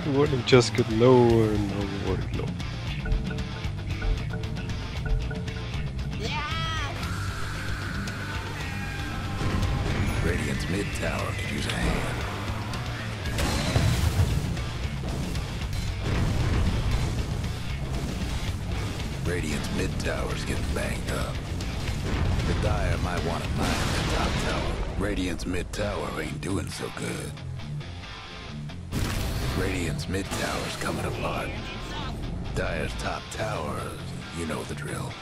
wouldn't just get lower and lower and lower. Radiant's mid tower could use a hand. Radiant's mid tower's getting banged up. The Dire might want to mine the top tower. Radiant's mid tower ain't doing so good. Radiant's mid tower's coming apart. Dire's top tower, you know the drill.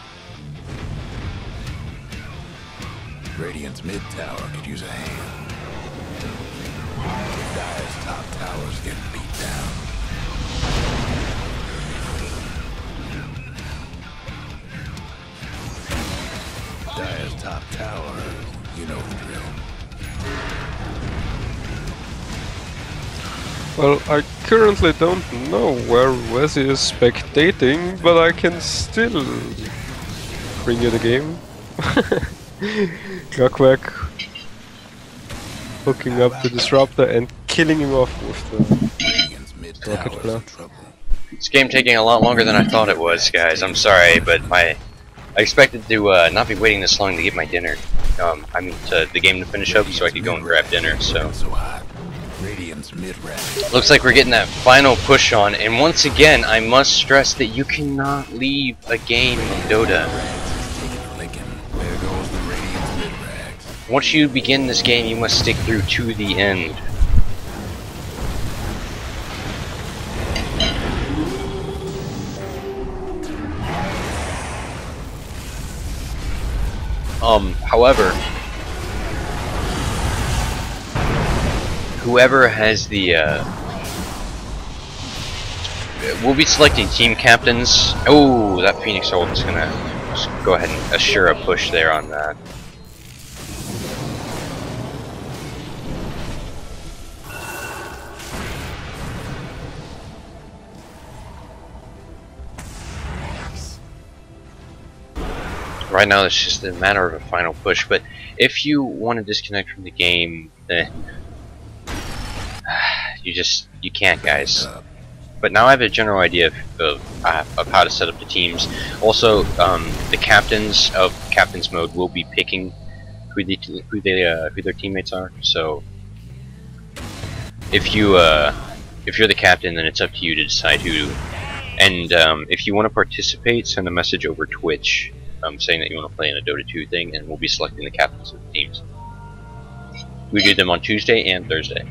Radiant's mid tower could use a hand. Dire's top tower's getting beat down. Dire's top tower, you know the drill. Well, I currently don't know where Wahzzy is spectating, but I can still bring you the game. Clockwork hooking up the Disruptor and killing him off with the rocket flare. This game taking a lot longer than I thought it was, guys. I'm sorry, but I expected to not be waiting this long to get my dinner. I mean, the game to finish up so I could go and grab dinner. So looks like we're getting that final push on. And once again, I must stress that you cannot leave a game in DotA. Once you begin this game, you must stick through to the end. However, whoever has the we'll be selecting team captains. Oh, that Phoenix ult is gonna just go ahead and assure a push there on that. Right now, it's just a matter of a final push. But if you want to disconnect from the game, then you can't, guys. But now I have a general idea of how to set up the teams. Also, the captains of captains mode will be picking who their teammates are. So if you're the captain, then it's up to you to decide who. And if you want to participate, send a message over Twitch saying that you want to play in a Dota 2 thing, and we'll be selecting the captains of the teams. We do them on Tuesday and Thursday.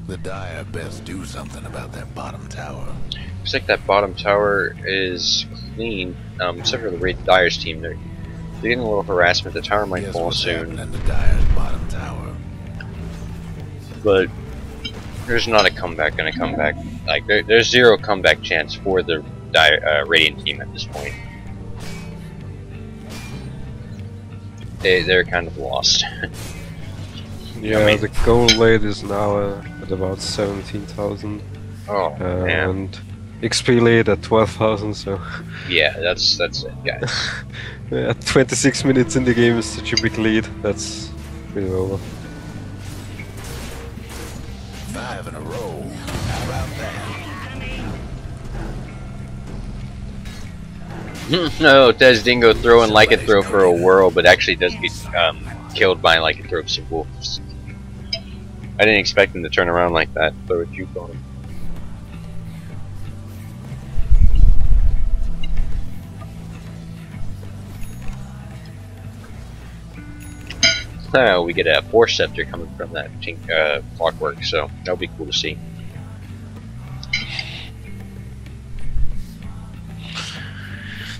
The Dire best do something about that bottom tower. Looks like that bottom tower is clean, except for the Dire's team. They're getting a little harassment. The tower might fall soon. The Dire's bottom tower. But there's not a comeback gonna come back. Like there's zero comeback chance for the Radiant team at this point. They're kind of lost. Yeah, I mean, the goal rate is now at about 17,000. Oh, and XP rate at 12,000. So yeah, that's it, guys. Yeah, 26 minutes in the game is such a big lead. That's pretty over. 5 in a row. How about that? No, Des Dingo throwing like a throw for a whirl, but actually does get killed by like a throw of some wolves. I didn't expect him to turn around like that. Throw a juke on him. We get a Force Scepter coming from that clockwork, so that'll be cool to see.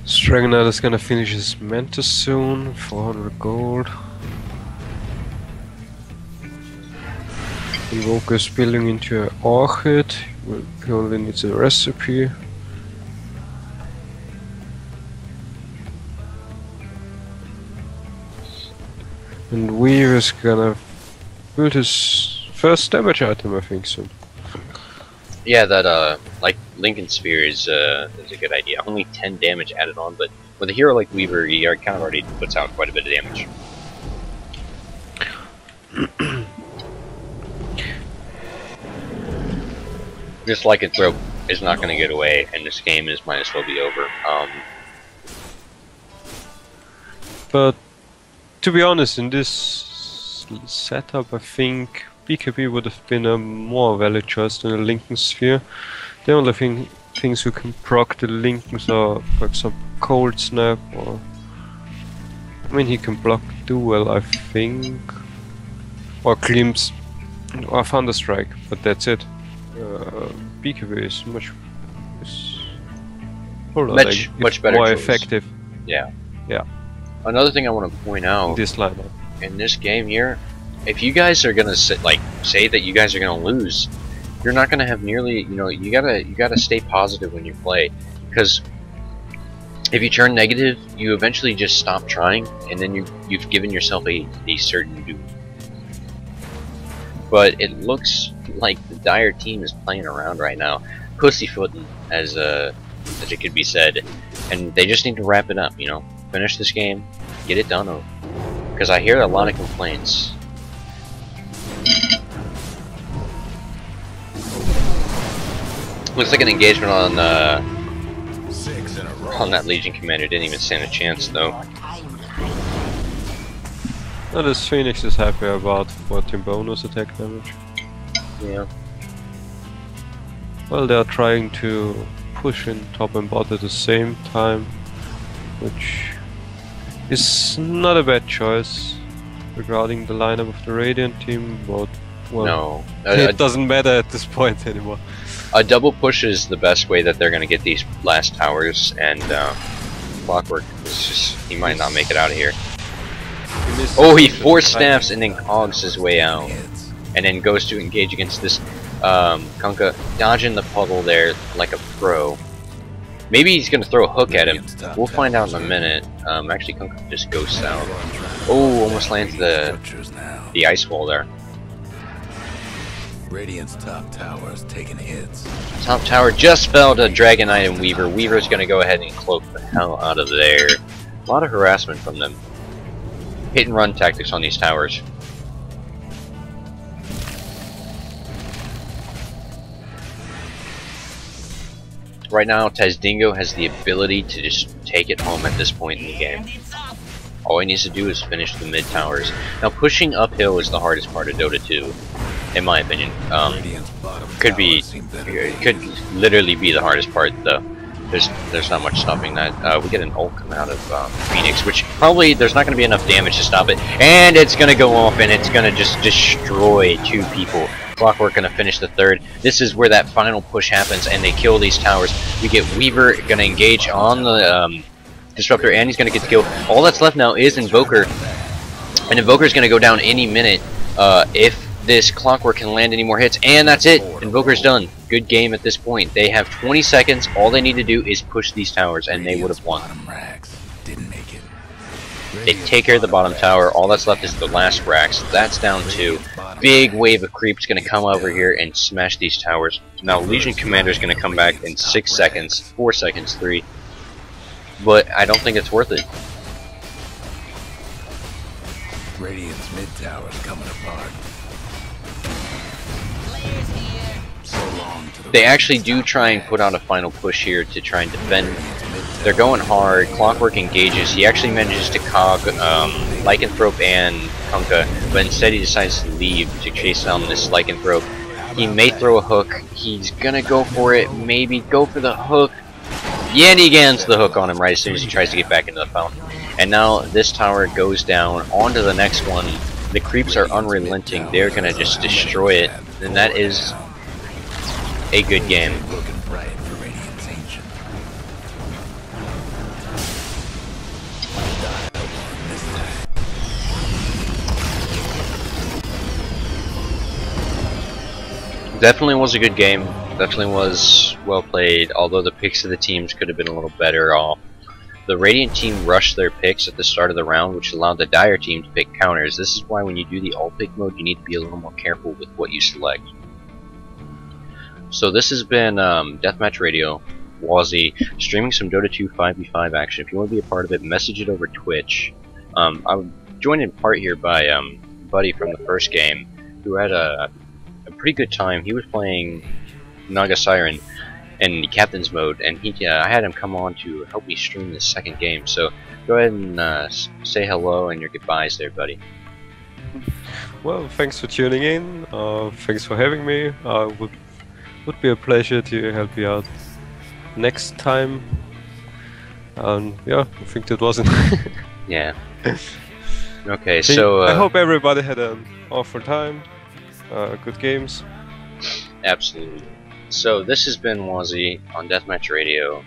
Dragonite is gonna finish his Mantis soon, 400 gold. Invoker is building into an Orchid, he only needs a recipe. And Weir is gonna build his first damage item, I think, soon. Yeah, that like Lincoln Sphere is a good idea. Only 10 damage added on, but with a hero like Weaver, he kind of already puts out quite a bit of damage. This Lycanthrope is not going to get away, and this game might as well be over. But to be honest, in this setup, I think BKB would have been a more valid choice than a Lincoln Sphere. The only things who can proc the Lincolns are, for example, Cold Snap, or I mean, he can block Duel, I think, or Glimpse, or Thunderstrike, but that's it. BKB is much better, more choice. Effective. Yeah. Yeah. Another thing I want to point out this lineup in this game here, if you guys are gonna say that you guys are gonna lose, you're not gonna have nearly, you gotta stay positive when you play, because if you turn negative, you eventually just stop trying, and then you've given yourself a certain doom. But it looks like the Dire team is playing around right now, pussyfooting, as it could be said, and they just need to wrap it up. Finish this game, get it done over. Because I hear a lot of complaints. Looks like an engagement on that Legion commander didn't even stand a chance though. Well, this Phoenix is happy about 14 bonus attack damage. Yeah. Well, they are trying to push in top and bot at the same time, which is not a bad choice regarding the lineup of the Radiant team, but well, no, it doesn't matter at this point anymore. A double push is the best way that they're going to get these last towers, and Clockwork is just, he might not make it out of here. Oh, he force snaps and then cogs his way out, and then goes to engage against this Kunkka, dodging the puddle there like a pro. Maybe he's going to throw a hook at him. We'll find out in a minute. Actually, Kunkka just ghosts out. Oh, almost lands the ice wall there. Radiant's top tower is taking hits. Top tower just fell to Dragon Knight and Weaver. Weaver's going to go ahead and cloak the hell out of there. A lot of harassment from them. Hit and run tactics on these towers. Right now, Tazdingo has the ability to just take it home at this point in the game. All he needs to do is finish the mid towers. Now, pushing uphill is the hardest part of Dota 2, in my opinion. Could literally be the hardest part, though. There's not much stopping that. We get an ult come out of Phoenix, which probably there's not going to be enough damage to stop it, and it's going to go off and it's going to just destroy 2 people. Clockwork going to finish the third. This is where that final push happens, and they kill these towers. We get Weaver going to engage on the Disruptor, and he's going to get the kill. All that's left now is Invoker, and Invoker's going to go down any minute if this Clockwork can land any more hits, and that's it. Invoker's done. Good game at this point. They have 20 seconds. All they need to do is push these towers, and they would have won. They take care of the bottom tower. All that's left is the last racks. That's down 2. Big wave of creeps going to come over here and smash these towers. Now Legion Commander is going to come back in 6 seconds, 4 seconds, 3. But I don't think it's worth it. Radiant's mid tower is coming apart. They actually do try and put out a final push here to try and defend. They're going hard. Clockwork engages. He actually manages to cog Lycanthrope and Kunkka, but instead he decides to leave to chase down this Lycanthrope. He may throw a hook. He's gonna go for it. Maybe go for the hook. Yeah, and he gets the hook on him right as soon as he tries to get back into the fountain. And now this tower goes down onto the next one. The creeps are unrelenting. They're gonna just destroy it, and that is a good game. Definitely was a good game. Definitely was well played, although the picks of the teams could have been a little better off. The Radiant team rushed their picks at the start of the round, which allowed the Dire team to pick counters. This is why when you do the all pick mode, you need to be a little more careful with what you select. So this has been Deathmatch Radio, Wahzzy, streaming some Dota 2 5v5 action. If you want to be a part of it, message it over Twitch. I'm joined in part here by Buddy from the first game, who had a pretty good time. He was playing Naga Siren in the Captain's mode, and I had him come on to help me stream the second game. So go ahead and say hello and your goodbyes there, buddy. Well, thanks for tuning in. Thanks for having me. Would be a pleasure to help you out next time. Yeah, I think that wasn't. Yeah. Okay, so I hope everybody had an awful time. Good games. Absolutely. So this has been Wahzzy on Deathmatch Radio.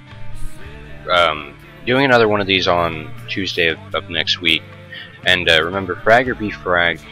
Doing another one of these on Tuesday of next week. And remember, frag or be fragged.